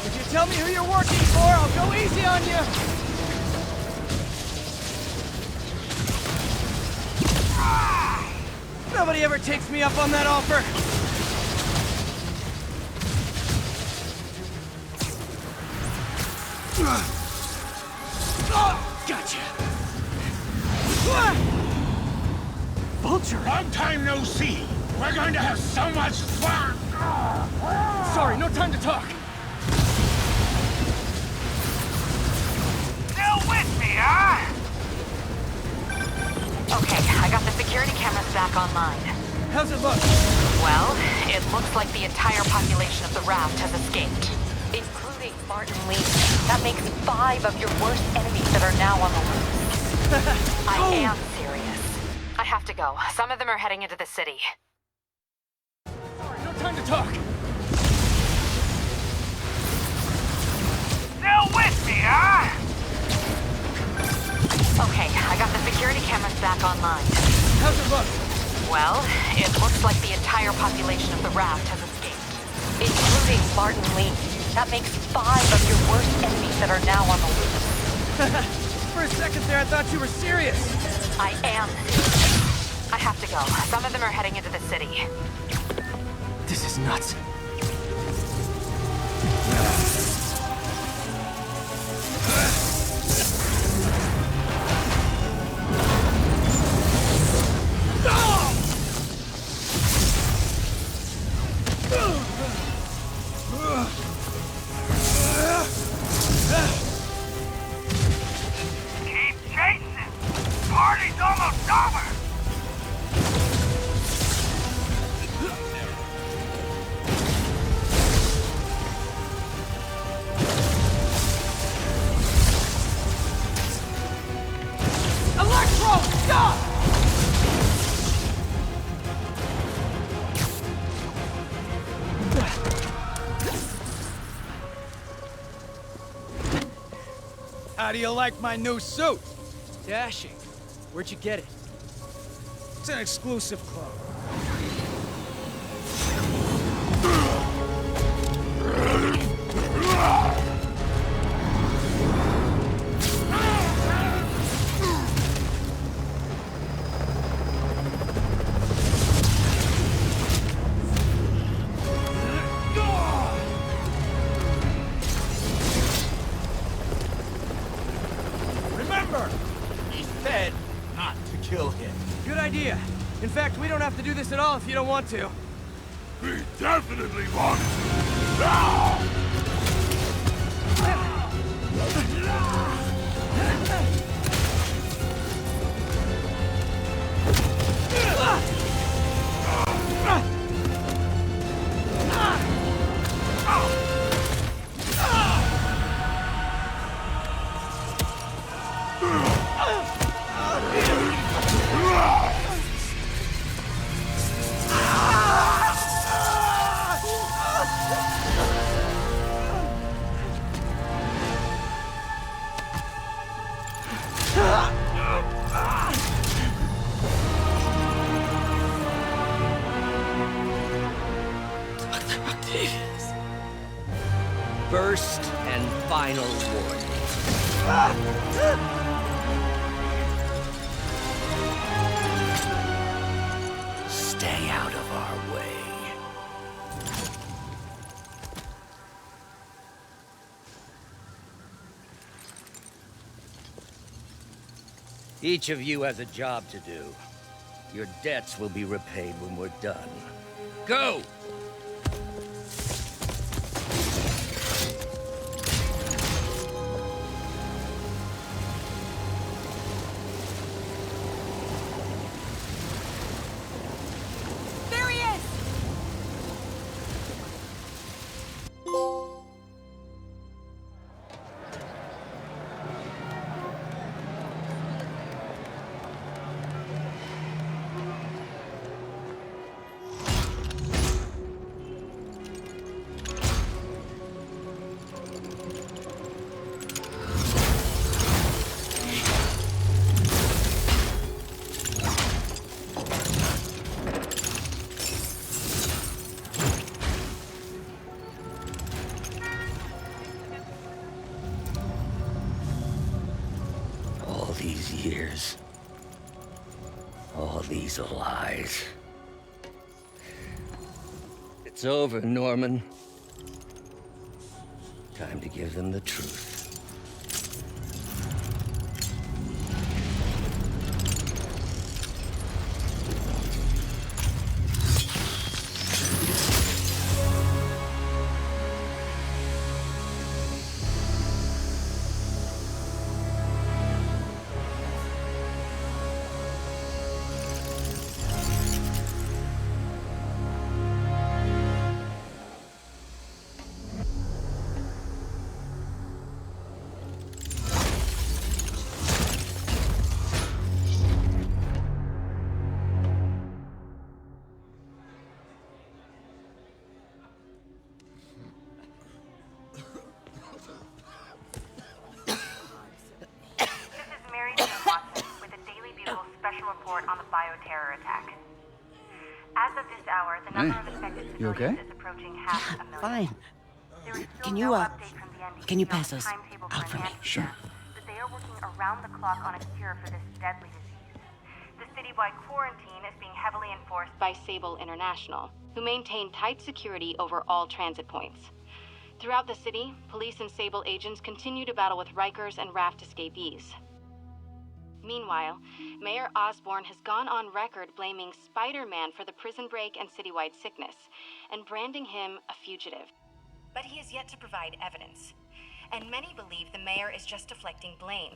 Speaker 19: If you tell me who you're working for, I'll go easy on you! Nobody ever takes me up on that offer! Gotcha! Vulture!
Speaker 14: Long time no see! We're going to have so much fun!
Speaker 19: Sorry, no time to talk!
Speaker 2: Still with me, huh?
Speaker 1: Okay, I got the security cameras back online.
Speaker 19: How's it look?
Speaker 1: Well, it looks like the entire population of the raft has escaped, including Martin Lee. That makes 5 of your worst enemies that are now on the loose. I am serious. I have to go. Some of them are heading into the city.
Speaker 19: Sorry, no time to talk!
Speaker 2: Still with me, huh?
Speaker 1: Okay, I got the security cameras back online.
Speaker 19: How's it look?
Speaker 1: Well, it looks like the entire population of the raft has escaped, including Martin Lee. That makes 5 of your worst enemies that are now on the loose.
Speaker 19: For a second there, I thought you were serious.
Speaker 1: I am serious. I have to go. Some of them are heading into the city.
Speaker 19: This is nuts.
Speaker 2: Keep chasing! Party's almost over!
Speaker 19: Electro! Stop!
Speaker 6: How do you like my new suit?
Speaker 19: Dashing. Where'd you get it?
Speaker 6: It's an exclusive club. Remember, he said not to kill him.
Speaker 19: Good idea. In fact, we don't have to do this at all if you don't want to.
Speaker 14: We definitely want to. Now!
Speaker 12: First and final warning. Stay out of our way. Each of you has a job to do. Your debts will be repaid when we're done. Go!
Speaker 21: There he is!
Speaker 12: All these years. All these lies. It's over, Norman. Time to give them the truth.
Speaker 4: report on the bioterror attack. As of this hour, the number of infected
Speaker 15: You
Speaker 4: civilians
Speaker 15: okay?
Speaker 4: is approaching half a million.
Speaker 13: Fine.
Speaker 4: There is still
Speaker 13: Can
Speaker 4: no
Speaker 13: you,
Speaker 4: update from the NBC
Speaker 13: can you
Speaker 4: on
Speaker 13: pass
Speaker 4: the
Speaker 13: those
Speaker 4: timetable
Speaker 13: out for me?
Speaker 4: an
Speaker 13: Sure.
Speaker 4: antidote, but they are working around the clock on a cure for this deadly disease. The citywide quarantine is being heavily enforced by Sable International, who maintain tight security over all transit points. Throughout the city, police and Sable agents continue to battle with Rikers and Raft escapees. Meanwhile, Mayor Osborn has gone on record blaming Spider-Man for the prison break and citywide sickness, and branding him a fugitive. But he has yet to provide evidence, and many believe the mayor is just deflecting blame,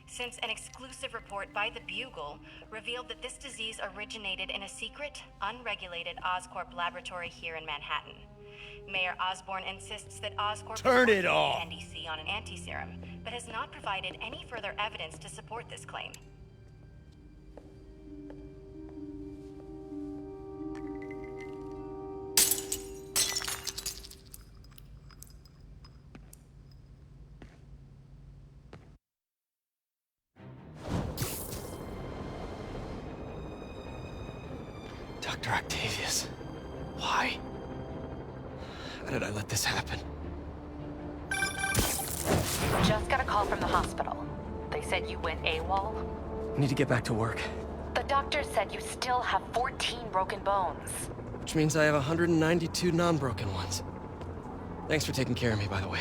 Speaker 4: since an exclusive report by The Bugle revealed that this disease originated in a secret, unregulated Oscorp laboratory here in Manhattan. Mayor Osborn insists that Oscorp
Speaker 6: Turn
Speaker 4: is
Speaker 6: it
Speaker 4: working
Speaker 6: off.
Speaker 4: with NDC on an anti-serum, but has not provided any further evidence to support this claim.
Speaker 7: Dr. Octavius. Why? How did I let this happen?
Speaker 1: Just got a call from the hospital. They said you went AWOL.
Speaker 7: I need to get back to work,
Speaker 1: The doctor said you still have 14 broken bones.
Speaker 7: which means I have 192 non-broken ones. Thanks for taking care of me, by the way.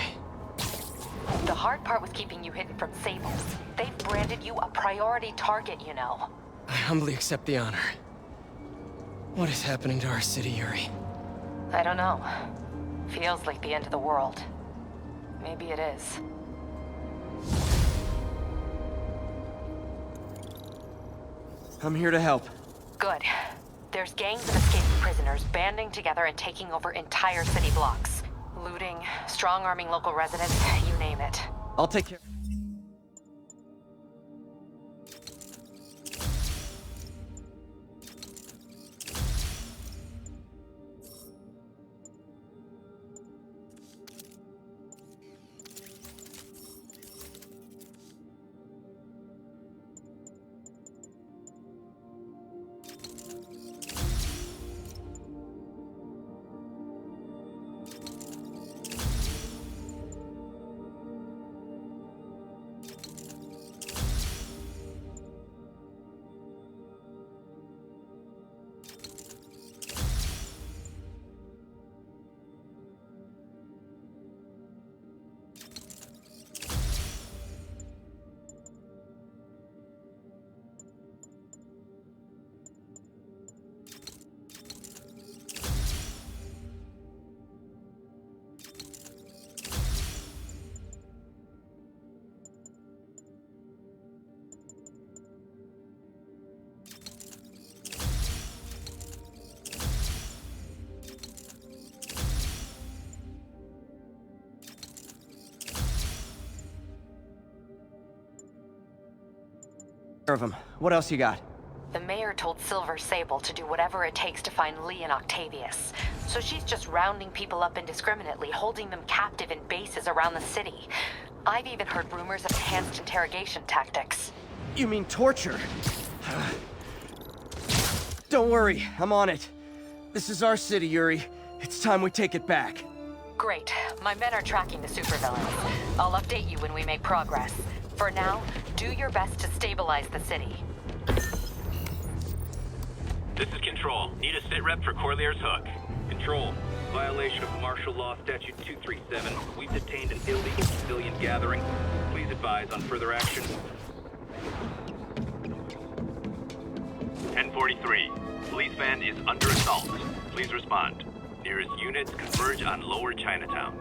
Speaker 1: The hard part was keeping you hidden from Sables. They've branded you a priority target, you know.
Speaker 7: I humbly accept the honor. What is happening to our city, Yuri?
Speaker 1: I don't know. Feels like the end of the world. Maybe it is.
Speaker 7: I'm here to help.
Speaker 1: Good. There's gangs of escaped prisoners banding together and taking over entire city blocks. Looting, strong-arming local residents, you name it.
Speaker 7: I'll take care.
Speaker 19: Of him. What else you got?
Speaker 1: The mayor told Silver Sable to do whatever it takes to find Lee and Octavius. So she's just rounding people up indiscriminately, holding them captive in bases around the city. I've even heard rumors of enhanced interrogation tactics.
Speaker 19: You mean torture? Don't worry, I'm on it. This is our city, Yuri. It's time we take it back.
Speaker 1: Great. My men are tracking the supervillains. I'll update you when we make progress. For now, do your best to stabilize the city.
Speaker 16: This is Control. Need a sit rep for Corlear's Hook. Control. Violation of Martial Law Statute 237. We've detained an illegal civilian gathering. Please advise on further action. 1043. Police van is under assault. Please respond. Nearest units converge on Lower Chinatown.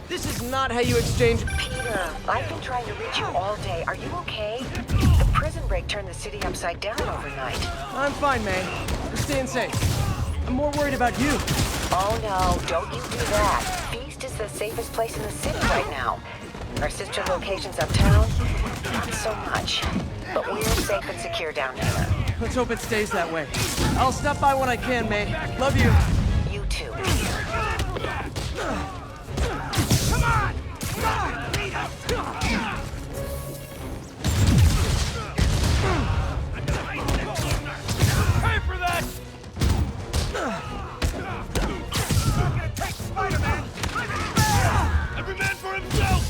Speaker 19: This is not how you exchange...
Speaker 13: Peter, I've been trying to reach you all day. Are you okay? The prison break turned the city upside down overnight.
Speaker 19: I'm fine, man. We're staying safe. I'm more worried about you.
Speaker 13: Oh no, don't you do that. Feast is
Speaker 1: the safest place in the city right now. Our sister locations uptown, not so much. But we're safe and secure down here.
Speaker 19: Let's hope it stays that way. I'll stop by when I can, May. Love you.
Speaker 1: You too.
Speaker 2: Come on! Pay for that! Take Spider-Man! Every man for himself!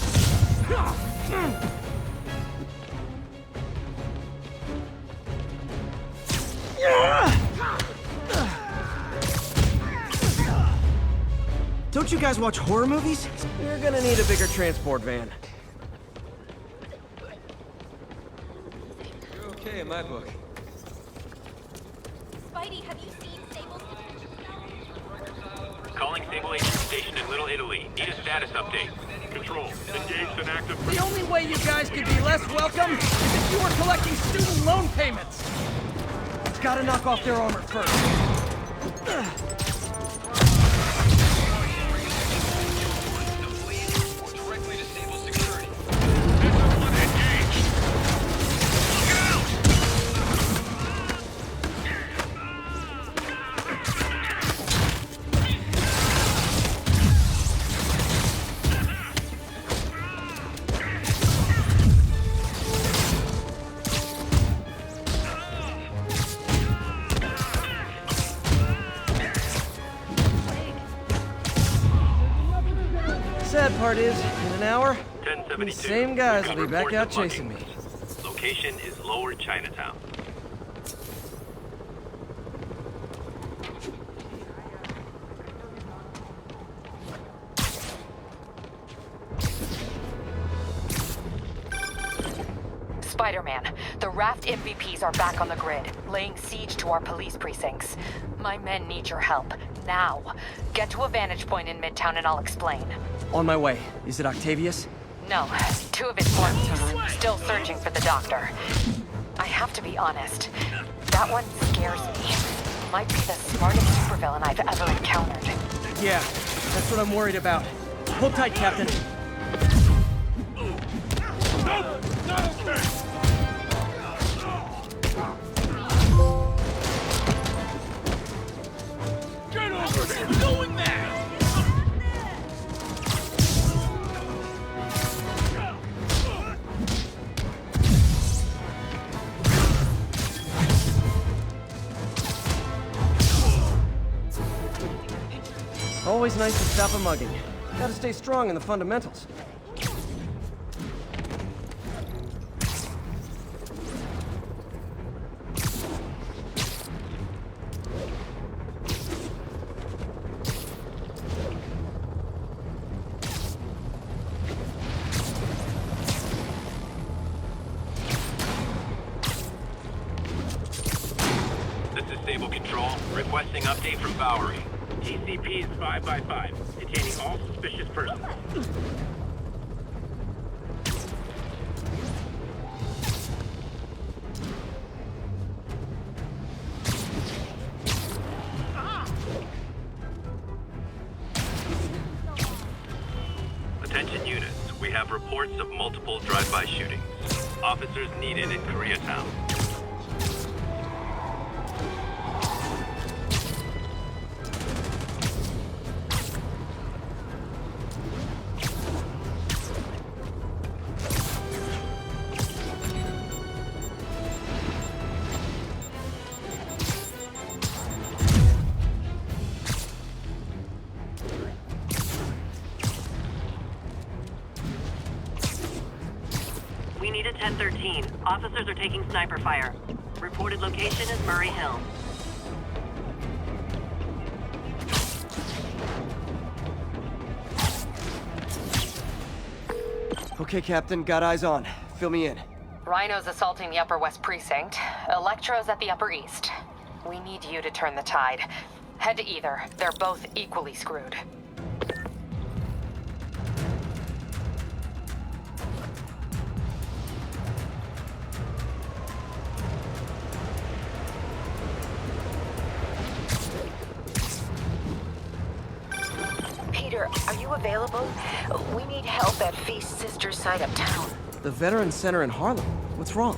Speaker 19: Don't you guys watch horror movies? You're gonna need a bigger transport van.
Speaker 7: You're okay in my book.
Speaker 21: Spidey, have you seen Sable's
Speaker 16: Calling Sable Agent Station in Little Italy. Need a status update.
Speaker 9: Control, engaged in active...
Speaker 19: The only way you guys could be less welcome is if you were collecting student loan payments. Gotta knock off their armor first. Sad part is, in an hour, these same guys will be back out chasing me.
Speaker 16: Location is Lower Chinatown.
Speaker 1: Spider-Man, the Raft MVPs are back on the grid, laying siege to our police precincts. My men need your help, now. Get to a vantage point in Midtown and I'll explain.
Speaker 19: On my way. Is it Octavius?
Speaker 1: No, 2 of his flunkies, still searching for the doctor. I have to be honest, that one scares me. Might be the smartest supervillain I've ever encountered.
Speaker 19: Yeah, that's what I'm worried about. Hold tight, Captain.
Speaker 2: Get over there! Doing that!
Speaker 19: Always nice to stop a mugging. Gotta stay strong in the fundamentals.
Speaker 16: This is Sable Control, requesting update from Bowery. TCP is 5x5, detaining all suspicious persons. Attention units, we have reports of multiple drive-by shootings. Officers needed in Koreatown.
Speaker 3: We need a 1013. Officers are taking sniper fire. Reported location is Murray Hill.
Speaker 19: Okay, Captain, got eyes on. Fill me in.
Speaker 1: Rhino's assaulting the Upper West Precinct. Electro's at the Upper East. We need you to turn the tide. Head to either. They're both equally screwed. Peter, are you
Speaker 8: available? We need help at Feast's sister site uptown.
Speaker 19: The Veterans Center in Harlem. What's wrong?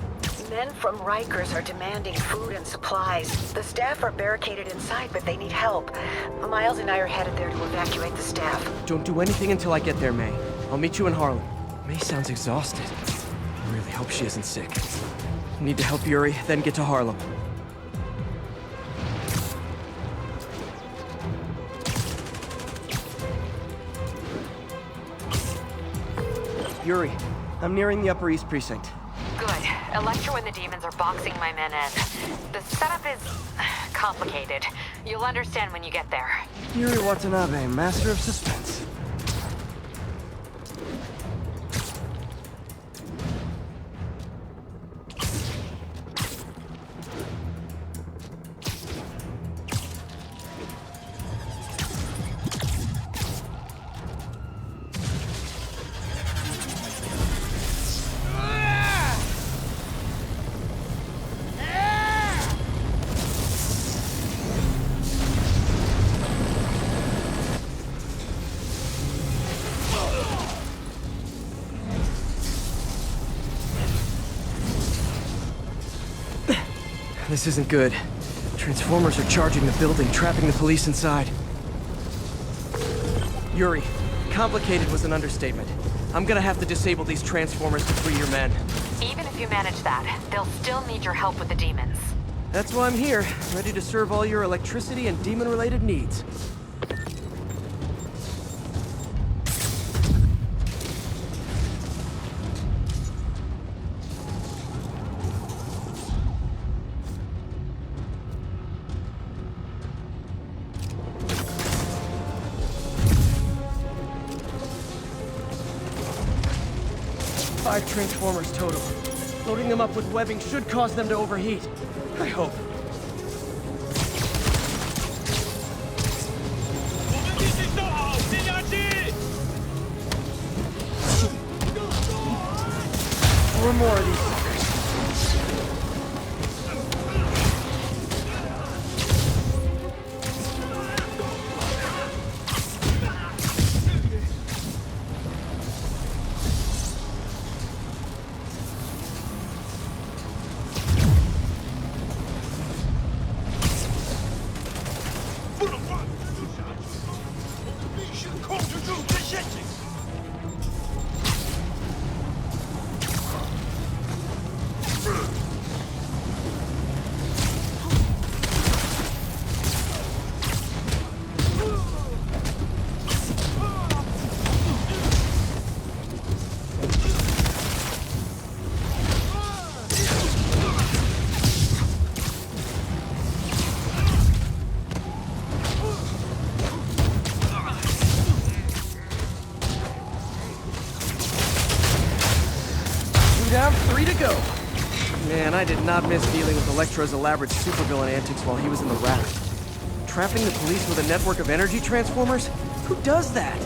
Speaker 8: Men from Rikers are demanding food and supplies. The staff are barricaded inside, but they need help. Miles and I are headed there to evacuate the staff.
Speaker 19: Don't do anything until I get there, May. I'll meet you in Harlem. May sounds exhausted. I really hope she isn't sick. Need to help Yuri, then get to Harlem. Yuri, I'm nearing the Upper East Precinct.
Speaker 1: Good. Electro and the demons are boxing my men in. The setup is complicated. You'll understand when you get there.
Speaker 19: Yuri Watanabe, master of suspense. This isn't good. Transformers are charging the building, trapping the police inside. Yuri, complicated was an understatement. I'm gonna have to disable these transformers to free your men.
Speaker 1: Even if you manage that, they'll still need your help with the demons.
Speaker 19: That's why I'm here, ready to serve all your electricity and demon-related needs. Five transformers total. Loading them up with webbing should cause them to overheat. I hope. Four more of these suckers. Down, 3 to go. Man, I did not miss dealing with Elektra's elaborate supervillain antics while he was in the raft. Trapping the police with a network of energy transformers? Who does that?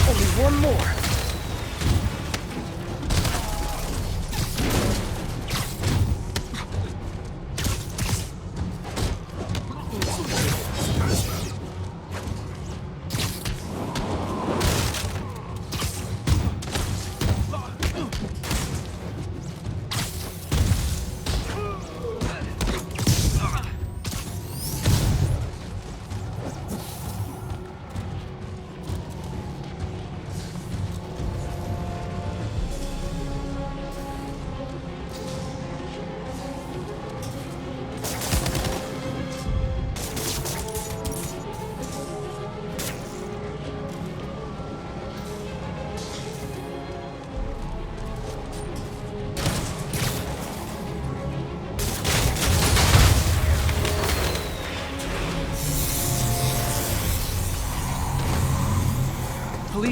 Speaker 19: Only one more.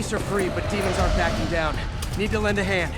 Speaker 19: Police are free, but demons aren't backing down. Need to lend a hand.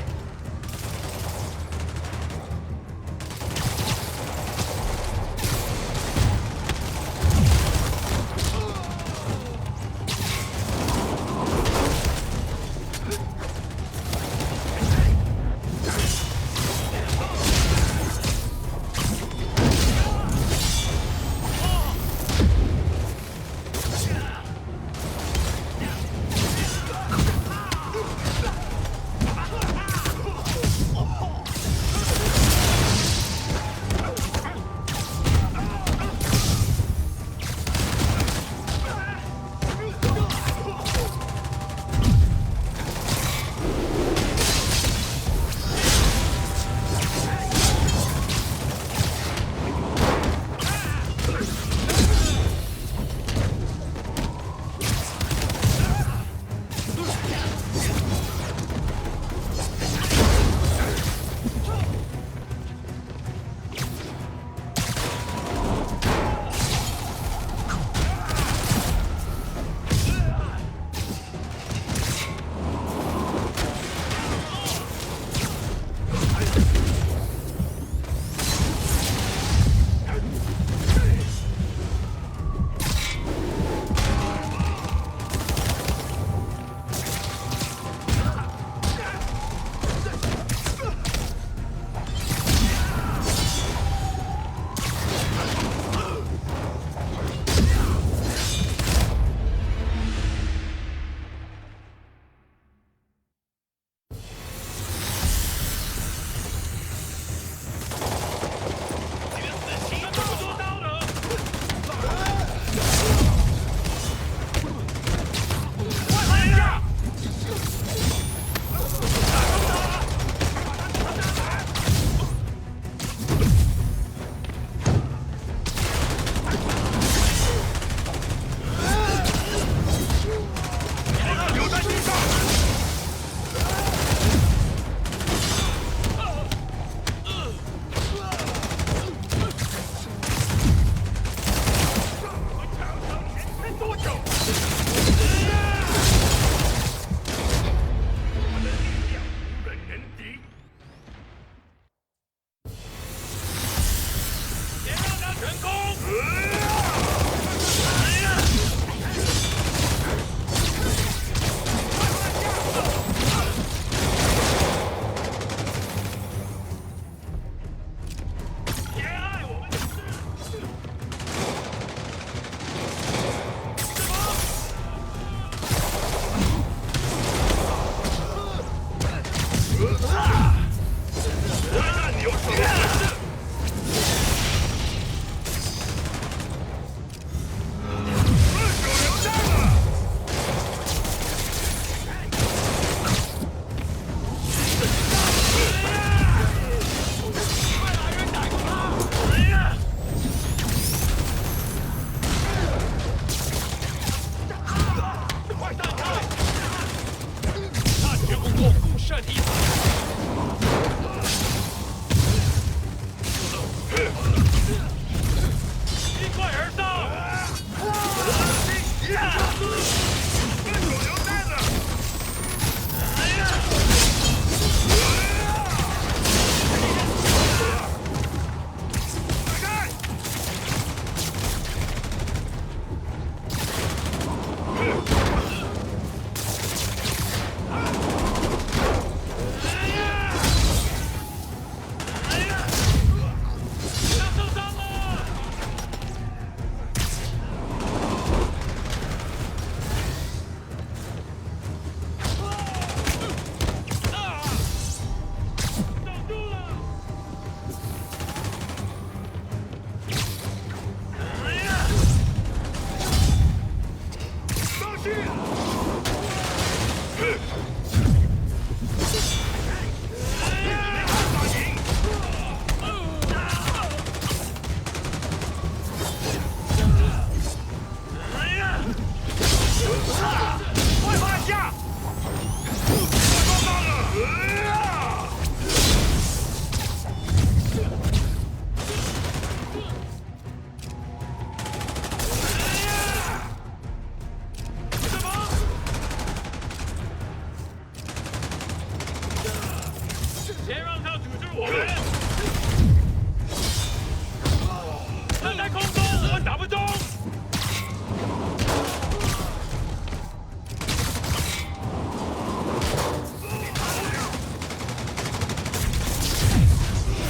Speaker 17: 在空中，我打不中。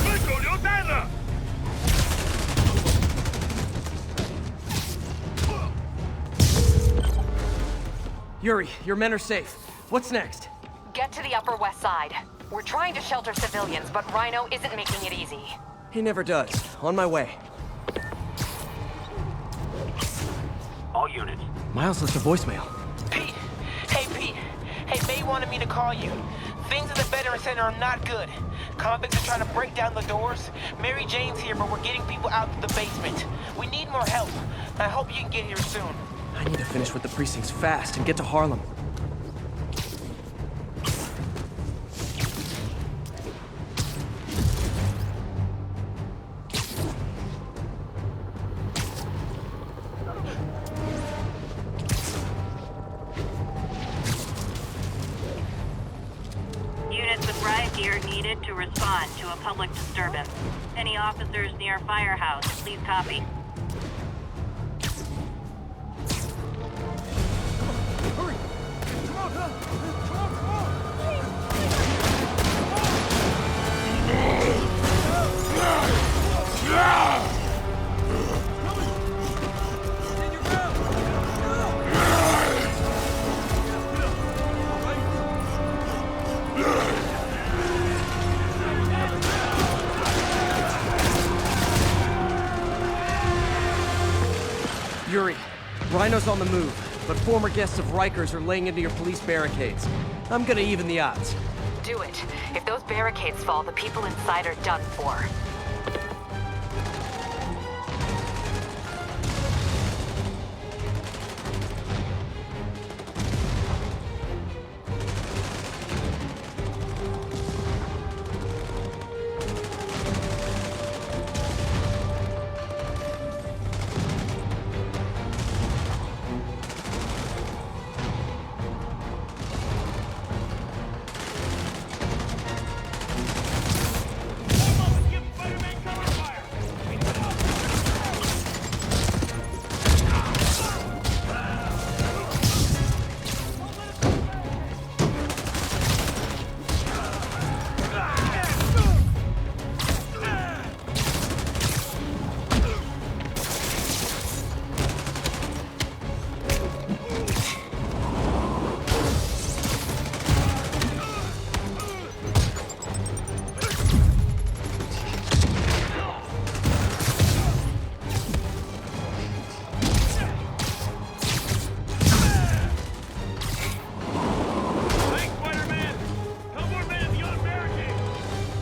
Speaker 17: 被狗流弹了。
Speaker 19: Yuri, your men are safe. What's next?
Speaker 1: Get to the Upper West Side. We're trying to shelter civilians, but Rhino isn't making it easy.
Speaker 19: He never does. On my way.
Speaker 16: All units.
Speaker 19: Miles left a voicemail.
Speaker 5: Pete! Hey, Pete. Hey, May wanted me to call you. Things in the Veteran Center are not good. Convicts are trying to break down the doors. Mary Jane's here, but we're getting people out to the basement. We need more help. I hope you can get here soon.
Speaker 19: I need to finish with the precincts fast and get to Harlem.
Speaker 3: Units with riot gear needed to respond to a public disturbance. Any officers near Firehouse, please copy.
Speaker 19: Yuri, Rhino's on the move, but former guests of Rikers are laying into your police barricades. I'm gonna even the odds.
Speaker 1: Do it. If those barricades fall, the people inside are done for.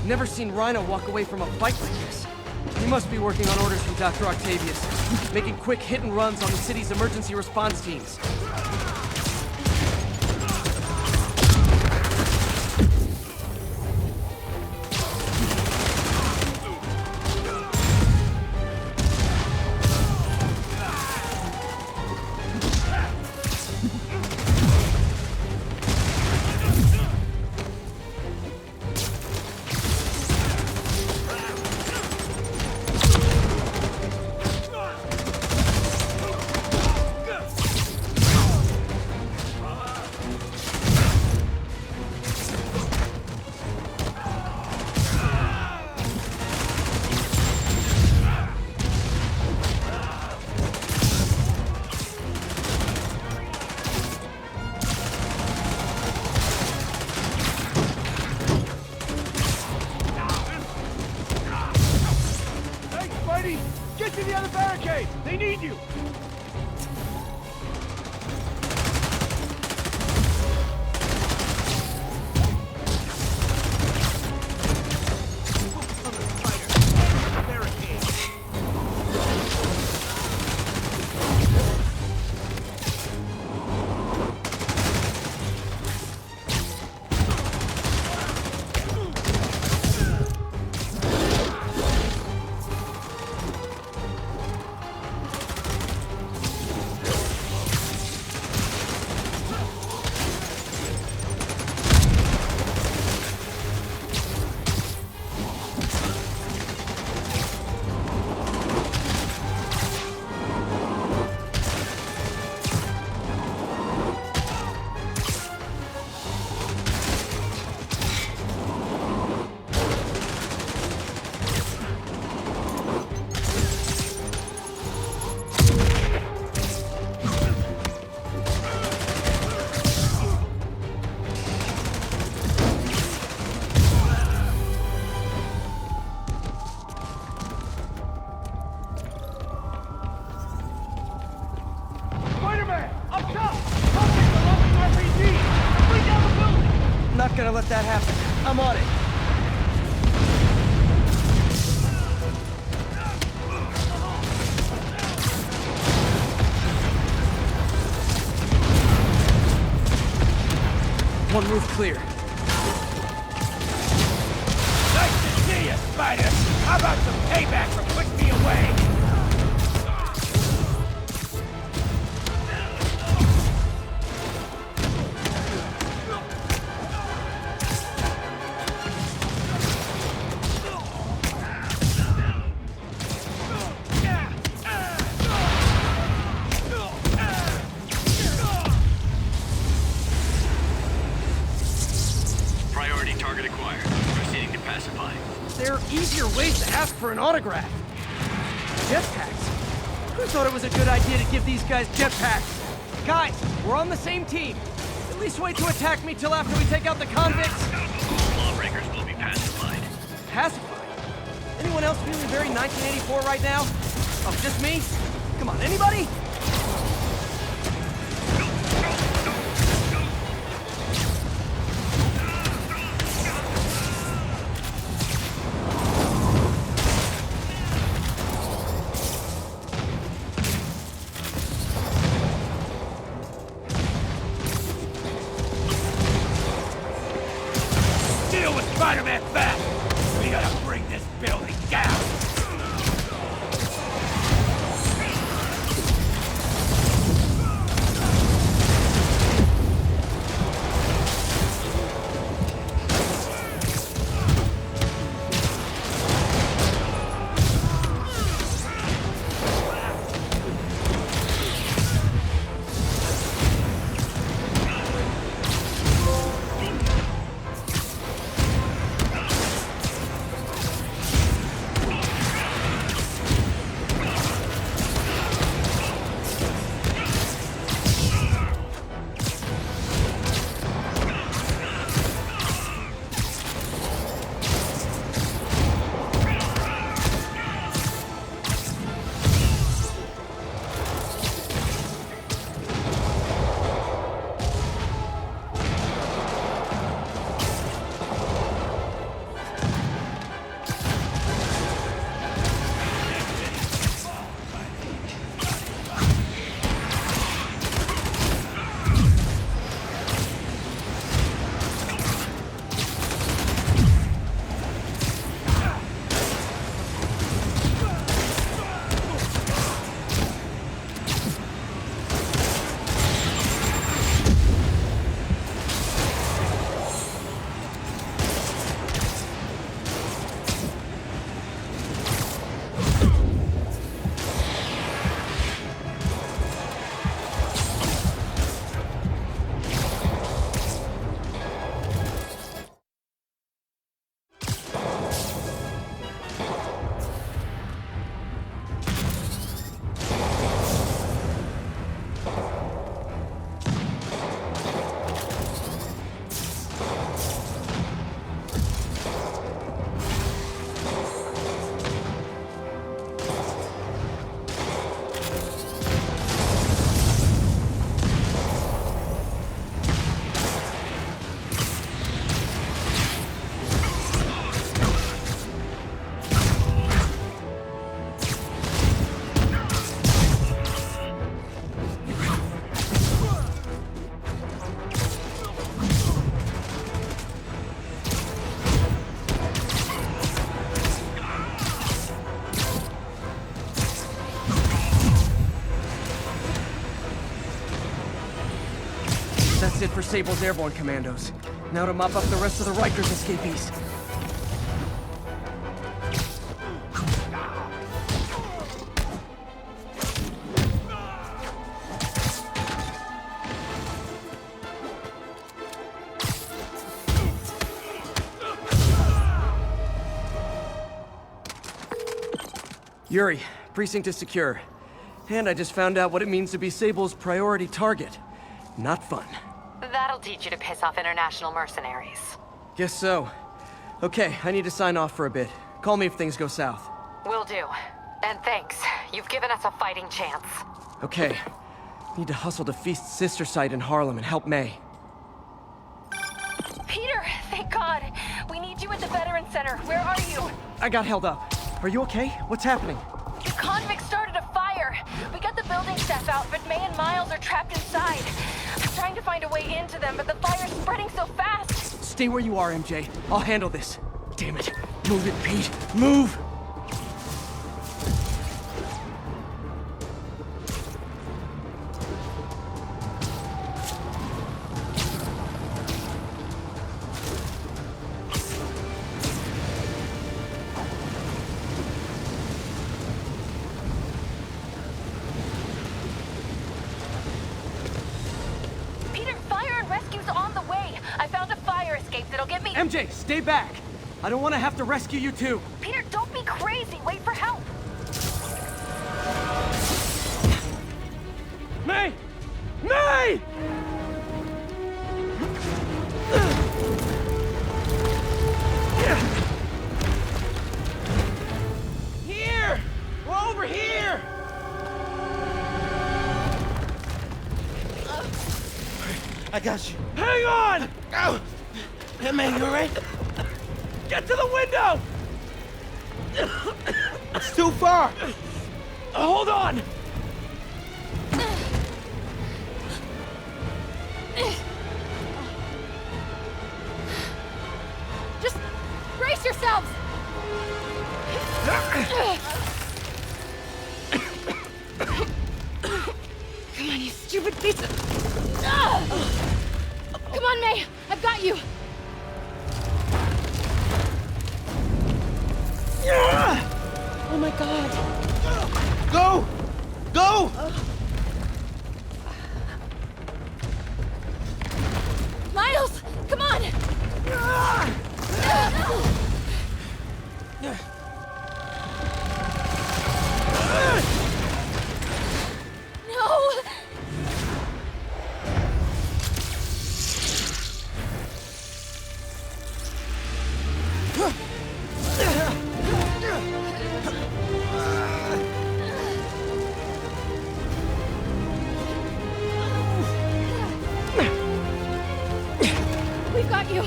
Speaker 19: Never seen Rhino walk away from a fight like this. He must be working on orders from Dr. Octavius, making quick hit and runs on the city's emergency response teams.
Speaker 2: Get to the other barricade! They need you! Locked up! Convicts are loading RPGs! Bring down the building!
Speaker 19: Not gonna let that happen. I'm on it. One roof clear.
Speaker 2: Nice to see you, Spider! How about some payback for putting me away?
Speaker 16: Priority target acquired. Proceeding to pacify.
Speaker 19: There are easier ways to ask for an autograph. Jetpacks? Who thought it was a good idea to give these guys jetpacks? Guys, we're on the same team. At least wait to attack me till after we take out the convicts.
Speaker 16: All lawbreakers will be pacified.
Speaker 19: Pacified? Anyone else feeling very 1984 right now? Oh, just me? Come on, anybody?
Speaker 2: Deal with Spider-Man fast! We gotta bring this building down!
Speaker 19: That's it for Sable's airborne commandos. Now to mop up the rest of the Rikers escapees. Yuri, precinct is secure. And I just found out what it means to be Sable's priority target. Not fun.
Speaker 1: That'll teach you to piss off international mercenaries.
Speaker 19: Guess so. Okay, I need to sign off for a bit. Call me if things go south.
Speaker 1: Will do. And thanks. You've given us a fighting chance.
Speaker 19: Okay. Need to hustle to Feast's sister site in Harlem and help May.
Speaker 1: Peter, thank God. We need you at the Veteran Center. Where are you?
Speaker 19: I got held up. Are you okay? What's happening?
Speaker 1: The convicts started a fire. We got the building staff out, but May and Miles are trapped inside. I'm trying to find a way into them, but the fire's spreading so fast.
Speaker 19: Stay where you are, MJ. I'll handle this. Damn it. Move it, Pete. Move! MJ, stay back! I don't want to have to rescue you too!
Speaker 1: Peter, don't be crazy! Wait for help!
Speaker 19: May! May!
Speaker 5: Here! We're over here! I got you.
Speaker 19: Hang on!
Speaker 5: Oh. Hey, man, you alright?
Speaker 19: Get to the window!
Speaker 5: It's too far!
Speaker 19: Hold on!
Speaker 21: Just brace yourselves! Come on, you stupid piece of... Come on, May! I've got you! Oh my God.
Speaker 5: Go! Go!
Speaker 21: Miles! Come on! No! We've got you.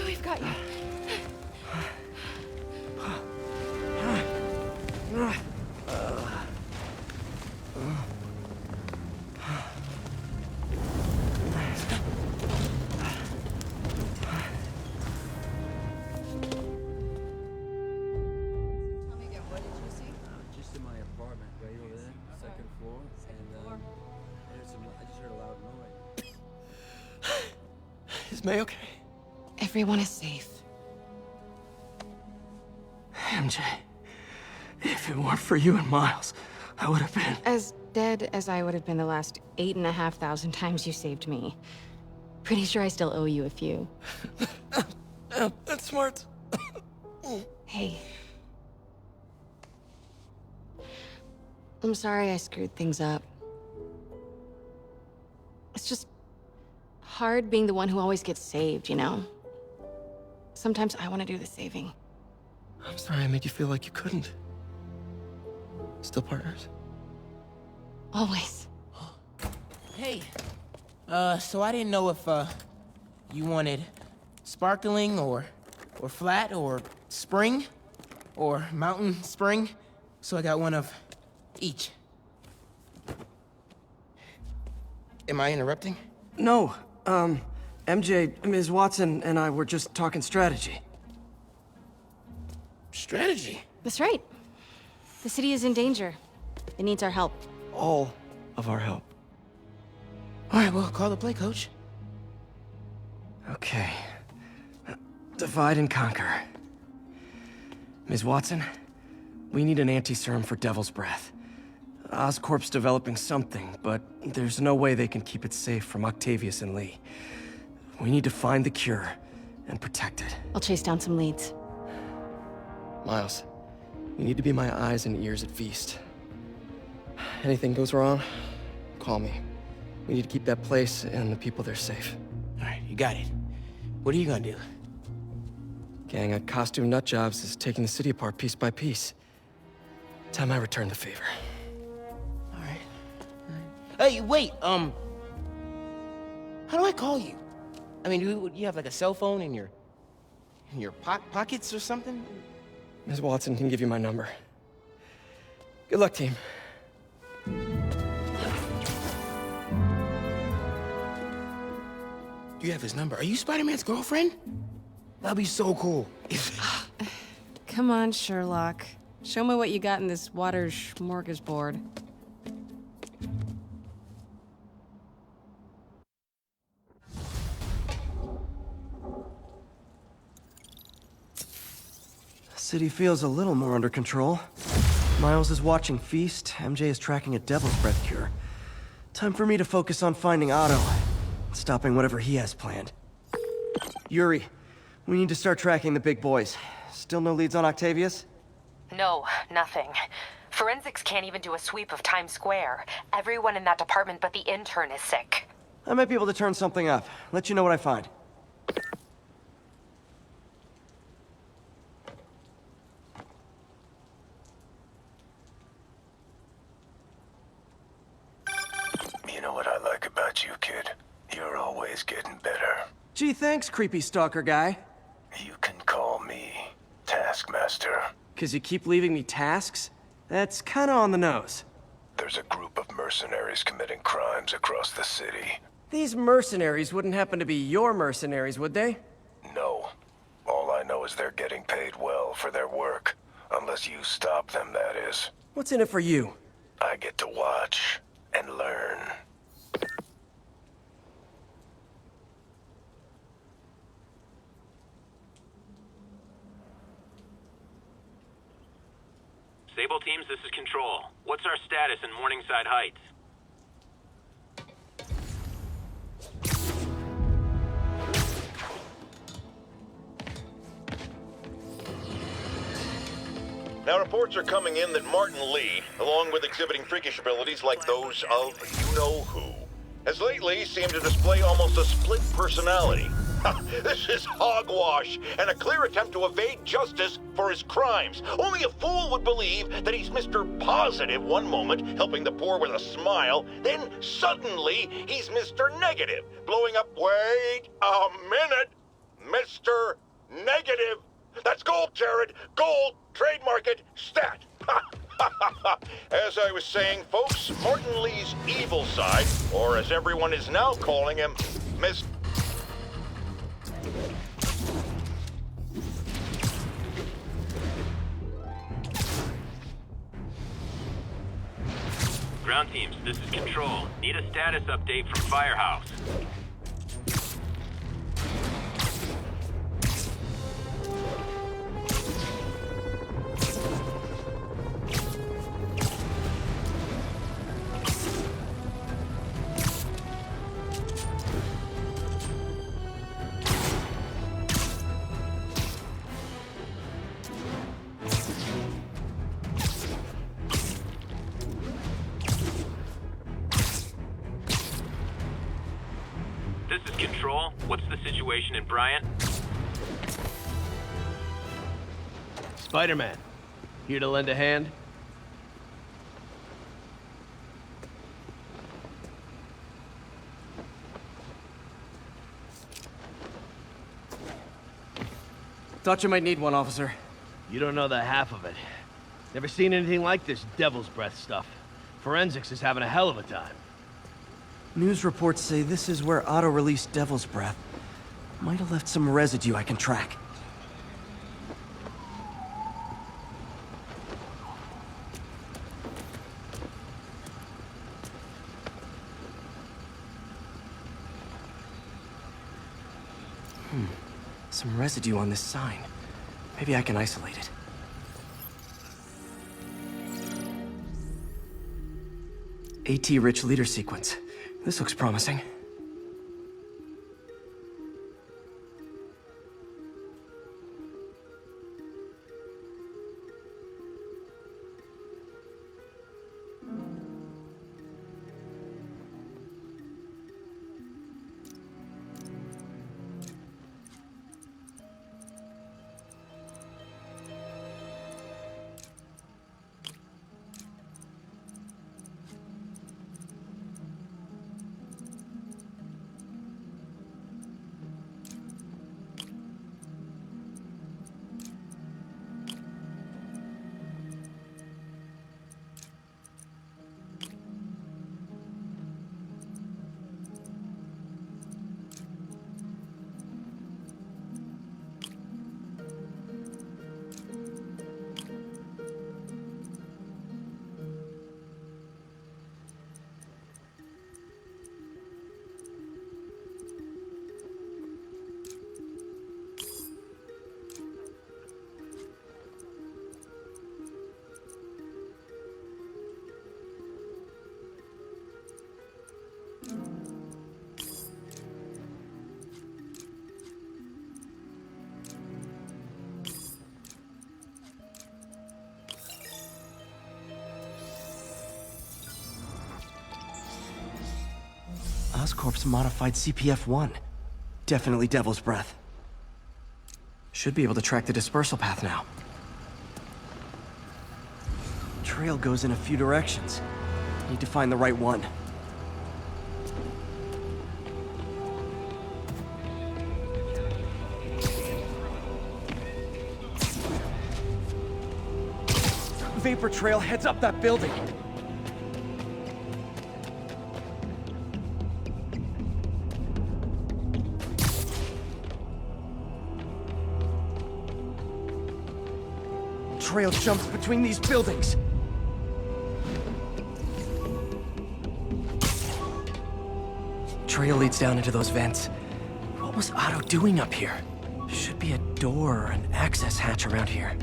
Speaker 21: We've got you.
Speaker 15: Just in my apartment, right over there, second floor, and I just heard a loud noise.
Speaker 7: Is May okay?
Speaker 21: Everyone is safe.
Speaker 19: MJ, if it weren't for you and Miles, I would have been...
Speaker 4: As dead as I would have been the last 8,500 times you saved me. Pretty sure I still owe you a few.
Speaker 7: That's smart.
Speaker 4: Hey. I'm sorry I screwed things up. It's just hard being the one who always gets saved, you know? Sometimes I want to do the saving.
Speaker 7: I'm sorry I made you feel like you couldn't. Still partners?
Speaker 4: Always.
Speaker 5: Hey. So I didn't know if, you wanted sparkling or flat or spring or mountain spring. So I got one of each. Am I interrupting?
Speaker 19: No, MJ, Ms. Watson and I were just talking strategy.
Speaker 5: Strategy?
Speaker 4: That's right. The city is in danger. It needs our help.
Speaker 7: All of our help.
Speaker 5: All right, well, call the play, coach.
Speaker 19: Okay. Divide and conquer. Ms. Watson, we need an anti-serum for Devil's Breath. Oscorp's developing something, but there's no way they can keep it safe from Octavius and Lee. We need to find the cure and protect it.
Speaker 4: I'll chase down some leads.
Speaker 7: Miles, you need to be my eyes and ears at Feast. Anything goes wrong, call me. We need to keep that place and the people there safe.
Speaker 5: All right, you got it. What are you gonna do?
Speaker 7: Gang at Costume Nutjobs is taking the city apart piece by piece. Time I return the favor.
Speaker 5: All right. Hey, wait, how do I call you? I mean, you have like a cell phone in your pockets or something?
Speaker 7: Ms. Watson can give you my number. Good luck, team.
Speaker 5: You have his number. Are you Spider-Man's girlfriend? That'd be so cool.
Speaker 21: Come on, Sherlock. Show me what you got in this water smorgasbord.
Speaker 19: City feels a little more under control. Miles is watching Feast, MJ is tracking a Devil's Breath cure. Time for me to focus on finding Otto, and stopping whatever he has planned. Yuri, we need to start tracking the big boys. Still no leads on Octavius?
Speaker 1: No, nothing. Forensics can't even do a sweep of Times Square. Everyone in that department but the intern is sick.
Speaker 19: I might be able to turn something up. Let you know what I find.
Speaker 18: You know what I like about you, kid? You're always getting better.
Speaker 19: Gee, thanks, creepy stalker guy.
Speaker 18: You can call me Taskmaster.
Speaker 19: 'Cause you keep leaving me tasks? That's kinda on the nose.
Speaker 18: There's a group of mercenaries committing crimes across the city.
Speaker 19: These mercenaries wouldn't happen to be your mercenaries, would they?
Speaker 18: No. All I know is they're getting paid well for their work. Unless you stop them, that is.
Speaker 19: What's in it for you?
Speaker 18: I get to watch and learn.
Speaker 16: Sable teams, this is Control. What's our status in Morningside Heights?
Speaker 10: Now, reports are coming in that Martin Lee, along with exhibiting freakish abilities like those of you-know-who, has lately seemed to display almost a split personality. This is hogwash and a clear attempt to evade justice for his crimes. Only a fool would believe that he's Mr. Positive one moment, helping the poor with a smile, then suddenly he's Mr. Negative, blowing up. Wait a minute! Mr. Negative! That's gold, Jared! Gold! Trademark it! Stat! As I was saying, folks, Martin Lee's evil side, or as everyone is now calling him, Miss...
Speaker 16: Ground teams, this is Control. Need a status update from Firehouse. This is Control. What's the situation in Bryant?
Speaker 7: Spider-Man, here to lend a hand?
Speaker 19: Thought you might need one, officer.
Speaker 6: You don't know the half of it. Never seen anything like this Devil's Breath stuff. Forensics is having a hell of a time.
Speaker 19: News reports say this is where Otto released Devil's Breath. Might have left some residue I can track. Some residue on this sign. Maybe I can isolate it. AT-rich leader sequence. This looks promising. Oscorp's modified CPF-1. Definitely Devil's Breath. Should be able to track the dispersal path now. Trail goes in a few directions. Need to find the right one. Vapor trail heads up that building. Trail jumps between these buildings. Trail leads down into those vents. What was Otto doing up here? Should be a door or an access hatch around here.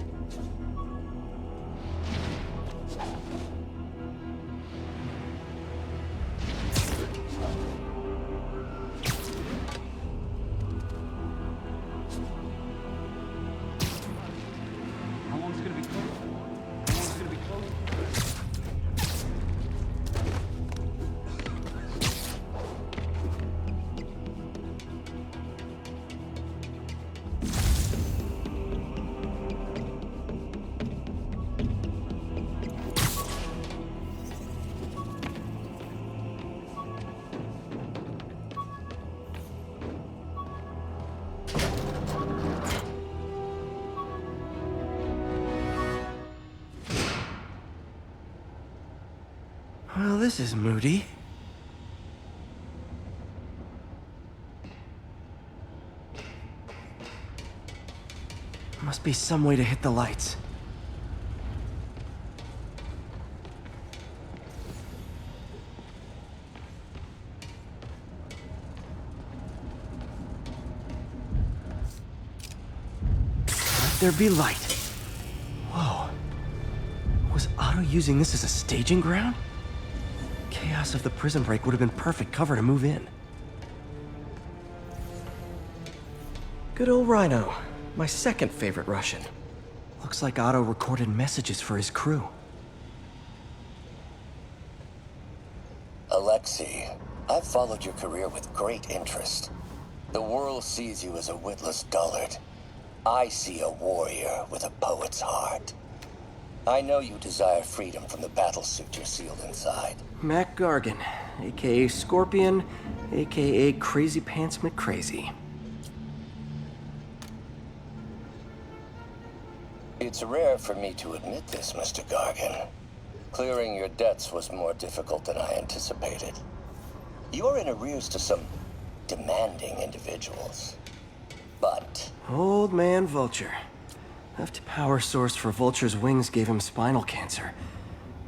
Speaker 19: Well, this is moody. Must be some way to hit the lights. Let there be light. Whoa. Was Otto using this as a staging ground? Chaos of the prison break would have been perfect cover to move in. Good old Rhino. My second favorite Russian. Looks like Otto recorded messages for his crew.
Speaker 11: Alexei, I've followed your career with great interest. The world sees you as a witless dullard. I see a warrior with a poet's heart. I know you desire freedom from the battlesuit you're sealed inside.
Speaker 19: Mac Gargan, aka Scorpion, aka Crazy Pants McCrazy.
Speaker 11: It's rare for me to admit this, Mr. Gargan. Clearing your debts was more difficult than I anticipated. You're in arrears to some demanding individuals. But...
Speaker 19: Old man Vulture. Left power source for Vulture's wings gave him spinal cancer.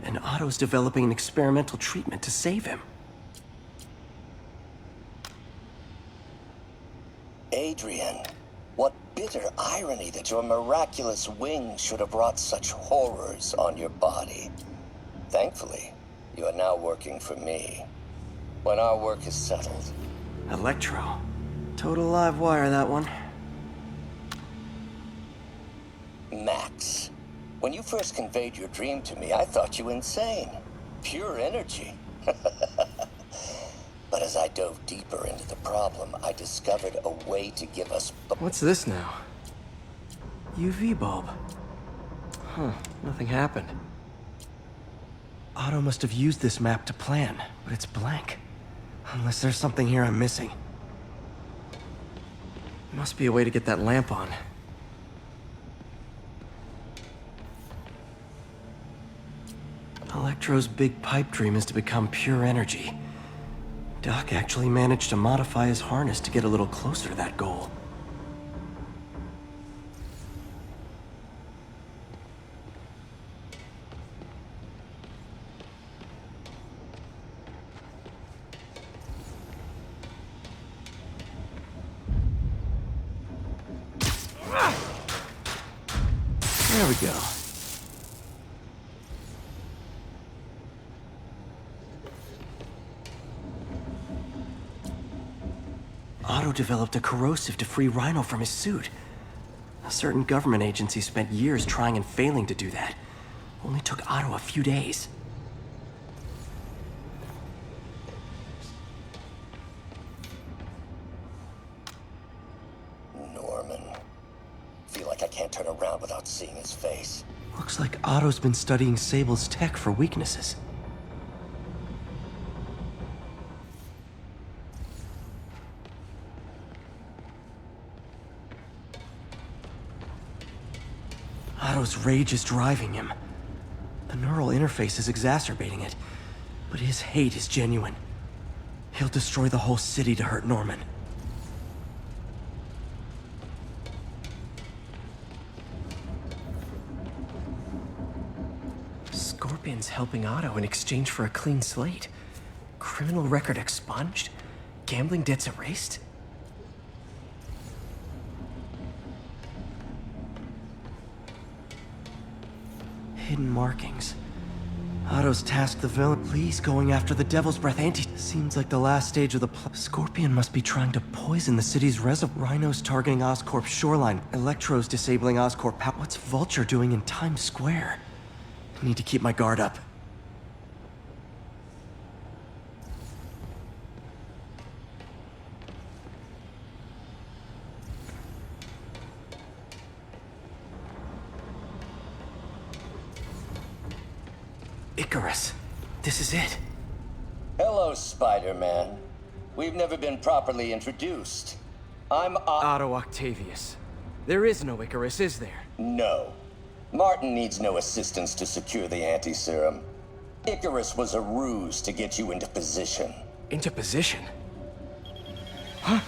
Speaker 19: And Otto's developing an experimental treatment to save him.
Speaker 11: Adrian, what bitter irony that your miraculous wings should have wrought such horrors on your body. Thankfully, you are now working for me. When our work is settled...
Speaker 19: Electro. Total live wire, that one.
Speaker 11: Max, when you first conveyed your dream to me, I thought you insane. Pure energy. But as I dove deeper into the problem, I discovered a way to give us...
Speaker 19: What's this now? UV bulb. Huh, nothing happened. Otto must have used this map to plan, but it's blank. Unless there's something here I'm missing. Must be a way to get that lamp on. Electro's big pipe dream is to become pure energy. Doc actually managed to modify his harness to get a little closer to that goal. There we go. Otto developed a corrosive to free Rhino from his suit. A certain government agency spent years trying and failing to do that. Only took Otto a few days.
Speaker 11: his face.
Speaker 19: Looks like Otto's been studying Sable's tech for weaknesses. Otto's rage is driving him. The neural interface is exacerbating it, but his hate is genuine. He'll destroy the whole city to hurt Norman. Scorpion's helping Otto in exchange for a clean slate. Criminal record expunged? Gambling debts erased? Hidden markings. Otto's tasked the villain. Please going after the Devil's Breath anti. Seems like the last stage of the Scorpion must be trying to poison the city's reservoir. Rhino's targeting Oscorp's shoreline. Electro's disabling Oscorp. What's Vulture doing in Times Square? I need to keep my guard up. Icarus. This is it.
Speaker 11: Hello, Spider-Man. We've never been properly introduced. I'm
Speaker 19: Otto Octavius. There is no Icarus, is there?
Speaker 11: No. Martin needs no assistance to secure the anti-serum. Icarus was a ruse to get you into position.
Speaker 19: Into position? Huh?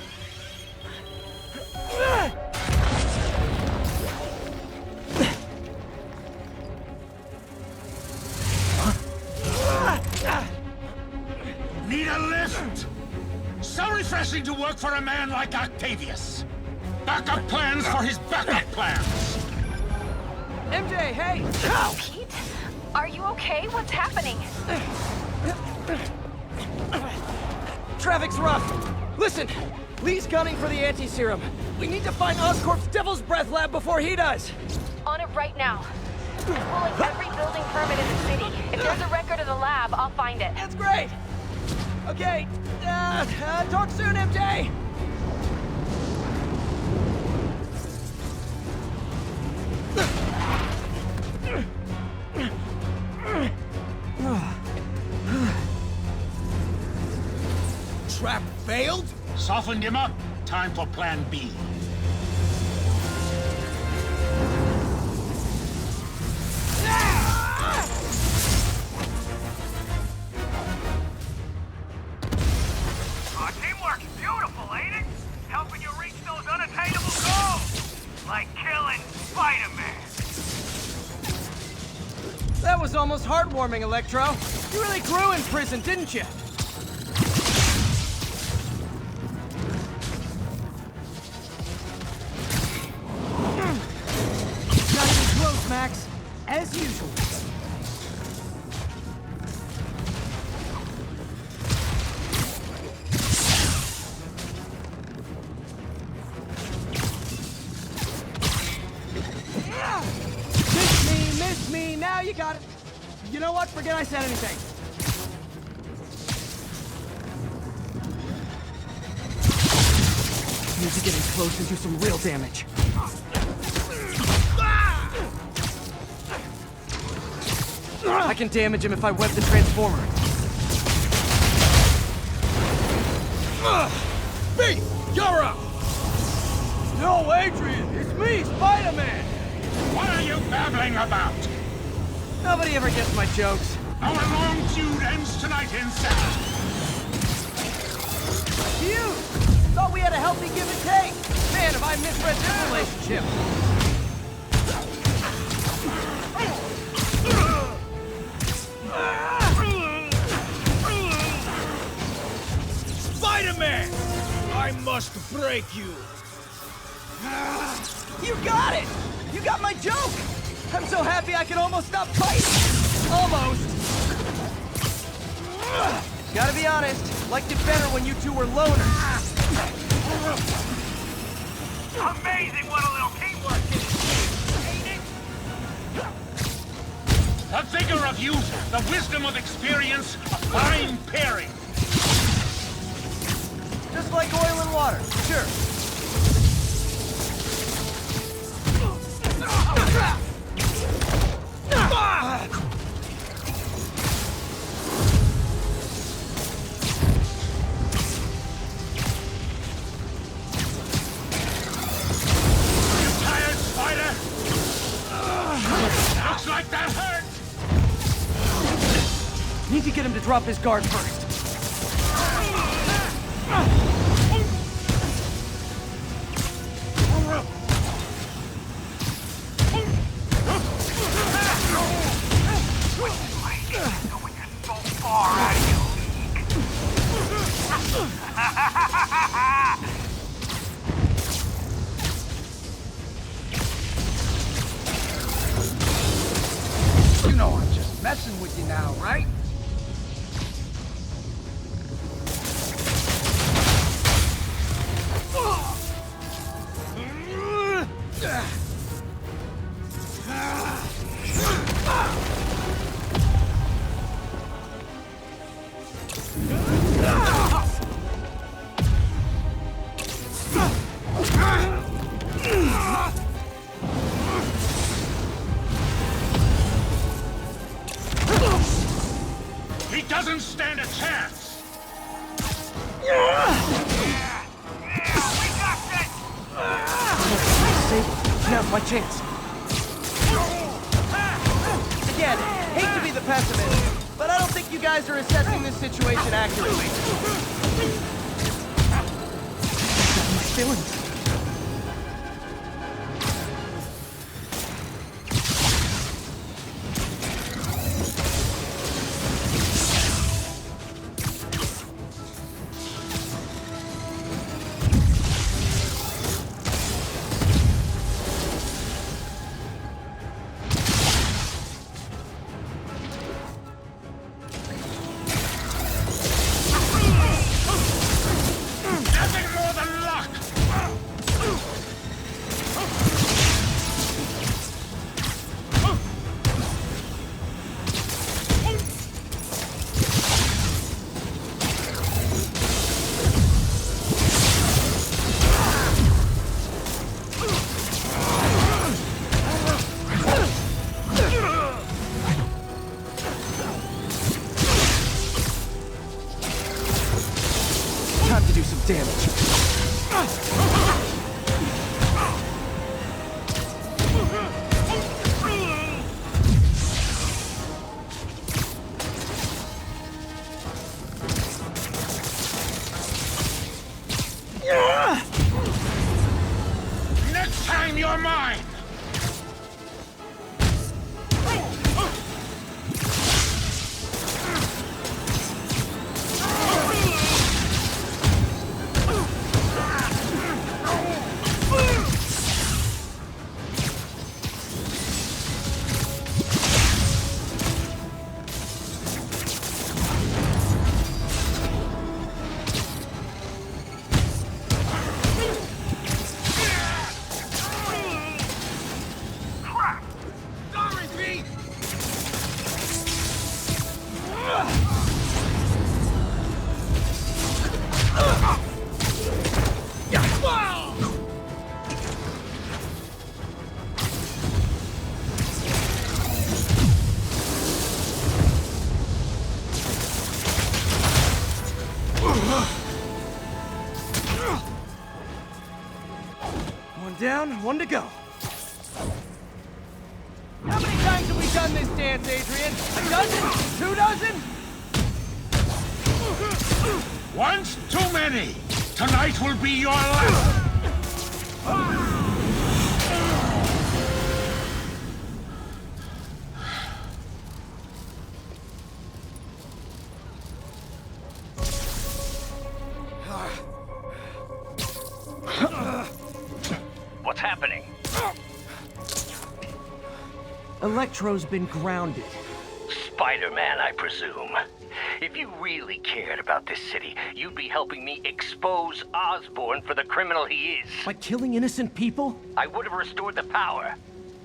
Speaker 14: Need a lift? So refreshing to work for a man like Octavius. Backup plans for his backup plans.
Speaker 19: MJ, hey!
Speaker 1: Pete? Are you okay? What's happening?
Speaker 19: Traffic's rough. Listen, Lee's gunning for the anti-serum. We need to find Oscorp's Devil's Breath lab before he does.
Speaker 1: On it right now. I'm pulling every building permit in the city. If there's a record of the lab, I'll find it.
Speaker 19: That's great! Okay, talk soon, MJ!
Speaker 14: Trap failed? Softened him up. Time for plan B.
Speaker 2: Teamwork's beautiful, ain't it? Helping you reach those unattainable goals. Like killing Spider-Man.
Speaker 19: That was almost heartwarming, Electro. You really grew in prison, didn't you? Not even close, Max. As usual. Miss me, now you got it. You know what? Forget I said anything. Need to get in close and do some real damage. I can damage him if I web the transformer.
Speaker 14: Me! You're up!
Speaker 19: No, Adrian! It's me, Spider-Man!
Speaker 14: What are you babbling about?
Speaker 19: Nobody ever gets my jokes.
Speaker 14: Our long feud ends tonight in South.
Speaker 19: Feud? Thought we had a healthy give and take. Man, have I misread this relationship.
Speaker 14: Spider-Man! I must break you.
Speaker 19: You got it! You got my joke! I'm so happy I can almost stop fighting! Almost! Gotta be honest, liked it better when you two were loners.
Speaker 2: Amazing what a little teamwork is, ain't it?
Speaker 14: The vigor of youth, the wisdom of experience, a fine pairing.
Speaker 19: Just like oil and water, sure.
Speaker 14: Tired, Spider? Looks like that hurt!
Speaker 19: Need to get him to drop his guard first.
Speaker 2: You know I'm just messing with you now, right?
Speaker 14: He doesn't stand a chance!
Speaker 19: Now's my chance. Again, hate to be the pessimist, but I don't think you guys are assessing this situation accurately. Got my feelings.
Speaker 14: Nothing more than luck!
Speaker 19: Time to do some damage.
Speaker 14: Next time you're mine! Sorry, Pete!
Speaker 19: One down, one to go. How many times have we done this dance, Adrian? A dozen? 2 dozen?
Speaker 14: Once too many! Tonight will be your last!
Speaker 11: What's happening?
Speaker 19: Electro's been grounded.
Speaker 11: Spider-Man, I presume. If you really cared about this city, you'd be helping me expose Osborn for the criminal he is.
Speaker 19: By killing innocent people?
Speaker 11: I would have restored the power.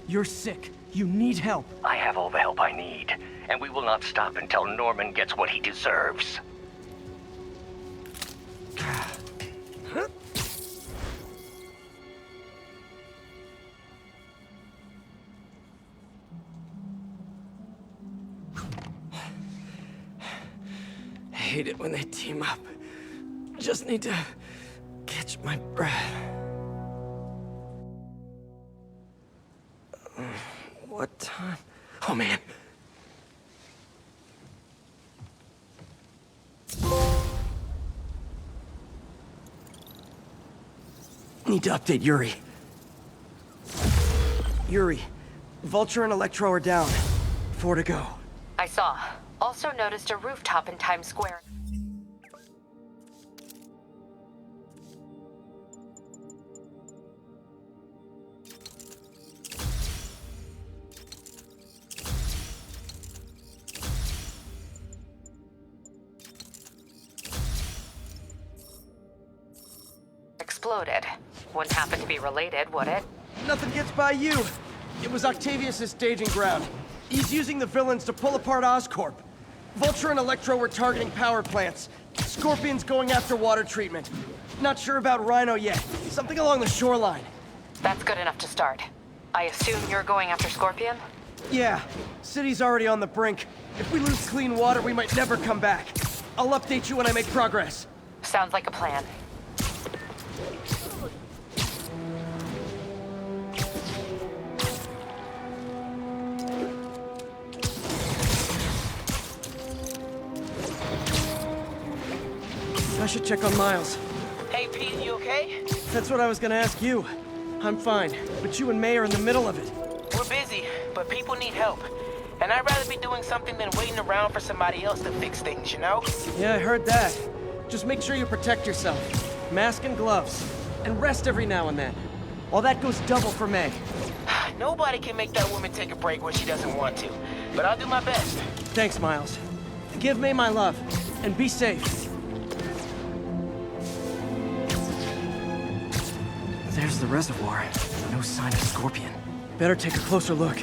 Speaker 19: You're sick. You need help.
Speaker 11: I have all the help I need, and we will not stop until Norman gets what he deserves.
Speaker 19: hate it when they team up. Just need to catch my breath. What time? Oh, man. Need to update Yuri. Yuri, Vulture and Electro are down. 4 to go.
Speaker 1: I saw. Also noticed a rooftop in Times Square. Exploded. Wouldn't happen to be related, would it?
Speaker 19: Nothing gets by you. It was Octavius' staging ground. He's using the villains to pull apart Oscorp. Vulture and Electro were targeting power plants. Scorpion's going after water treatment. Not sure about Rhino yet. Something along the shoreline.
Speaker 1: That's good enough to start. I assume you're going after Scorpion?
Speaker 19: Yeah. City's already on the brink. If we lose clean water, we might never come back. I'll update you when I make progress.
Speaker 1: Sounds like a plan.
Speaker 19: I should check on Miles.
Speaker 5: Hey, Pete, you okay?
Speaker 19: That's what I was gonna ask you. I'm fine, but you and May are in the middle of it.
Speaker 5: We're busy, but people need help. And I'd rather be doing something than waiting around for somebody else to fix things, you know?
Speaker 19: Yeah, I heard that. Just make sure you protect yourself. Mask and gloves. And rest every now and then. All that goes double for May.
Speaker 5: Nobody can make that woman take a break when she doesn't want to. But I'll do my best.
Speaker 19: Thanks, Miles. Give May my love. And be safe. There's the reservoir. No sign of Scorpion. Better take a closer look.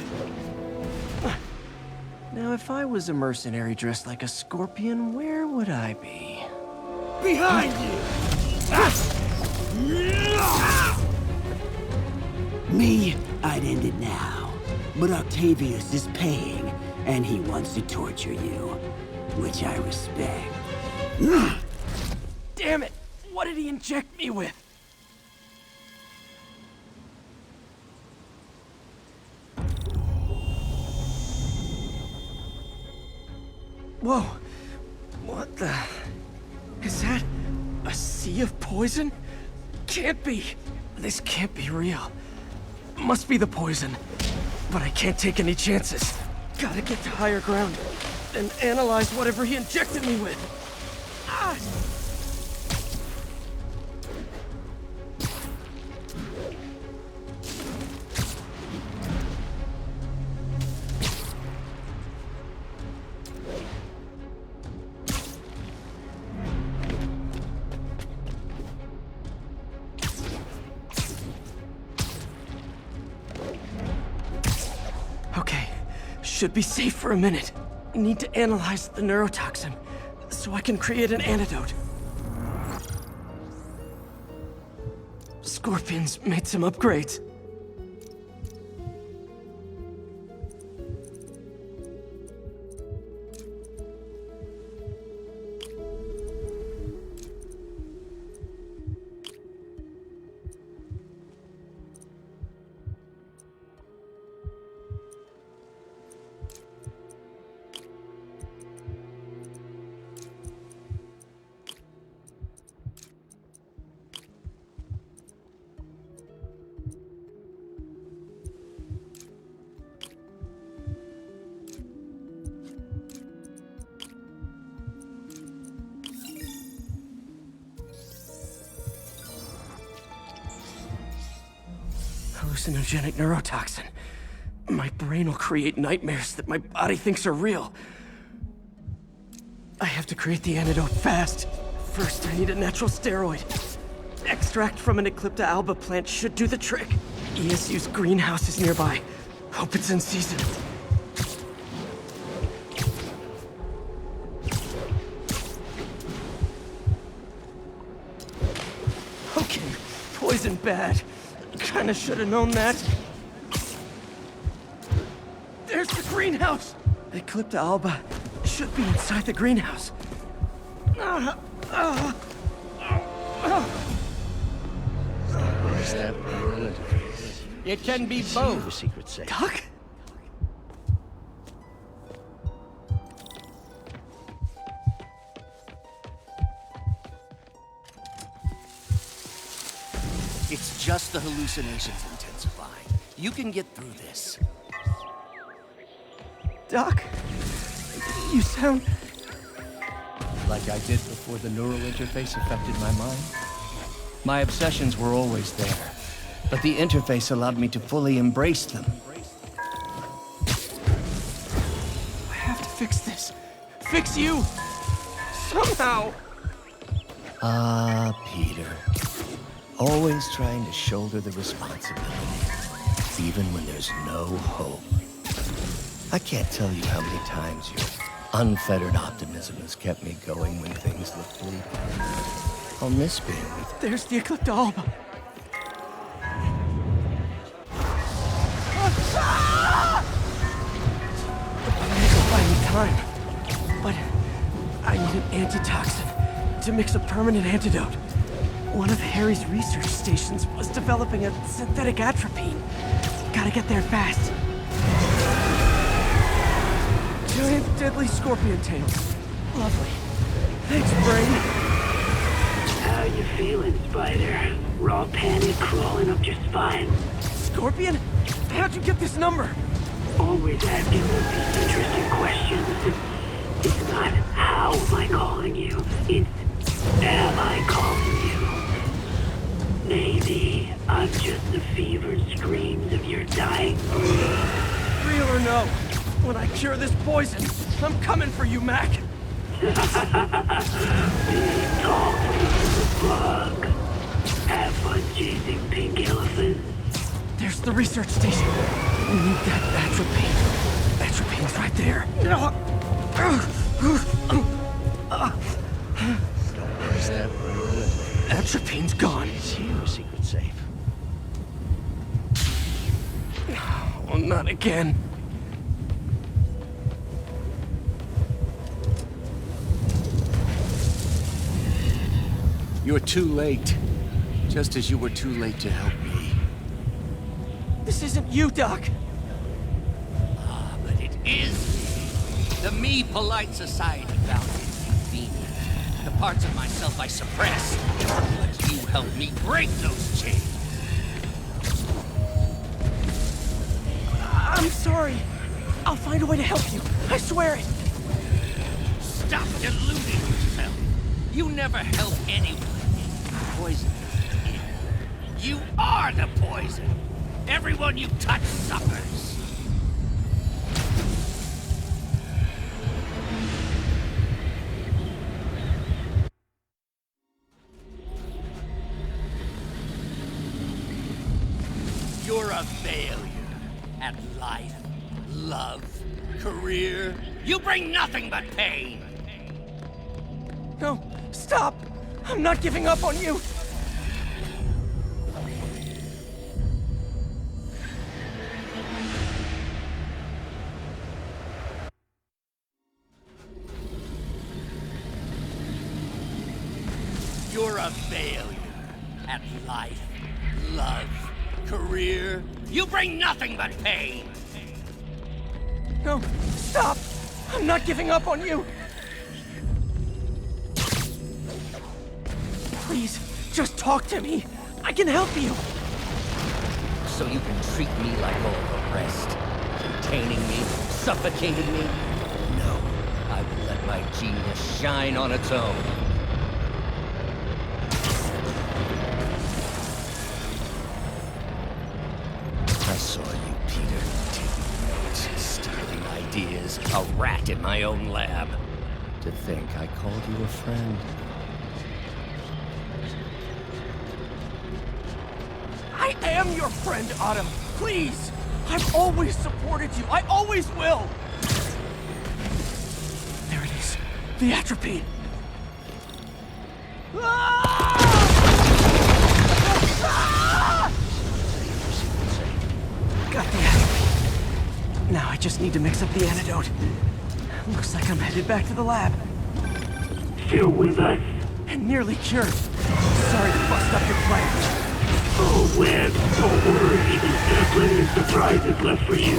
Speaker 19: Now, if I was a mercenary dressed like a Scorpion, where would I be?
Speaker 14: Behind you!
Speaker 20: Me, I'd end it now. But Octavius is paying, and he wants to torture you. Which I respect.
Speaker 19: Damn it! What did he inject me with? Whoa! What the... Is that a sea of poison? Can't be! This can't be real. Must be the poison. But I can't take any chances. Gotta get to higher ground and analyze whatever he injected me with. Ah! Okay, should be safe for a minute. Need to analyze the neurotoxin, so I can create an antidote. Scorpion's made some upgrades. Hallucinogenic neurotoxin. My brain will create nightmares that my body thinks are real. I have to create the antidote fast. First, I need a natural steroid. Extract from an Eclipta alba plant should do the trick. ESU's greenhouse is nearby. Hope it's in season. Okay, poison bad. Kinda should have known that. There's the greenhouse! Eclipta alba should be inside the greenhouse.
Speaker 12: It can be both. The secret safe.
Speaker 19: Doc?
Speaker 12: It's just the hallucinations intensifying. You can get through this.
Speaker 19: Doc? You sound...
Speaker 12: Like I did before the neural interface affected my mind. My obsessions were always there, but the interface allowed me to fully embrace them.
Speaker 19: I have to fix this. Fix you! Somehow!
Speaker 12: Ah, Peter. Always trying to shoulder the responsibility, even when there's no hope. I can't tell you how many times your unfettered optimism has kept me going when things look bleak. I'll miss being with you.
Speaker 19: There's the Eclipta Alba. I'm gonna go find me time. But I need an antitoxin to mix a permanent antidote. One of Harry's research stations was developing a synthetic atropine. Gotta get there fast. Giant deadly scorpion tails. Lovely. Thanks, Brain.
Speaker 20: How you feeling, Spider? Raw panic crawling up your spine?
Speaker 19: Scorpion? How'd you get this number?
Speaker 20: Always asking those interesting questions. It's not how am I calling you, it's am I calling you? Maybe I'm just the fevered screams of your dying breath.
Speaker 19: Real or no, when I cure this poison, I'm coming for you, Mac.
Speaker 20: Big talk the bug. Have fun chasing pink elephants.
Speaker 19: There's the research station. We need that atropine. Atropine's right there. Atropine's gone.
Speaker 12: It's here, secret safe.
Speaker 19: Well, not again.
Speaker 12: You're too late. Just as you were too late to help me.
Speaker 19: This isn't you, Doc.
Speaker 12: Ah, but it is. The me polite society found inconvenient. The parts of myself I suppressed. But you helped me break those chains.
Speaker 19: I'm sorry. I'll find a way to help you. I swear it.
Speaker 12: Stop deluding yourself. You never help anyone. Poison is in. You are the poison. Everyone you touch suffers. You're a failure at life, love, career. You bring nothing but pain.
Speaker 19: No, stop! I'm not giving up on you!
Speaker 12: You're a failure at life, love, career. You bring nothing but pain.
Speaker 19: No, stop! I'm not giving up on you! Please, just talk to me. I can help you.
Speaker 12: So you can treat me like all the rest. Containing me, suffocating me. No, I will let my genius shine on its own. I saw you, Peter, taking notes, stealing ideas, a rat in my own lab. To think I called you a friend.
Speaker 19: I am your friend, Otto. Please! I've always supported you. I always will! There it is. The atropine. Got the atropine. Now I just need to mix up the antidote. Looks like I'm headed back to the lab.
Speaker 20: still with us?
Speaker 19: And nearly cured. Sorry to bust up your plans.
Speaker 20: Oh, Webb, don't worry. There are plenty of surprises left for you.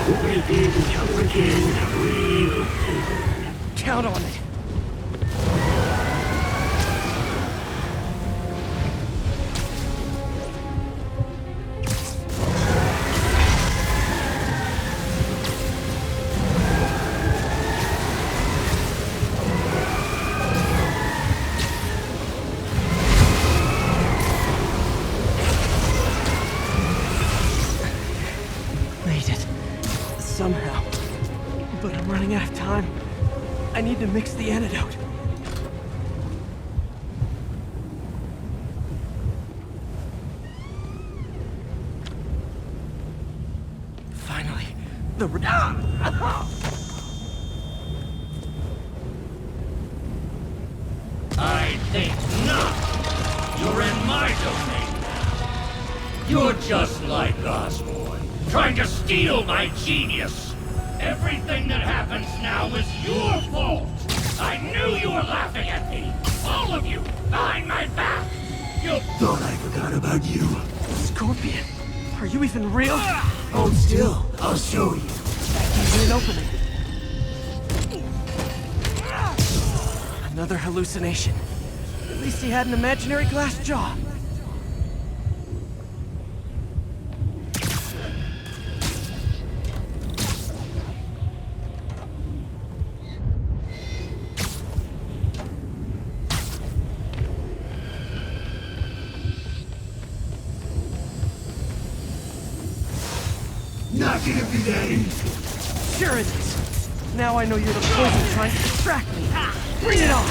Speaker 20: We'll be seeing each other again real soon.
Speaker 19: Count on it. Somehow. But I'm running out of time. I need to mix the antidote. Finally, the...
Speaker 14: I think not. You're in my domain now. You're just like Osborn, trying to steal my genius. Everything that happens now is your fault. I knew you were laughing at me. All of you, behind my back. You thought I forgot about you.
Speaker 19: Scorpion, are you even real?
Speaker 14: Hold still. I'll show you.
Speaker 19: That didn't open it. Another hallucination. At least he had an imaginary glass jaw.
Speaker 14: Not gonna be that easy.
Speaker 19: Sure it is. Now I know you're the poison trying to distract me. Bring it on!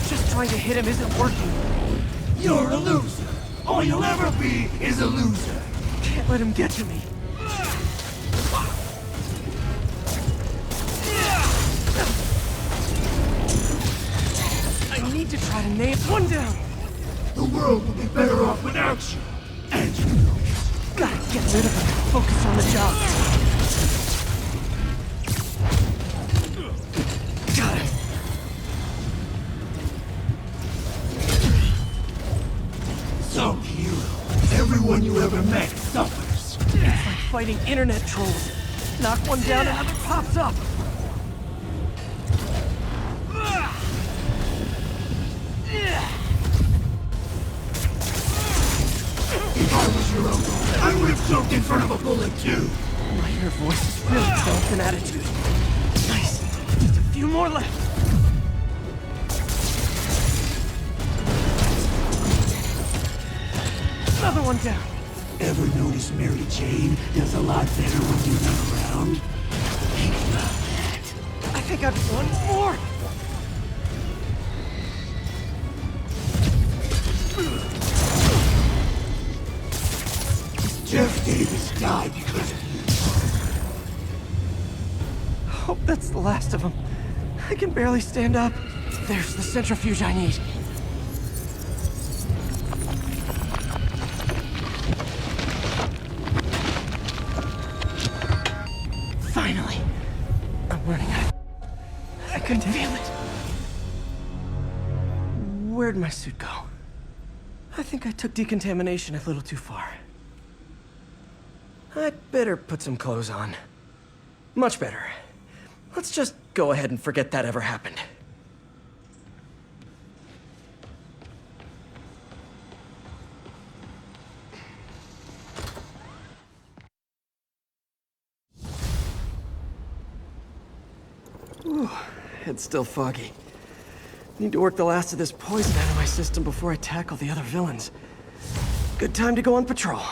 Speaker 19: Just trying to hit him isn't working.
Speaker 14: You're a loser. All you'll ever be is a loser.
Speaker 19: Can't let him get to me. I need to try to nail one down.
Speaker 14: The world will be better off without you. And you know it.
Speaker 19: Gotta get rid of him. Focus on the job. Got him.
Speaker 14: Some hero. Everyone you ever met suffers.
Speaker 19: It's like fighting internet trolls. Knock one down, another pops up.
Speaker 14: If I was your uncle, I would have choked in front of a bullet too.
Speaker 19: My inner voice is really developed an attitude. Nice. Just a few more left. Another one down.
Speaker 14: Ever notice Mary Jane does a lot better when you're not around? Think about that.
Speaker 19: I think I've one more.
Speaker 14: Jeff Davis died because of you.
Speaker 19: Hope that's the last of them. I can barely stand up. There's the centrifuge I need. Finally. I'm running out. I couldn't feel it. Where'd my suit go? I think I took decontamination a little too far. I'd better put some clothes on. Much better. Let's just go ahead and forget that ever happened. Ooh, it's still foggy. Need to work the last of this poison out of my system before I tackle the other villains. Good time to go on patrol.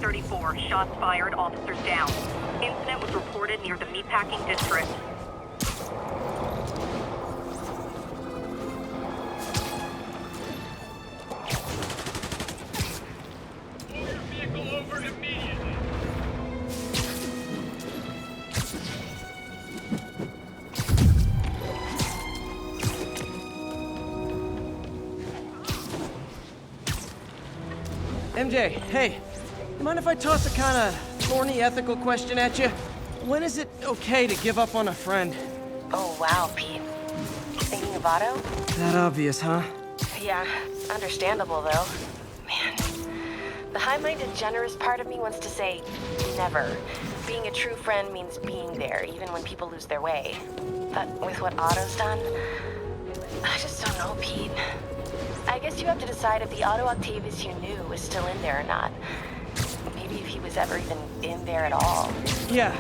Speaker 3: 1034, shots fired, officers down. Incident was reported near the meatpacking district.
Speaker 19: MJ, hey, you mind if I toss a kind of thorny ethical question at you? When is it okay to give up on a friend?
Speaker 8: Oh, wow, Pete. Thinking of Otto?
Speaker 19: That obvious, huh?
Speaker 8: Yeah, understandable, though. Man, the high-minded, generous part of me wants to say never. Being a true friend means being there, even when people lose their way. But with what Otto's done, I just don't know, Pete. I guess you have to decide if the Otto Octavius you knew was still in there or not. Maybe if he was ever even in there at all.
Speaker 19: Yeah.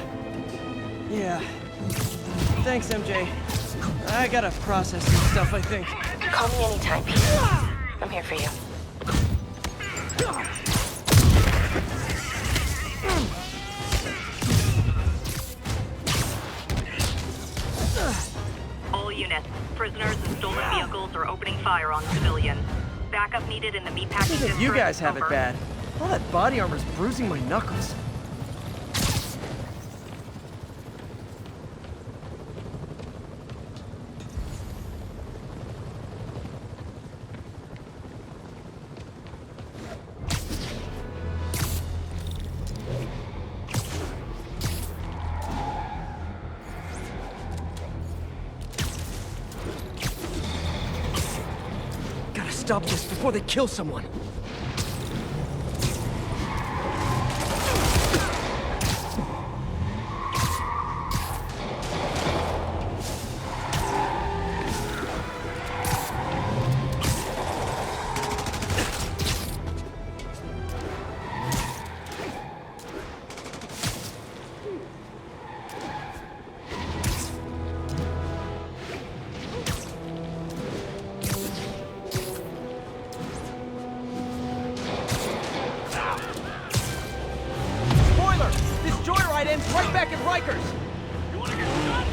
Speaker 19: Thanks, MJ. I gotta process some stuff, I think.
Speaker 8: Call me anytime, Pete. I'm here for you.
Speaker 3: All units, prisoners and stolen vehicles are opening fire on civilians. Backup needed in the meatpacking district.
Speaker 19: You guys have
Speaker 3: Over.
Speaker 19: it bad. All that body armor's bruising my knuckles. Stop this before they kill someone. Right back at Rikers! You wanna get shot?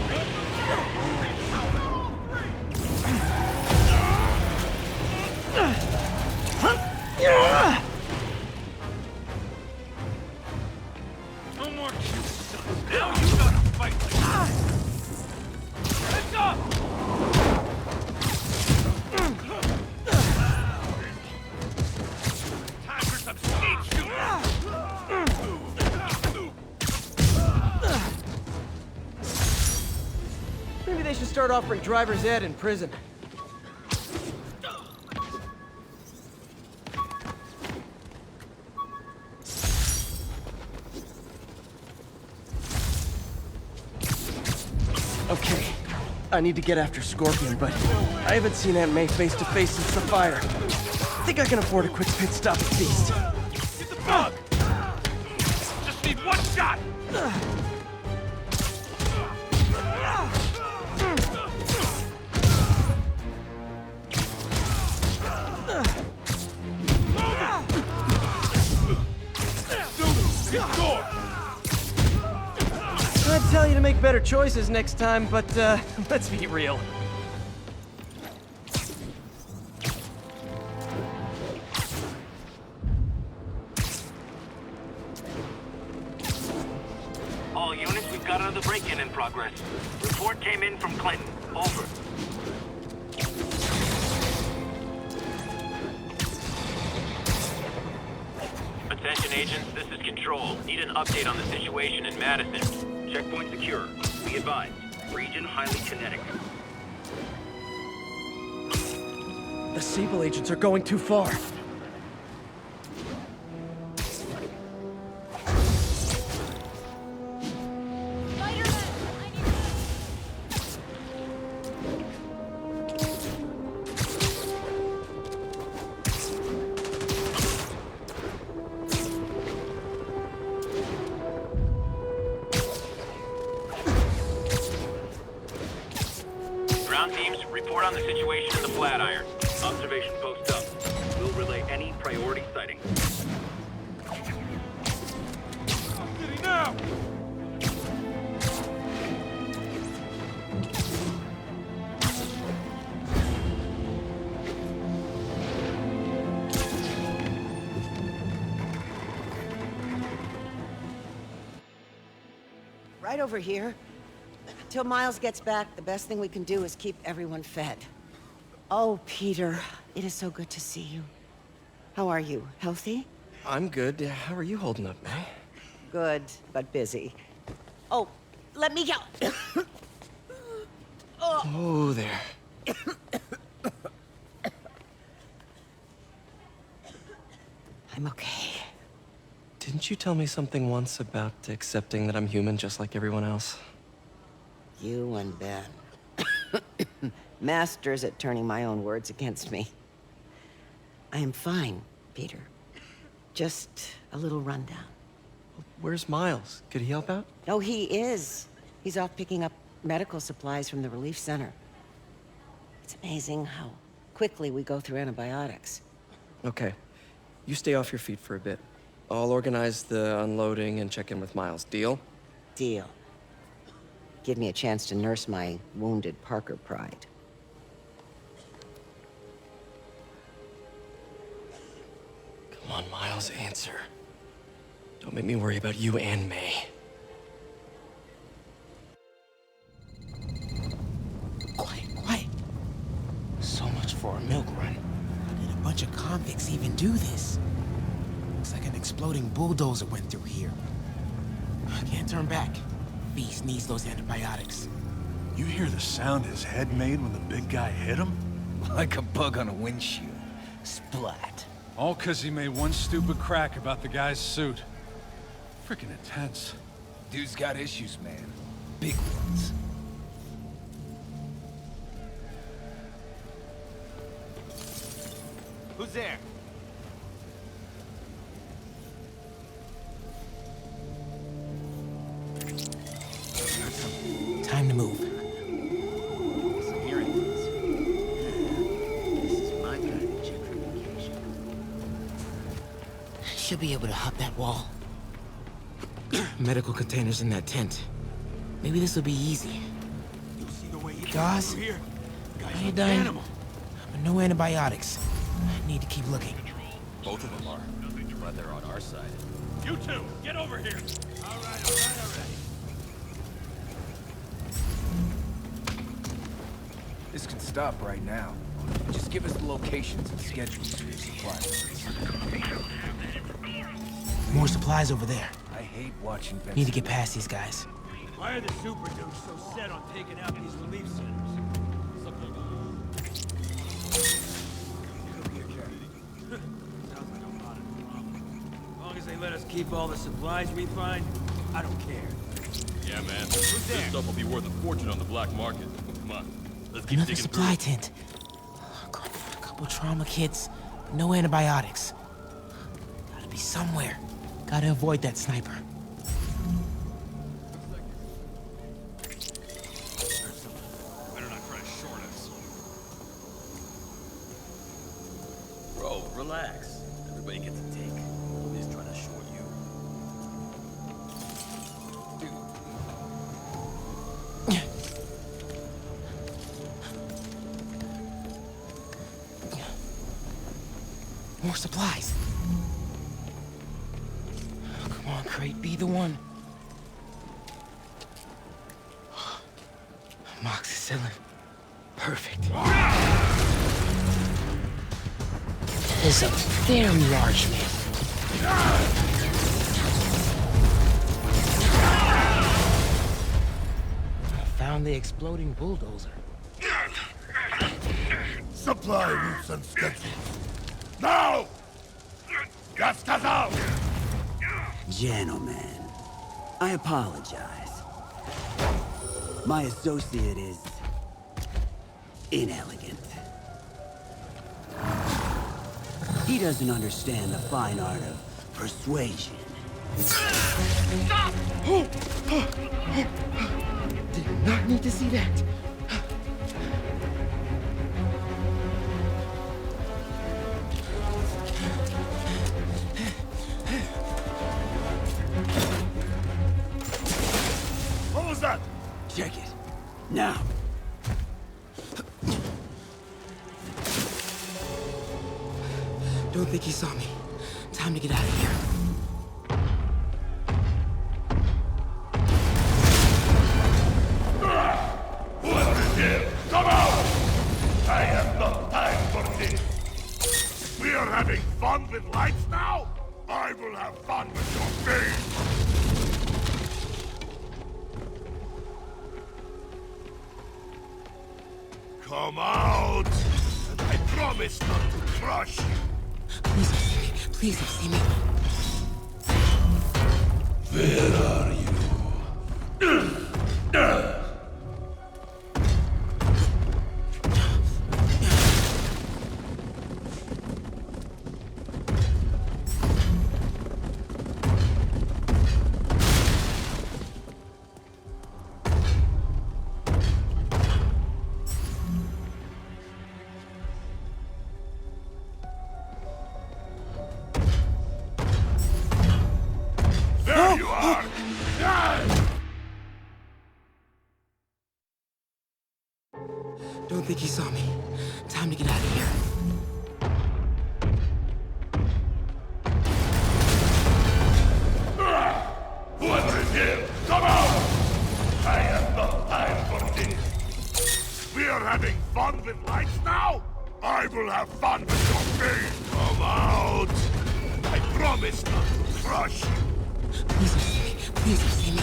Speaker 17: No more cute sons. Now you gotta fight like that. Heads up! Time for some skeet shooting!
Speaker 19: Maybe they should start offering driver's ed in prison. Okay, I need to get after Scorpion, but I haven't seen Aunt May face to face since the fire. I think I can afford a quick pit stop at Feast.
Speaker 17: Get the bug! Just need one shot!
Speaker 19: I'd tell you to make better choices next time, but let's be real.
Speaker 16: All units, we've got another break-in in progress. Report came in from Clinton. Over. Attention agents, this is Control. Need an update on the situation in Madison. Checkpoint secure. Be advised. Region highly kinetic.
Speaker 19: The Sable agents are going too far.
Speaker 16: Ground teams, report on the situation in the Flatiron. Observation post up. We'll relay any priority sighting.
Speaker 13: right over here. Till Miles gets back, the best thing we can do is keep everyone fed. Oh, Peter, it is so good to see you. How are you? Healthy?
Speaker 7: I'm good. How are you holding up, May?
Speaker 13: Good, but busy. Oh, let me go.
Speaker 7: Oh, there.
Speaker 13: I'm okay.
Speaker 7: Didn't you tell me something once about accepting that I'm human just like everyone else?
Speaker 13: You and Ben. Masters at turning my own words against me. I am fine, Peter. Just a little rundown.
Speaker 7: Where's Miles? Could he help out?
Speaker 13: Oh, he is. He's off picking up medical supplies from the relief center. It's amazing how quickly we go through antibiotics.
Speaker 7: Okay. You stay off your feet for a bit. I'll organize the unloading and check in with Miles. Deal?
Speaker 13: Deal. Give me a chance to nurse my wounded Parker pride.
Speaker 7: Come on, Miles, answer. Don't make me worry about you and May.
Speaker 22: Quiet. So much for a milk run. How did a bunch of convicts even do this? Looks like an exploding bulldozer went through here. I can't turn back. Beast needs those antibiotics.
Speaker 17: You hear the sound his head made when the big guy hit him?
Speaker 23: Like a bug on a windshield. Splat.
Speaker 17: All 'cause he made one stupid crack about the guy's suit. Freaking intense.
Speaker 23: Dude's got issues, man. Big ones.
Speaker 6: Who's there?
Speaker 22: Time to move. Should be able to hop that wall. Medical containers in that tent. Maybe this will be easy. Gauze? Iodine? But no antibiotics. I need to keep looking.
Speaker 24: Both of them are. Glad they're on our side.
Speaker 17: You two, get over here! All right.
Speaker 23: This can stop right now. Just give us the locations and schedules for your supplies.
Speaker 22: More supplies over there.
Speaker 23: I hate watching Benson.
Speaker 22: Need to get past these guys.
Speaker 2: Why are the super dudes so set on taking out these relief centers? As long as they let us keep all the supplies we find, I don't care.
Speaker 24: Yeah, man. This stuff will be worth a fortune on the black market. Come on, let's keep
Speaker 22: Another
Speaker 24: digging
Speaker 22: supply
Speaker 24: through.
Speaker 22: tent. A couple trauma kits, but no antibiotics. Gotta be somewhere. Gotta avoid that sniper.
Speaker 24: Better not try to short us.
Speaker 23: Bro, relax. Everybody gets a take. Nobody's trying to short you.
Speaker 22: More supplies. Oh, come on, Crate, be the one. Moxicillin. Perfect. That is a very large man. Found the exploding bulldozer.
Speaker 25: Supply routes and schedules. Now! Gas out!
Speaker 26: Gentlemen, I apologize. My associate is inelegant. He doesn't understand the fine art of persuasion.
Speaker 22: Did not need to see that.
Speaker 25: What was that?
Speaker 26: Check it. Now.
Speaker 22: Don't think he saw me. Time to get out of here.
Speaker 25: having fun with lights now? I will have fun with your face! Come out! And I promise not to crush you!
Speaker 22: Please don't see me. Please don't see me.
Speaker 25: Where are you? There you are!
Speaker 22: Don't think he saw me. Time to get out of here.
Speaker 25: Whoever is here, come out! I have no time for this. We are having fun with lights now? I will have fun with your face. Come out! I promise not to crush you.
Speaker 22: Please don't see me. Please don't see me.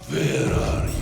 Speaker 25: Where are you?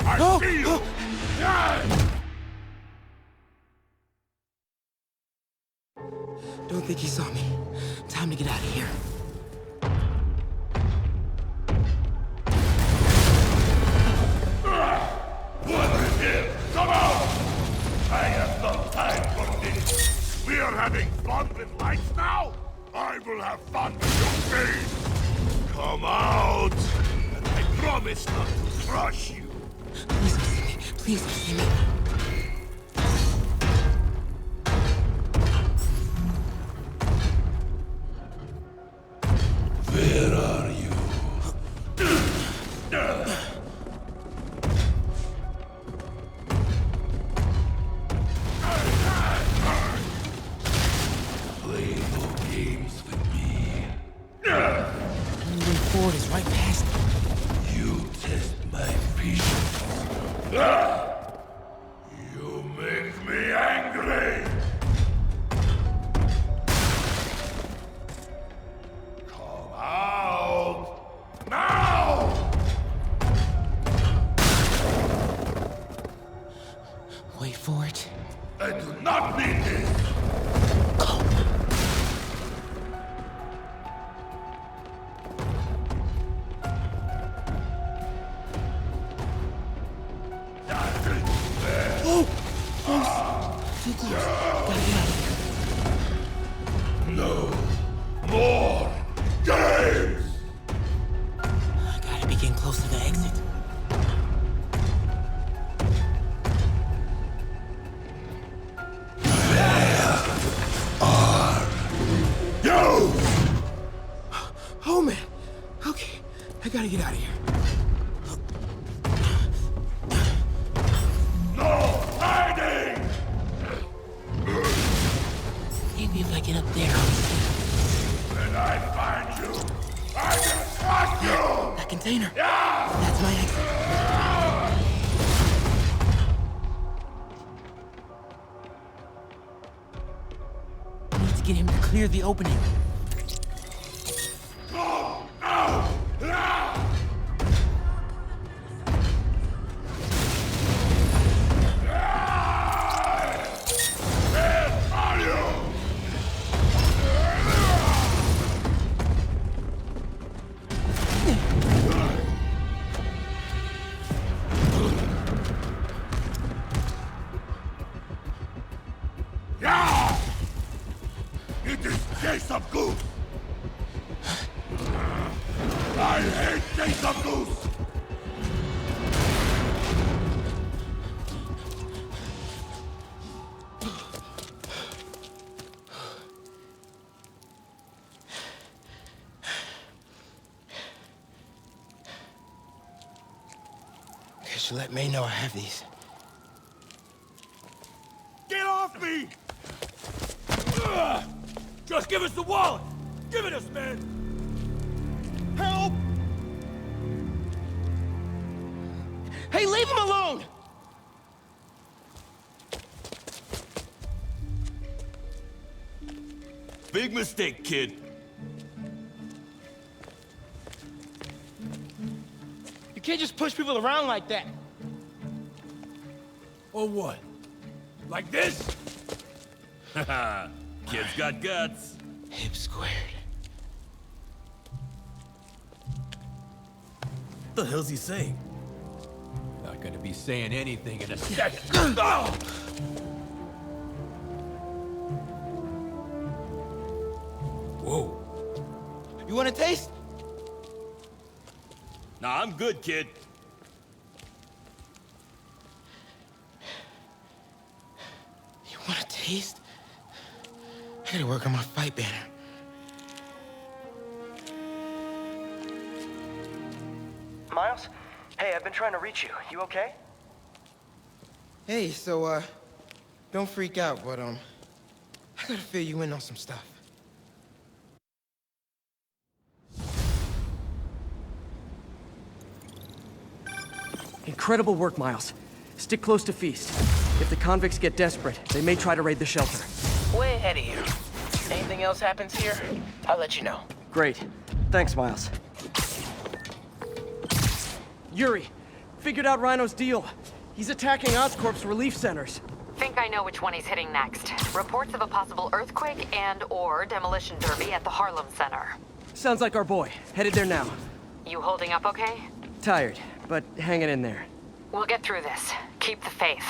Speaker 25: I see you!
Speaker 22: Don't think he saw me. Time to get out of here.
Speaker 25: Whoever is here, come out! I have no time for this. We are having fun with lights now? I will have fun with your face. Come out! And I promise not to crush you.
Speaker 22: Please don't see me. Please don't see me.
Speaker 25: Where are you? Play no games with me.
Speaker 22: Moving forward is right past me.
Speaker 25: You test my patience. You make me angry. Come out now!
Speaker 22: Wait for it.
Speaker 25: I do not need this.
Speaker 22: Too close. Gotta get out of here.
Speaker 25: No more games!
Speaker 22: I gotta be getting close to the exit.
Speaker 25: You!
Speaker 22: Oh man. Okay. I gotta get out of here.
Speaker 25: No hiding!
Speaker 22: Maybe if I get up there, I'll see.
Speaker 25: When I find you, I will crush you!
Speaker 22: That container.
Speaker 25: Yeah!
Speaker 22: That's my exit. I need to get him to clear the opening.
Speaker 25: Go now! Yeah! It is Jason Goose! I hate Jason Goose!
Speaker 22: You should let May know I have these.
Speaker 17: Get off me! Just give us the wallet! Give it us, man! Help!
Speaker 19: Hey, leave him alone!
Speaker 17: Big mistake, kid.
Speaker 19: You can't just push people around like that.
Speaker 17: Or what? Like this? Haha, kid's got guts.
Speaker 22: Hip squared.
Speaker 17: What the hell's he saying? Not gonna be saying anything in a second. Oh! Whoa.
Speaker 19: You want a taste?
Speaker 17: Nah, I'm good, kid.
Speaker 22: You want a taste? I gotta work on my fight banner.
Speaker 19: Miles? Hey, I've been trying to reach you. You okay?
Speaker 22: Hey, so, don't freak out, but, I gotta fill you in on some stuff.
Speaker 19: Incredible work, Miles. Stick close to Feast. If the convicts get desperate, they may try to raid the shelter.
Speaker 5: Way ahead of you. Anything else happens here, I'll let you know.
Speaker 19: Great. Thanks, Miles. Yuri, figured out Rhino's deal. He's attacking Oscorp's relief centers.
Speaker 1: Think I know which one he's hitting next. Reports of a possible earthquake and/or demolition derby at the Harlem Center.
Speaker 19: Sounds like our boy. Headed there now.
Speaker 1: You holding up okay?
Speaker 19: Tired, but hanging in there.
Speaker 1: We'll get through this. Keep the faith.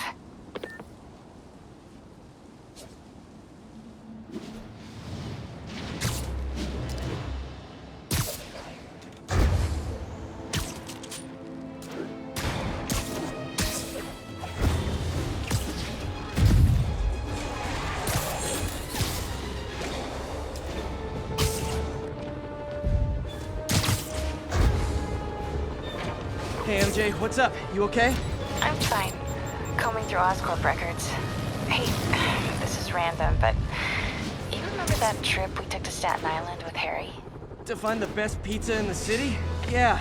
Speaker 19: Hey, MJ, what's up? You okay?
Speaker 8: I'm fine. Combing through Oscorp records. Hey, this is random, but you remember that trip we took to Staten Island with Harry?
Speaker 19: To find the best pizza in the city? Yeah.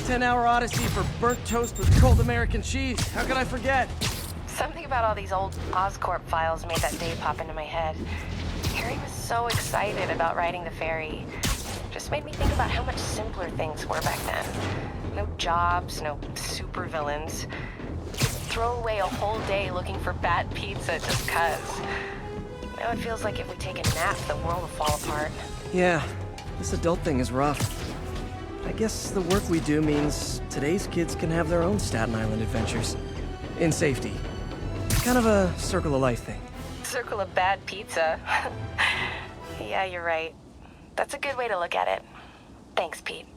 Speaker 19: 10-hour odyssey for burnt toast with cold American cheese. How could I forget?
Speaker 8: Something about all these old Oscorp files made that day pop into my head. Harry was so excited about riding the ferry. Just made me think about how much simpler things were back then. No jobs, no supervillains. Throw away a whole day looking for bad pizza just 'cause. Now it feels like if we take a nap, the world will fall apart.
Speaker 19: Yeah, this adult thing is rough. I guess the work we do means today's kids can have their own Staten Island adventures. In safety. Kind of a circle of life thing.
Speaker 8: Circle of bad pizza. Yeah, you're right. That's a good way to look at it. Thanks, Pete.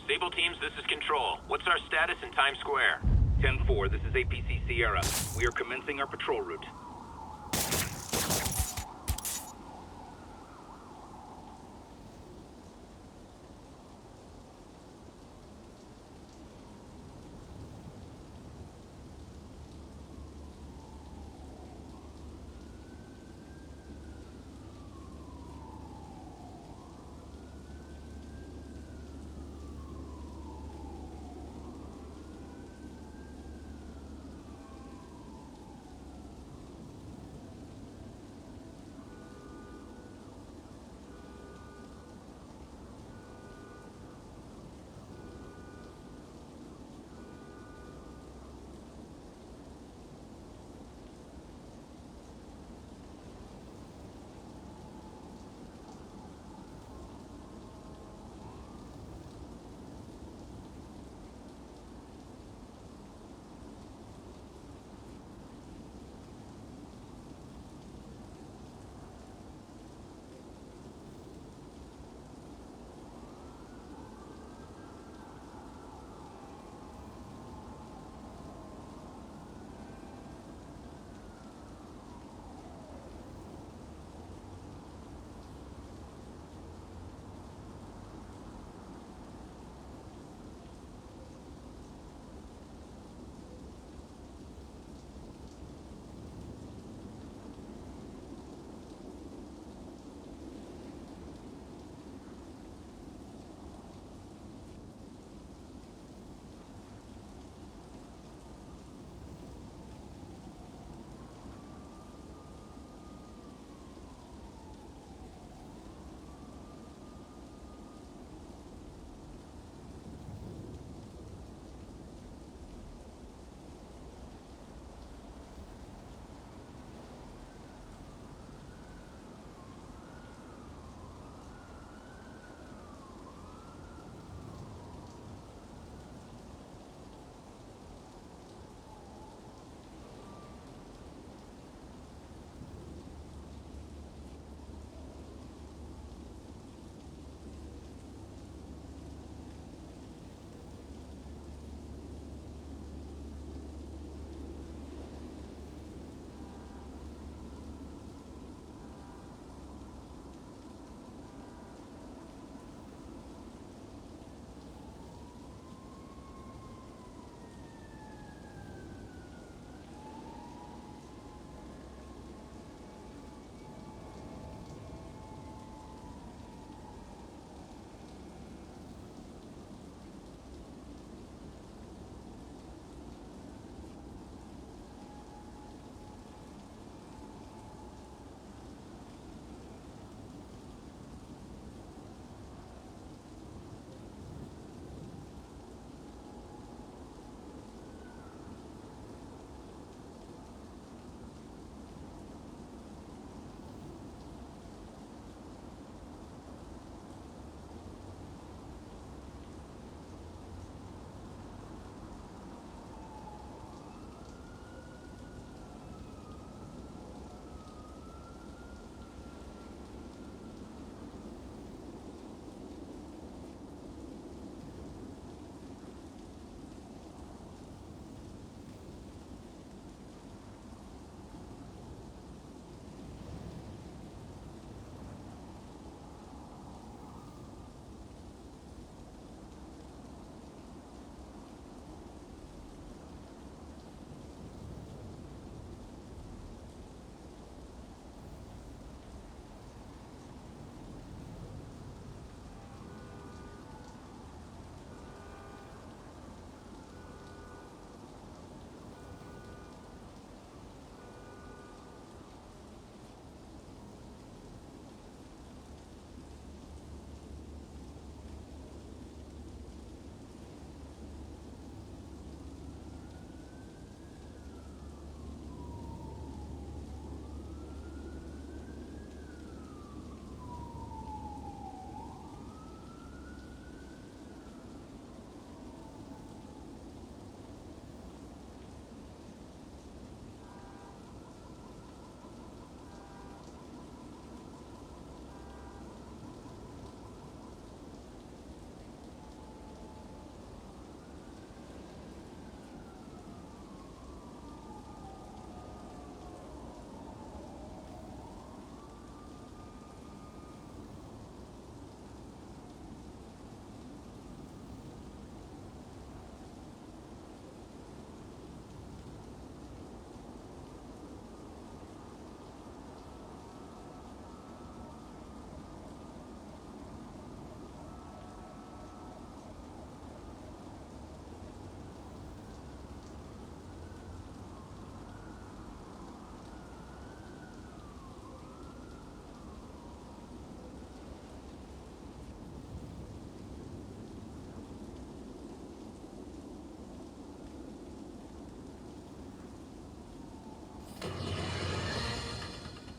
Speaker 16: Sable teams, this is Control. What's our status in Times Square? 10-4, this is APC Sierra. We are commencing our patrol route.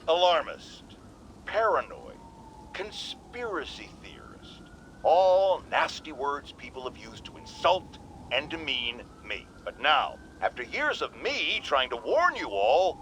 Speaker 4: alarmist, paranoid, conspiracy theorist. All nasty words people have used to insult and demean me. But now, after years of me trying to warn you all,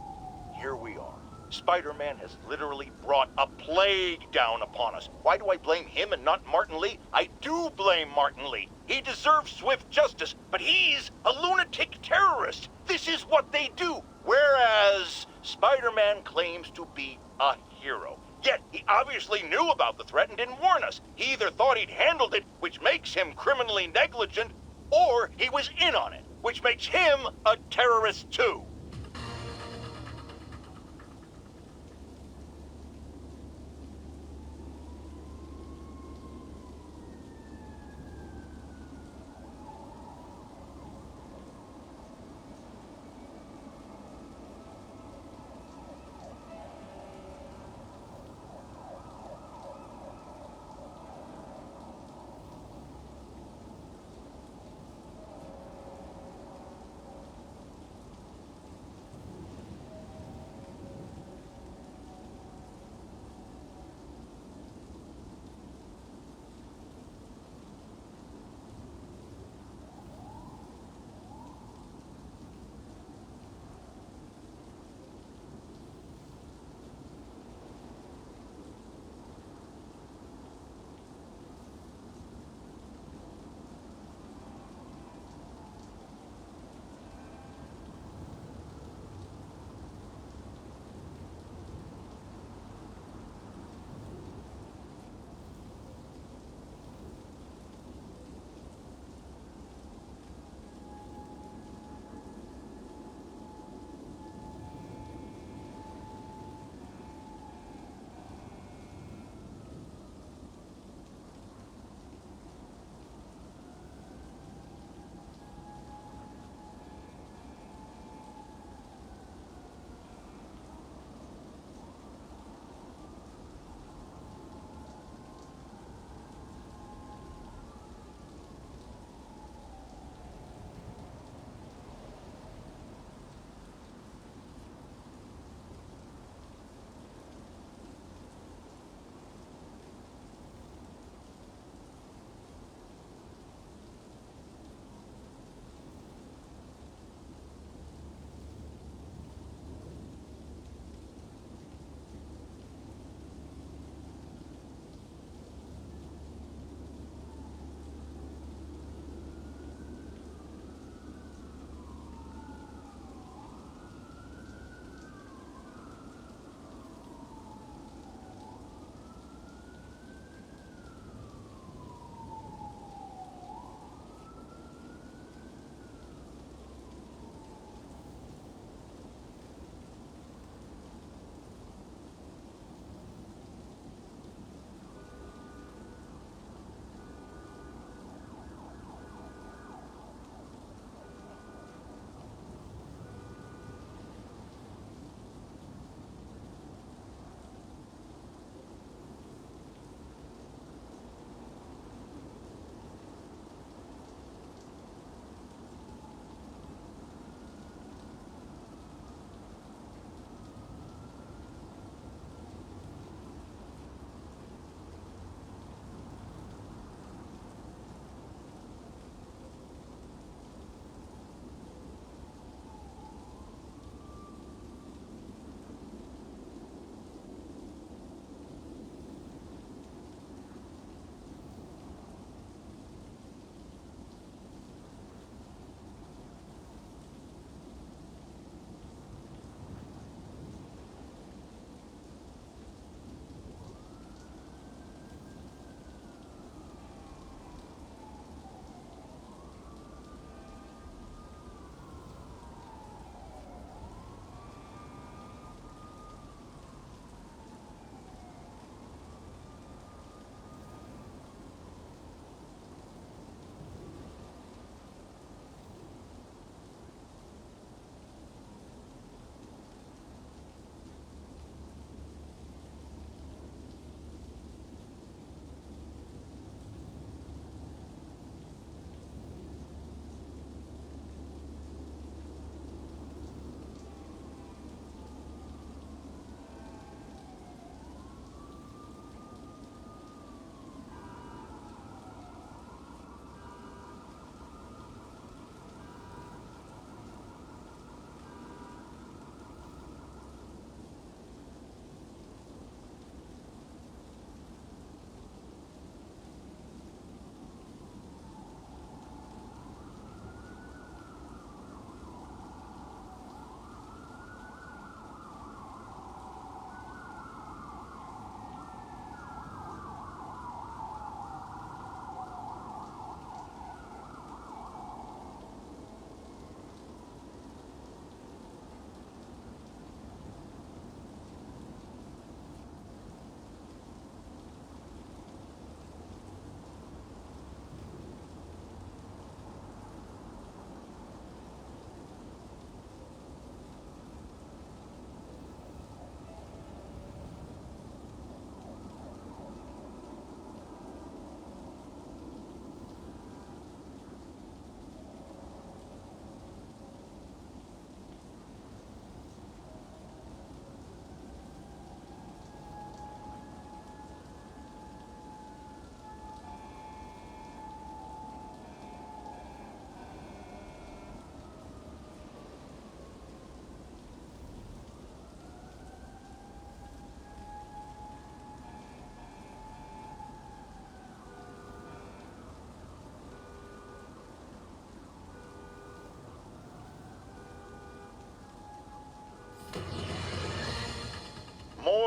Speaker 4: here we are. Spider-Man has literally brought a plague down upon us. Why do I blame him and not Martin Lee? I do blame Martin Lee. He deserves swift justice, but he's a lunatic terrorist. This is what they do. Whereas Spider-Man claims to be a hero. Yet he obviously knew about the threat and didn't warn us. He either thought he'd handled it, which makes him criminally negligent, or he was in on it, which makes him a terrorist too.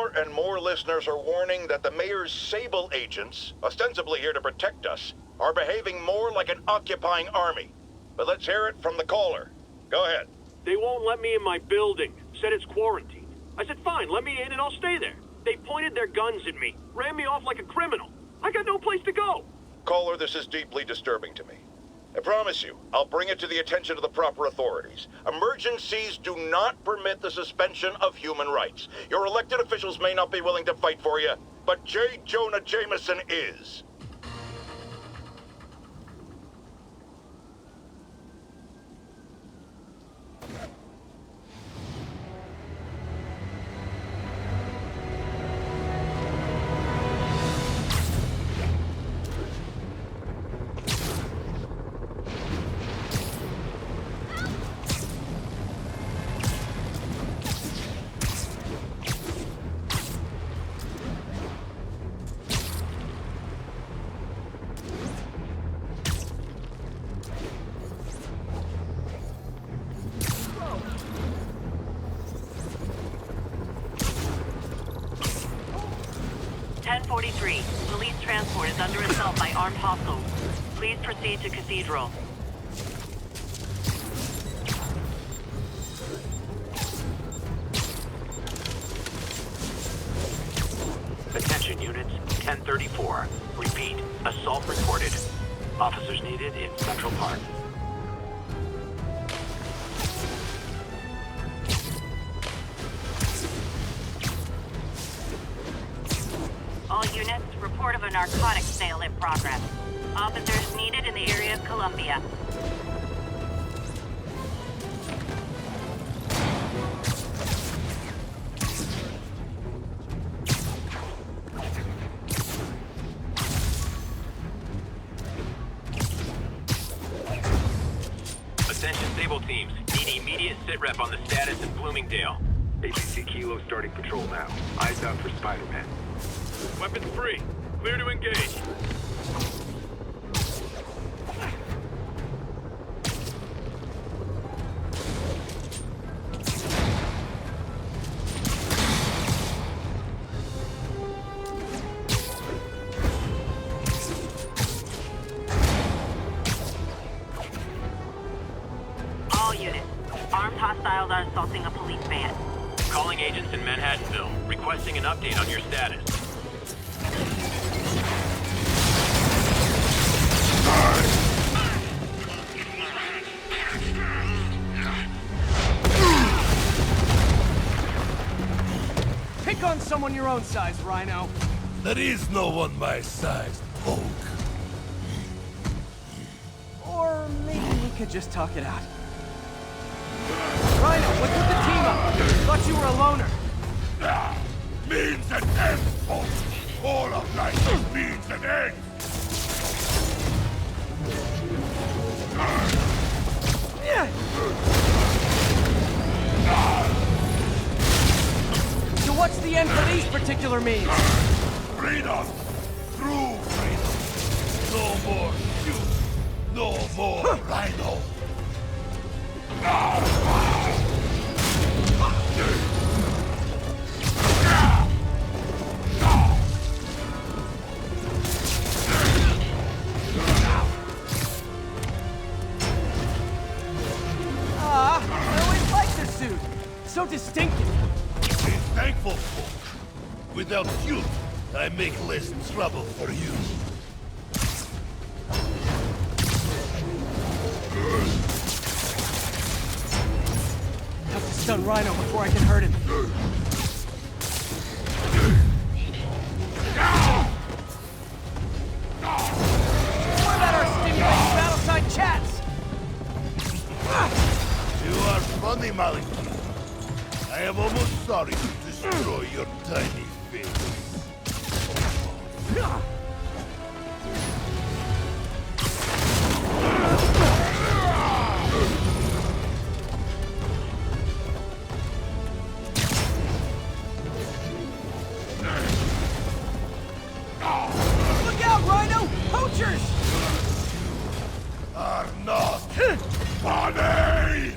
Speaker 4: More and more listeners are warning that the mayor's Sable agents, ostensibly here to protect us, are behaving more like an occupying army. But let's hear it from the caller. Go ahead.
Speaker 9: They won't let me in my building. Said it's quarantined. I said, fine, let me in and I'll stay there. They pointed their guns at me, ran me off like a criminal. I got no place to go.
Speaker 4: Caller, this is deeply disturbing to me. I promise you, I'll bring it to the attention of the proper authorities. Emergencies do not permit the suspension of human rights. Your elected officials may not be willing to fight for you, but J. Jonah Jameson is.
Speaker 3: Police transport is under assault by armed hostiles. Please proceed to Cathedral.
Speaker 9: Attention units, 1034. Repeat, assault reported. Officers needed in Central Park.
Speaker 3: All units, report of a narcotics sale in progress. Officers needed in the area of Columbia.
Speaker 16: Attention Sable teams. Need immediate sit-rep on the status in Bloomingdale.
Speaker 17: APC Kilo starting patrol now. Eyes out for Spider-Man.
Speaker 16: Weapons free. Clear to engage.
Speaker 3: All units, armed hostiles are assaulting a police van.
Speaker 16: Calling agents in Manhattanville. Requesting an update on your status.
Speaker 19: Pick on someone your own size, Rhino.
Speaker 25: There is no one my size, Hulk.
Speaker 19: Or maybe we could just talk it out. Rhino, what's with the team up? Thought you were a loner.
Speaker 25: Means and ends, Hulk. All of life is means and ends.
Speaker 19: So what's the end for these particular means?
Speaker 25: Freedom! True freedom! No more shoot! No more Rhino!
Speaker 19: I always liked the suit. So distinctive.
Speaker 25: Be thankful, folk. Without you, I make less trouble for you.
Speaker 19: Have to stun Rhino before I can hurt him. What about our stimulating battle-side chats?
Speaker 25: You are funny, Malik. I am almost sorry to destroy your tiny face.
Speaker 19: Look out, Rhino! Poachers!
Speaker 25: Are not funny!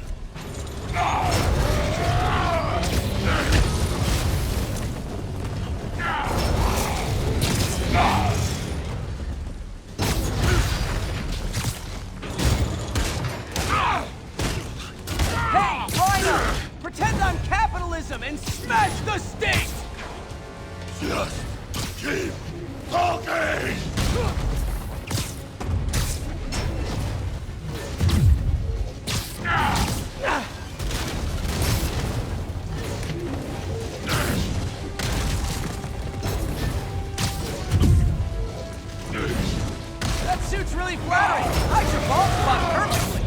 Speaker 19: It's really flattering. Hide your bald spot perfectly.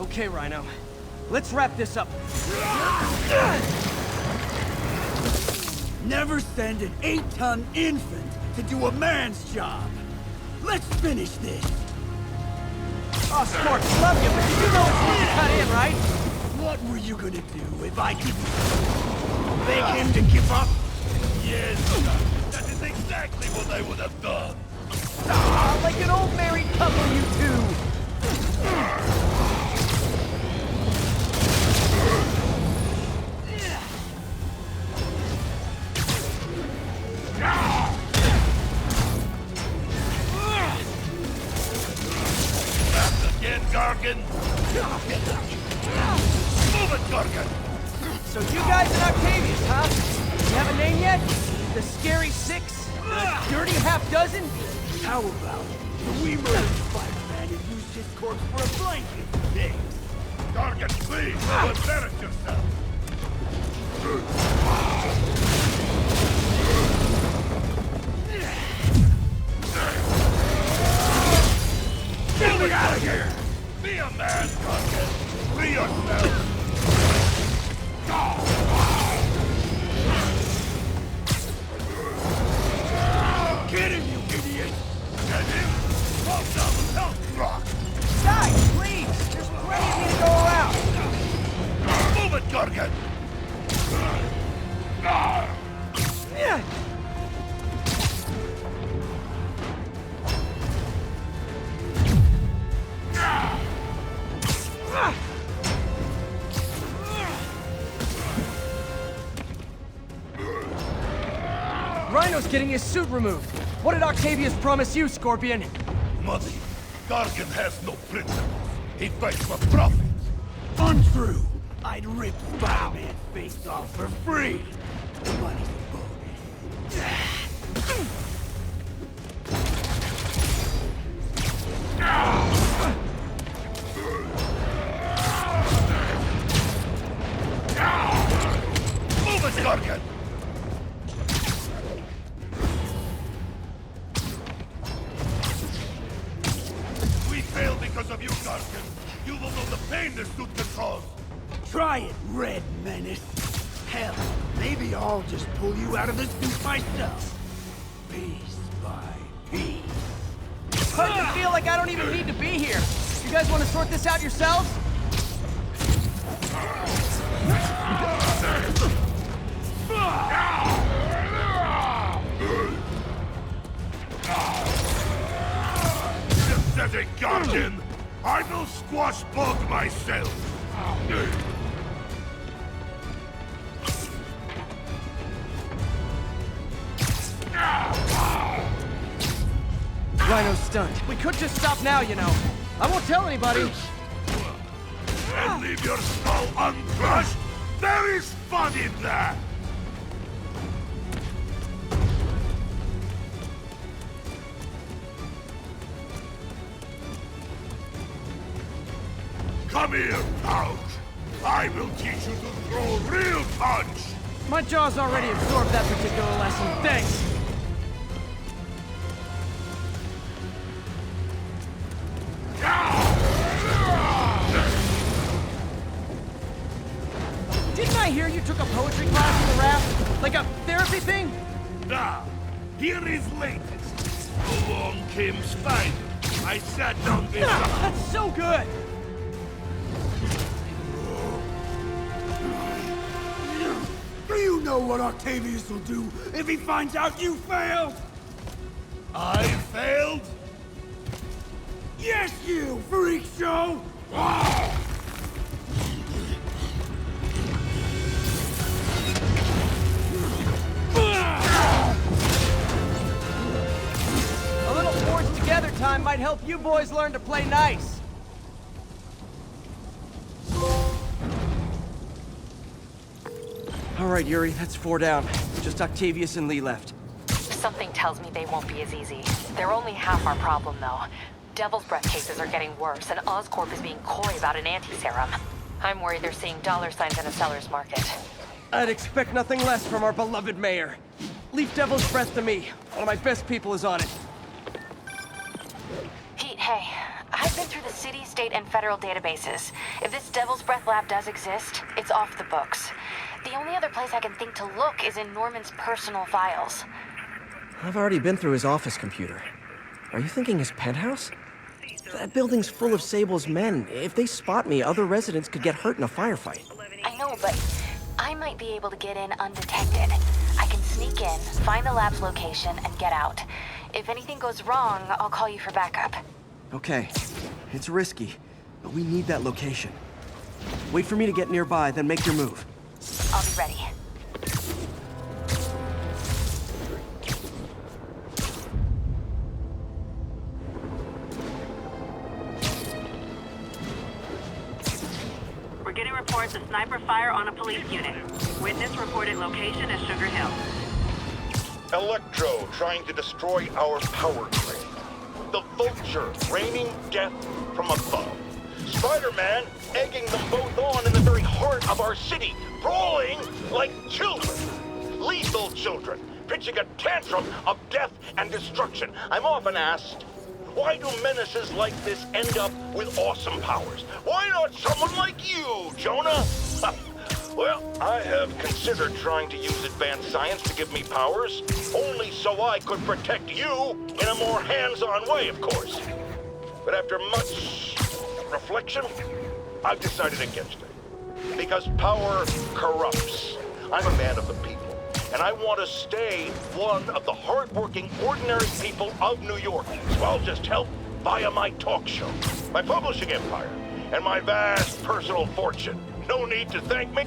Speaker 19: Okay, Rhino. Let's wrap this up.
Speaker 14: Never send an 8-ton infant to do a man's job. Let's finish this.
Speaker 19: Oh, Scorch, love you, but you know it's when you cut in, right?
Speaker 14: What were you gonna do if I didn't beg him to give up?
Speaker 25: Yes, that is exactly what I would have done.
Speaker 19: Ah, like an old married couple, you two.
Speaker 25: Again, Gargan. Move it, Gargan.
Speaker 19: So you guys in Octavius, huh? You have a name yet? The Scary Six? The Dirty Half Dozen?
Speaker 14: How about the we murdered Spider-Man and used his corpse for a blanket for days?
Speaker 25: Gargan, please, embarrass yourself. Get me out of here! Be a man, Gargan. Be yourself.
Speaker 14: Get him, you idiot!
Speaker 25: Get him? Fall down the health rock.
Speaker 19: Guys, please! There's plenty of me to go around.
Speaker 25: Move it, Gargan.
Speaker 19: Yeah. Rhino's getting his suit removed. What did Octavius promise you, Scorpion?
Speaker 25: Money. Gargan has no principles. He fights for profit.
Speaker 14: Untrue! I'd rip Spider-Man's face off for free! The money's a bonus.
Speaker 25: Move it, Gargan! We failed because of you, Gargan. You will know the pain this suit can cause.
Speaker 14: Try it, Red Menace. Hell, maybe I'll just pull you out of the suit myself. Piece by piece.
Speaker 19: It's hard to feel like I don't even need to be here. You guys want to sort this out yourselves?
Speaker 25: Pathetic Gargan! I will squash both myself!
Speaker 19: Rhino's stunned. We could just stop now, you know. I won't tell anybody.
Speaker 25: And leave your skull uncrushed? There is fun in that! Come here, Pouch! I will teach you to throw real punch!
Speaker 19: My jaw's already absorbed that particular lesson. Thanks. Didn't I hear you took a poetry class in the raft? Like a therapy thing?
Speaker 25: Now, here is latest. Along came Spider. I sat down beside...
Speaker 19: That's so good!
Speaker 14: Do you know what Octavius will do if he finds out you failed?
Speaker 25: I failed?
Speaker 14: Yes, you, freak show!
Speaker 19: A little forged together time might help you boys learn to play nice. All right, Yuri, that's 4 down. Just Octavius and Lee left.
Speaker 1: Something tells me they won't be as easy. They're only half our problem, though. Devil's Breath cases are getting worse, and Oscorp is being coy about an anti-serum. I'm worried they're seeing dollar signs in a seller's market.
Speaker 19: I'd expect nothing less from our beloved mayor. Leave Devil's Breath to me. One of my best people is on it.
Speaker 8: Pete, hey. I've been through the city, state, and federal databases. If this Devil's Breath lab does exist, it's off the books. The only other place I can think to look is in Norman's personal files.
Speaker 19: I've already been through his office computer. Are you thinking his penthouse? That building's full of Sable's men. If they spot me, other residents could get hurt in a firefight.
Speaker 8: I know, but I might be able to get in undetected. I can sneak in, find the lab's location, and get out. If anything goes wrong, I'll call you for backup.
Speaker 19: Okay. It's risky, but we need that location. Wait for me to get nearby, then make your move.
Speaker 8: I'll be ready.
Speaker 3: We're getting reports of sniper fire on a police unit. Witness reported location as Sugar Hill.
Speaker 4: Electro trying to destroy our power grid. The Vulture raining death from above. Spider-Man egging them both on in the very heart of our city, brawling like children. Lethal children, pitching a tantrum of death and destruction. I'm often asked, why do menaces like this end up with awesome powers? Why not someone like you, Jonah? Well, I have considered trying to use advanced science to give me powers, only so I could protect you in a more hands-on way, of course. But after much reflection, I've decided against it. Because power corrupts. I'm a man of the people, and I want to stay one of the hard-working, ordinary people of New York. So I'll just help via my talk show, my publishing empire, and my vast personal fortune. No need to thank me.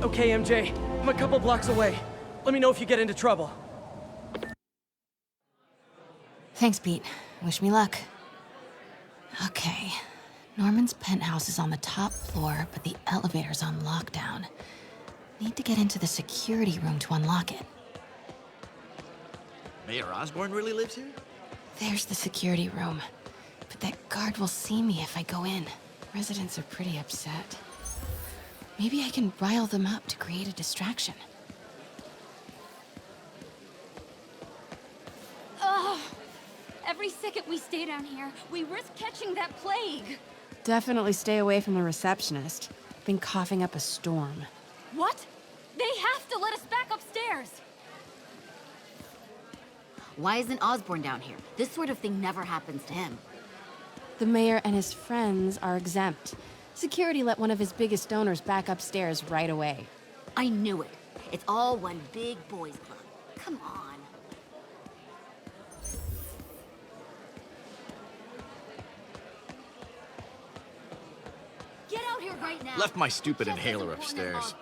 Speaker 19: Okay, MJ. I'm a couple blocks away. Let me know if you get into trouble.
Speaker 8: Thanks, Pete. Wish me luck. Okay. Norman's penthouse is on the top floor, but the elevator's on lockdown. Need to get into the security room to unlock it.
Speaker 10: Mayor Osborn really lives here?
Speaker 8: There's the security room. But that guard will see me if I go in. Residents are pretty upset. Maybe I can rile them up to create a distraction.
Speaker 11: Ugh! Every second we stay down here, we risk catching that plague.
Speaker 8: Definitely stay away from the receptionist. Been coughing up a storm.
Speaker 11: What? They have to let us back upstairs!
Speaker 12: Why isn't Osborn down here? This sort of thing never happens to him.
Speaker 8: The mayor and his friends are exempt. Security let one of his biggest donors back upstairs right away.
Speaker 12: I knew it. It's all one big boys club. Come on.
Speaker 11: Get out here right now!
Speaker 10: Left my stupid inhaler upstairs.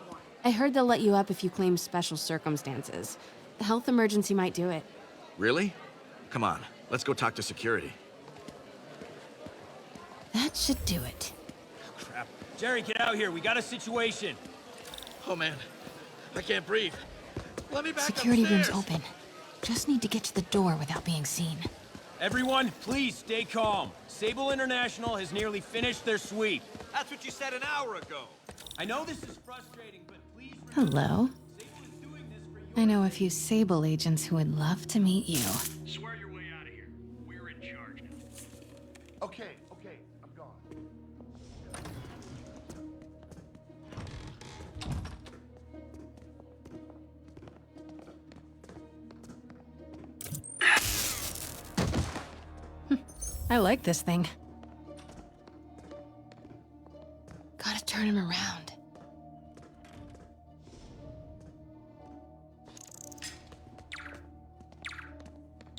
Speaker 8: I heard they'll let you up if you claim special circumstances. A health emergency might do it.
Speaker 10: Really? Come on, let's go talk to security.
Speaker 8: That should do it.
Speaker 2: Crap. Jerry, get out here. We got a situation.
Speaker 10: Oh, man. I can't breathe. Let me back
Speaker 8: Security
Speaker 10: upstairs.
Speaker 8: room's open. Just need to get to the door without being seen.
Speaker 2: Everyone, please stay calm. Sable International has nearly finished their sweep.
Speaker 10: That's what you said an hour ago.
Speaker 2: I know this is frustrating, but please...
Speaker 8: Hello. I know a few Sable agents who would love to meet you.
Speaker 9: Swear your way out of here. We're in charge now.
Speaker 4: Okay, I'm gone.
Speaker 8: I like this thing. Gotta turn him around.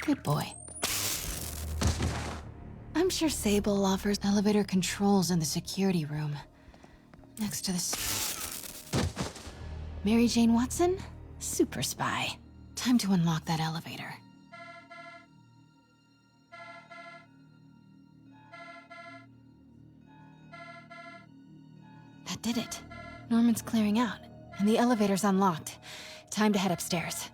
Speaker 8: Good boy. I'm sure Sable offers elevator controls in the security room. Next to the... Mary Jane Watson? Super spy. Time to unlock that elevator. That did it. Norman's clearing out, and the elevator's unlocked. Time to head upstairs.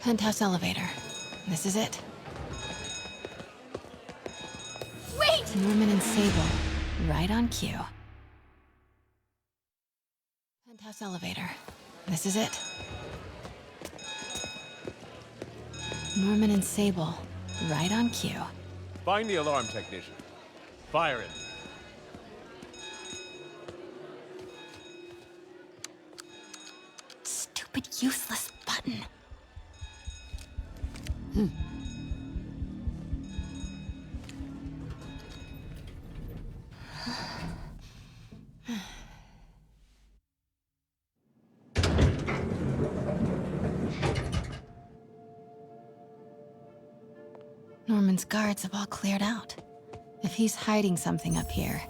Speaker 8: Penthouse elevator. This is it.
Speaker 11: Wait!
Speaker 8: Norman and Sable. Right on cue. Penthouse elevator. This is it. Norman and Sable. Right on cue.
Speaker 7: Find the alarm technician. Fire it.
Speaker 8: Stupid, useless button. Norman's guards have all cleared out. If he's hiding something up here,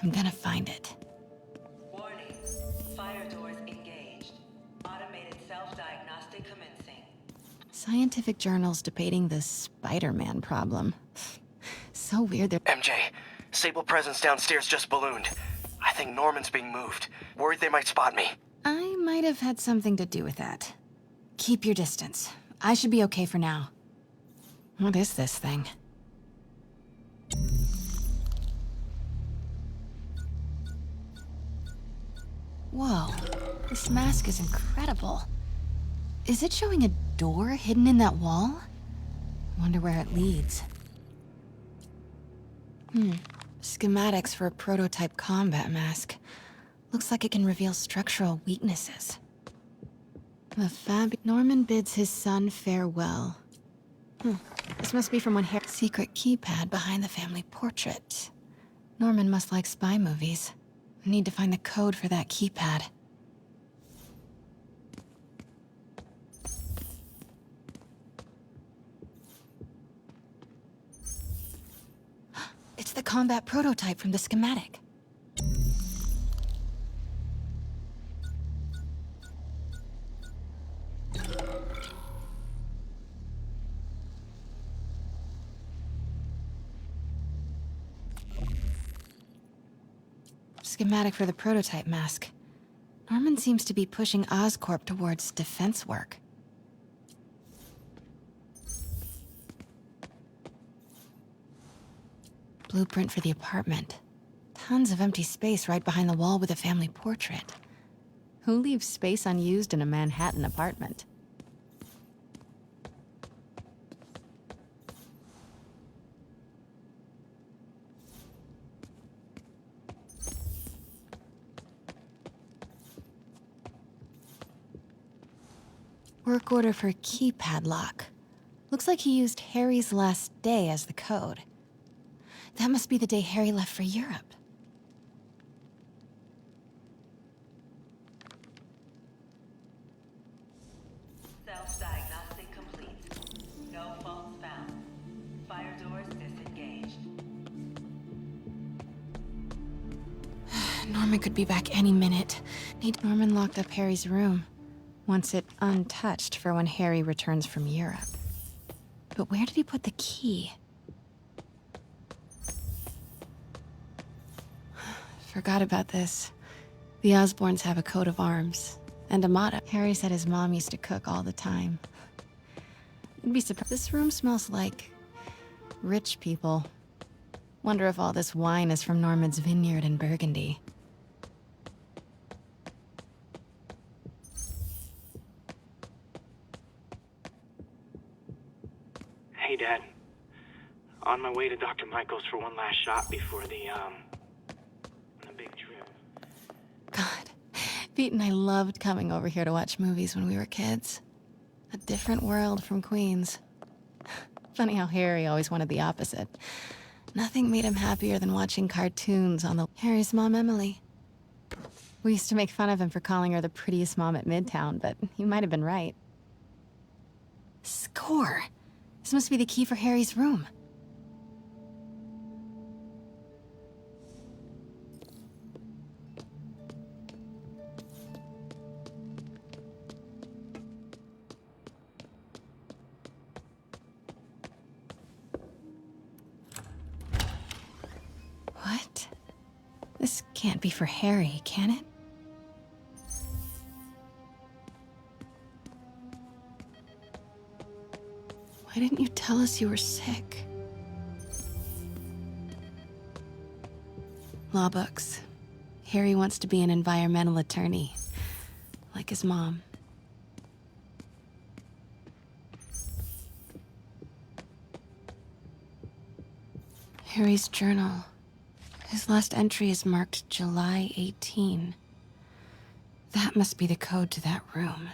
Speaker 8: I'm gonna find it.
Speaker 3: Warning. Fire doors engaged. Automated self-diagnostic commencing.
Speaker 8: Scientific journals debating the Spider-Man problem. So weird they're—
Speaker 19: MJ, Sable presence downstairs just ballooned. I think Norman's being moved. Worried they might spot me.
Speaker 8: I might have had something to do with that. Keep your distance. I should be okay for now. What is this thing? Whoa, this mask is incredible. Is it showing a door hidden in that wall? Wonder where it leads. Schematics for a prototype combat mask. Looks like it can reveal structural weaknesses. Norman bids his son farewell. This must be from when Harry's secret keypad behind the family portrait. Norman must like spy movies. I need to find the code for that keypad. It's the combat prototype from the schematic. Schematic for the prototype mask. Norman seems to be pushing Oscorp towards defense work. Blueprint for the apartment. Tons of empty space right behind the wall with a family portrait. Who leaves space unused in a Manhattan apartment? Work order for a keypad lock. Looks like he used Harry's last day as the code. That must be the day Harry left for Europe.
Speaker 3: Self-diagnostic complete. No faults found. Fire doors disengaged.
Speaker 8: Norman could be back any minute. Norman locked up Harry's room. Wants it untouched for when Harry returns from Europe. But where did he put the key? Forgot about this. The Osborns have a coat of arms. And a motto. Harry said his mom used to cook all the time. You'd be surprised. This room smells like rich people. Wonder if all this wine is from Norman's vineyard in Burgundy.
Speaker 13: Hey, Dad. On my way to Dr. Michael's for one last shot before the big trip.
Speaker 8: God, Pete and I loved coming over here to watch movies when we were kids. A different world from Queens. Funny how Harry always wanted the opposite. Nothing made him happier than watching cartoons on Harry's mom, Emily. We used to make fun of him for calling her the prettiest mom at Midtown, but he might have been right. Score! This must be the key for Harry's room. What? This can't be for Harry, can it? Why didn't you tell us you were sick? Law books. Harry wants to be an environmental attorney, like his mom. Harry's journal. His last entry is marked July 18. That must be the code to that room.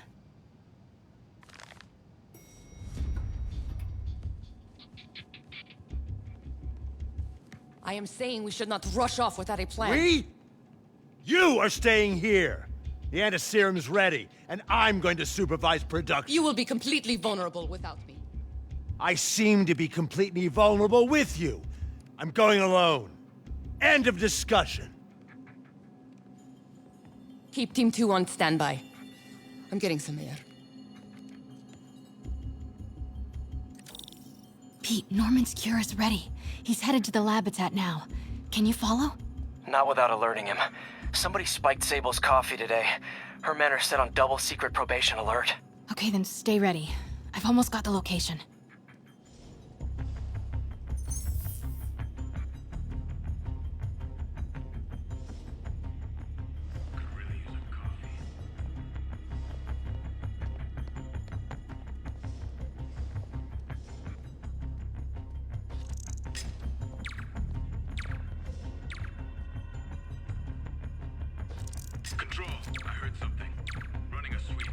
Speaker 6: I am saying we should not rush off without a plan.
Speaker 15: We? You are staying here. The antiserum's ready, and I'm going to supervise production.
Speaker 6: You will be completely vulnerable without me.
Speaker 15: I seem to be completely vulnerable with you. I'm going alone. End of discussion.
Speaker 6: Keep Team 2 on standby. I'm getting some air.
Speaker 8: Pete, Norman's cure is ready. He's headed to the lab it's at now. Can you follow?
Speaker 19: Not without alerting him. Somebody spiked Sable's coffee today. Her men are set on double secret probation alert.
Speaker 8: Okay, then stay ready. I've almost got the location.
Speaker 17: Control, I heard something. Running a sweep.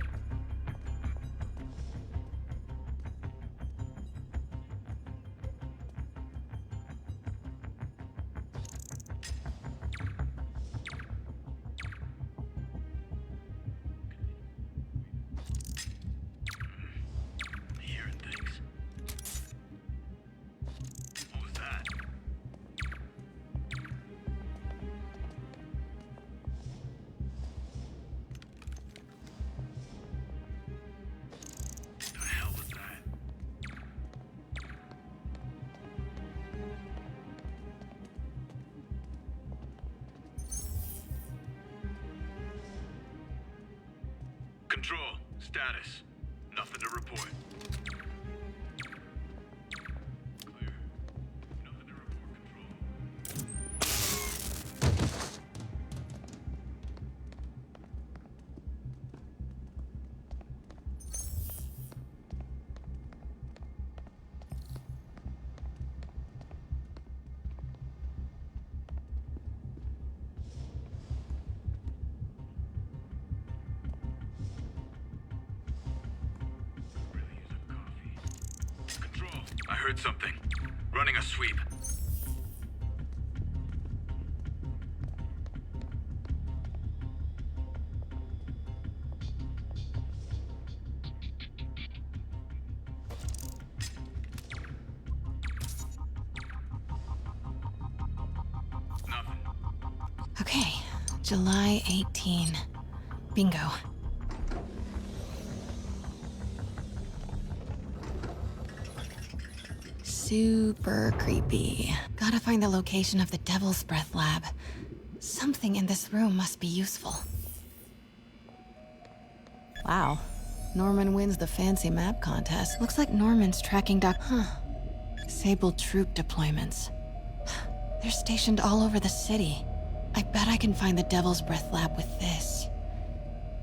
Speaker 17: Hearing things. What was that? Control, status. Nothing to report. Clear. Nothing to report, Control. Control, I heard something. Running a sweep.
Speaker 8: Okay, July 18. Bingo. Super creepy. Gotta find the location of the Devil's Breath lab. Something in this room must be useful. Wow. Norman wins the fancy map contest. Looks like Norman's tracking Sable troop deployments. They're stationed all over the city. I bet I can find the Devil's Breath lab with this.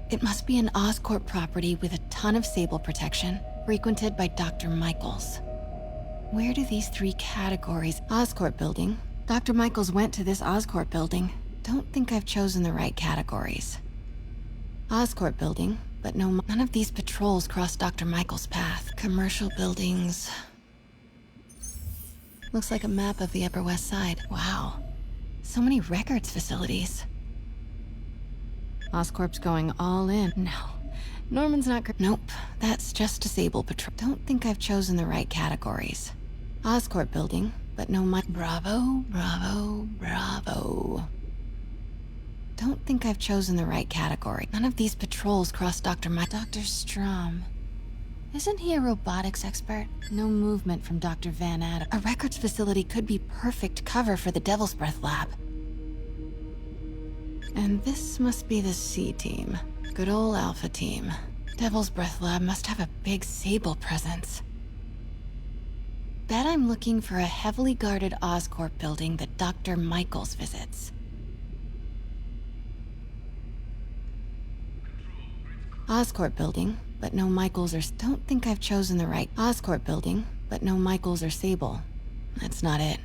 Speaker 8: It must be an Oscorp property with a ton of Sable protection, frequented by Dr. Michaels. Where do these three categories? Oscorp building. Dr. Michaels went to this Oscorp building. Don't think I've chosen the right categories. Oscorp building, but no, none of these patrols cross Dr. Michaels' path. Commercial buildings. Looks like a map of the Upper West Side. Wow. So many records facilities. Oscorp's going all in. No. Norman's not Nope. That's just a Sable patrol. Don't think I've chosen the right categories. Oscorp building, but no Bravo, bravo, bravo. Don't think I've chosen the right category. None of these patrols cross Dr. Strom. Isn't he a robotics expert? No movement from Dr. Van Adam. A records facility could be perfect cover for the Devil's Breath lab. And this must be the C team. Good old Alpha team. Devil's Breath lab must have a big Sable presence. bet I'm looking for a heavily guarded Oscorp building that Dr. Michaels visits. Oscorp building, but no Michaels or... Don't think I've chosen the right... Oscorp building, but no Michaels or Sable. That's not it.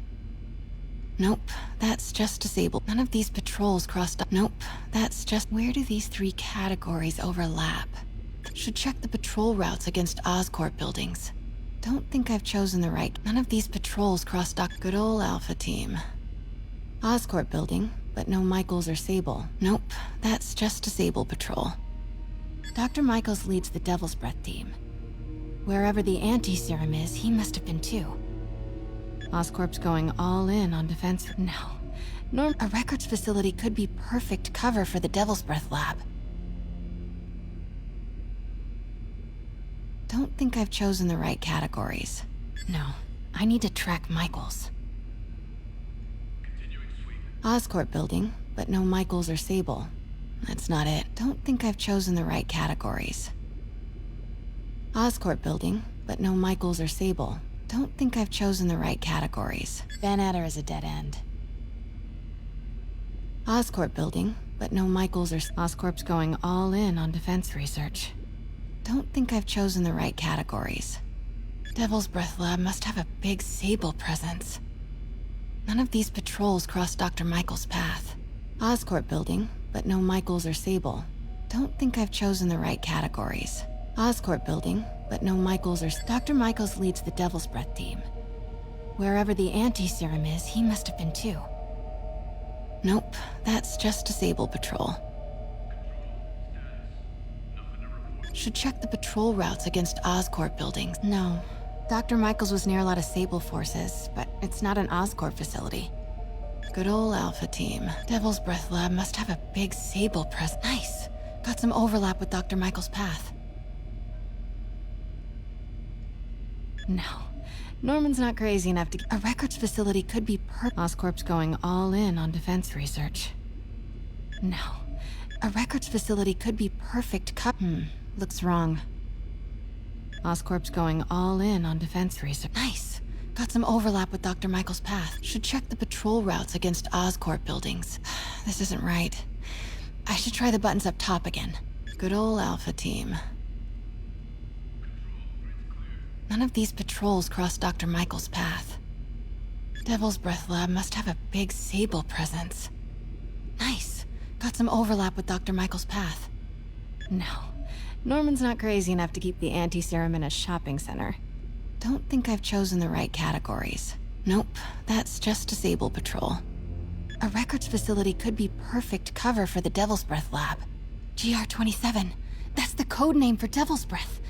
Speaker 8: Nope, that's just disabled. None of these patrols crossed up. Nope, that's just... Where do these three categories overlap? Should check the patrol routes against Oscorp buildings. Don't think I've chosen the right... None of these patrols crossed up. Good old Alpha team. Oscorp building, but no Michaels or Sable. Nope, that's just Disable Patrol. Dr. Michaels leads the Devil's Breath team. Wherever the anti-serum is, he must have been too. Oscorp's going all in on defense. No. A records facility could be perfect cover for the Devil's Breath lab. Don't think I've chosen the right categories. No, I need to track Michaels. Oscorp building, but no Michaels or Sable. That's not it. Don't think I've chosen the right categories. Oscorp building, but no Michaels or Sable. Don't think I've chosen the right categories. Van Adder is a dead end. Oscorp building, but no Michaels or... Oscorp's going all in on defense research. Don't think I've chosen the right categories. Devil's Breath Lab must have a big Sable presence. None of these patrols cross Dr. Michaels' path. Oscorp building, but no Michaels or Sable. Don't think I've chosen the right categories. Oscorp building, but no Michaels or... Dr. Michaels leads the Devil's Breath team. Wherever the anti-serum is, he must have been too. Nope, that's just Disable Patrol. Should check the patrol routes against Oscorp buildings. No. Dr. Michaels was near a lot of Sable forces, but it's not an Oscorp facility. Good old Alpha team. Devil's Breath Lab must have a big Sable presence. Nice. Got some overlap with Dr. Michaels' path. No. Norman's not crazy enough to... A records facility could be Oscorp's going all in on defense research. No. A records facility could be perfect looks wrong. Oscorp's going all in on defense research. Nice. Got some overlap with Dr. Michaels' path. Should check the patrol routes against Oscorp buildings. This isn't right. I should try the buttons up top again. Good old Alpha team. None of these patrols cross Dr. Michaels' path. Devil's Breath Lab must have a big Sable presence. Nice. Got some overlap with Dr. Michaels' path. No. Norman's not crazy enough to keep the anti-serum in a shopping center. Don't think I've chosen the right categories. Nope, that's just Disable Patrol. A records facility could be perfect cover for the Devil's Breath lab. GR-27. That's the code name for Devil's Breath.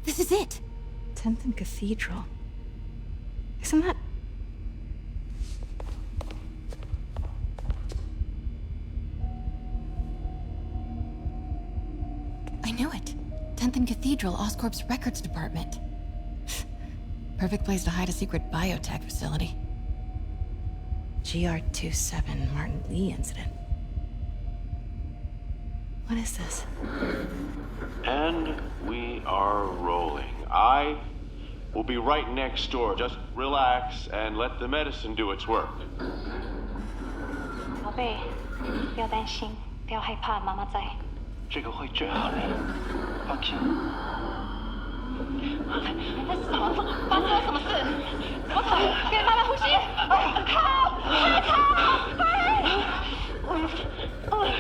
Speaker 8: This is it. 10th and Cathedral. Isn't that... I knew it. 10th and Cathedral, Oscorp's records department. Perfect place to hide a secret biotech facility. GR-27 Martin Lee incident. What is this?
Speaker 18: And we are rolling. I will be right next door. Just relax and let the medicine do its work.
Speaker 20: 宝贝，不要担心，不要害怕，妈妈在。
Speaker 18: 这个会治好的，放心。
Speaker 20: 那是什么？发生了什么事？我靠！给妈妈呼吸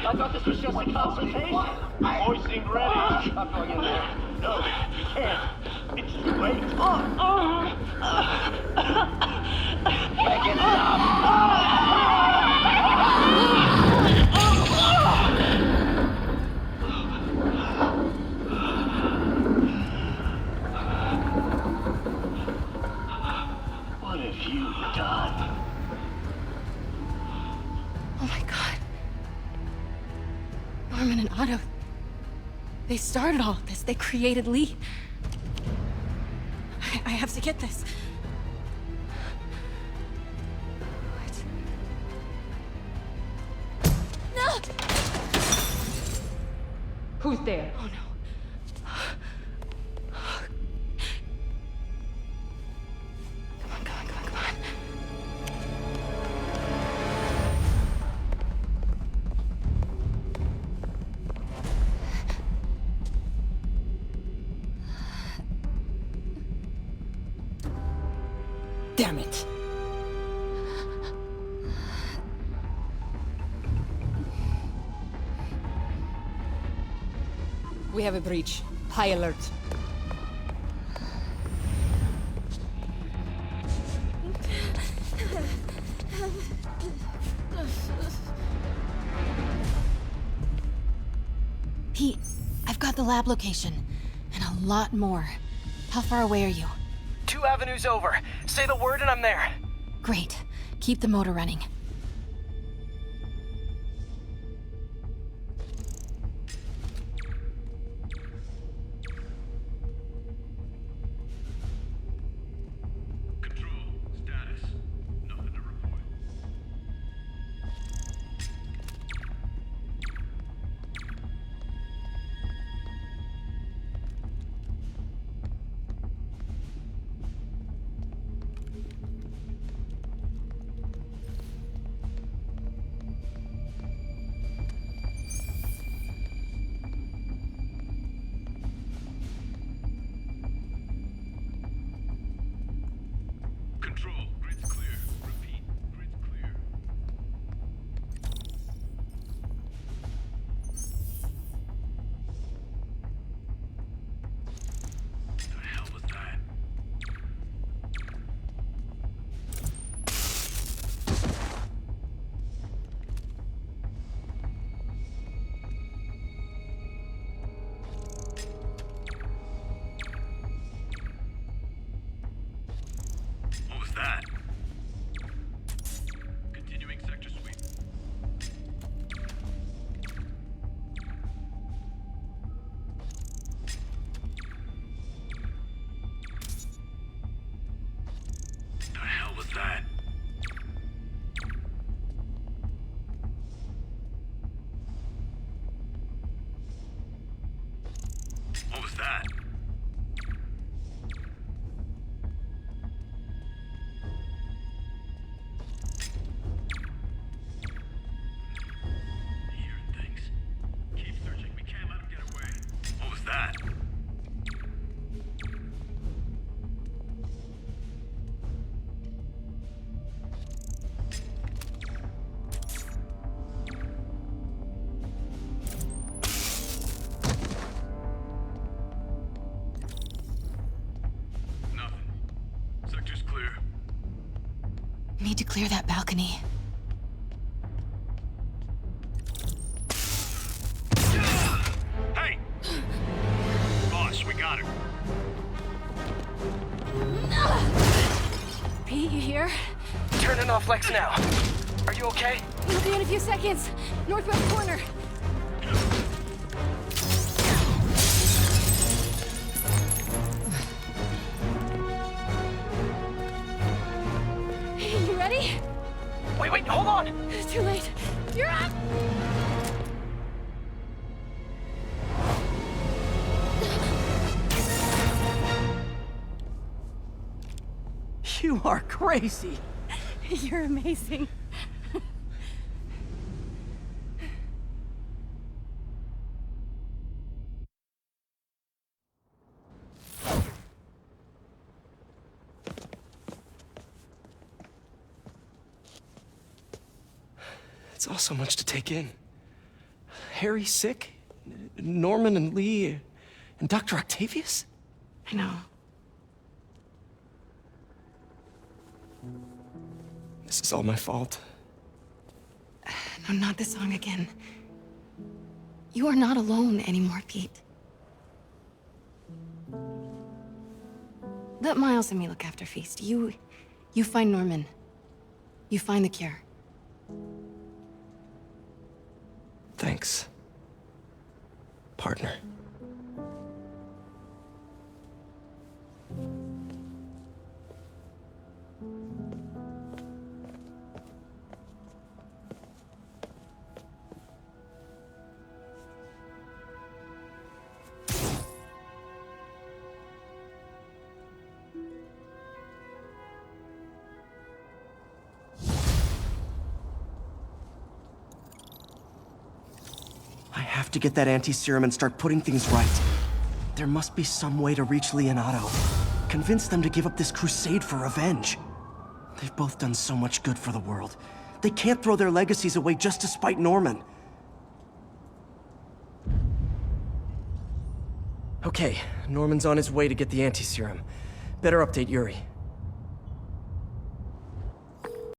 Speaker 20: ！I
Speaker 18: thought this was just a consultation. Boys seemed ready. I'm going in there. No, you can't. It's too late. Make it stop. What have you done?
Speaker 8: Oh my god. Norman and Otto. They started all of this. They created Lee. I have to get this. What? No!
Speaker 6: Who's there?
Speaker 8: Oh no. Come on,
Speaker 6: Damn it! We have a breach. High alert.
Speaker 8: Pete, I've got the lab location. And a lot more. How far away are you?
Speaker 19: 2 avenues over. Say the word and I'm there.
Speaker 8: Great. Keep the motor running. Need to clear that balcony.
Speaker 17: Hey! Boss, we got her.
Speaker 11: Pete, you here?
Speaker 19: Turning off Lex now. Are you okay?
Speaker 11: We'll be in a few seconds. Northwest corner. You ready?
Speaker 19: Wait, hold on!
Speaker 11: It's too late. You're up!
Speaker 19: You are crazy.
Speaker 11: You're amazing.
Speaker 19: It's all so much to take in. Harry sick, Norman and Lee, and Dr. Octavius?
Speaker 8: I know.
Speaker 19: This is all my fault.
Speaker 8: No, not this song again. You are not alone anymore, Pete. Let Miles and me look after Feast. You find Norman. You find the cure.
Speaker 19: Thanks, partner. I have to get that anti-serum and start putting things right. There must be some way to reach Leonardo. Convince them to give up this crusade for revenge. They've both done so much good for the world. They can't throw their legacies away just to spite Norman. Okay, Norman's on his way to get the anti-serum. Better update Yuri.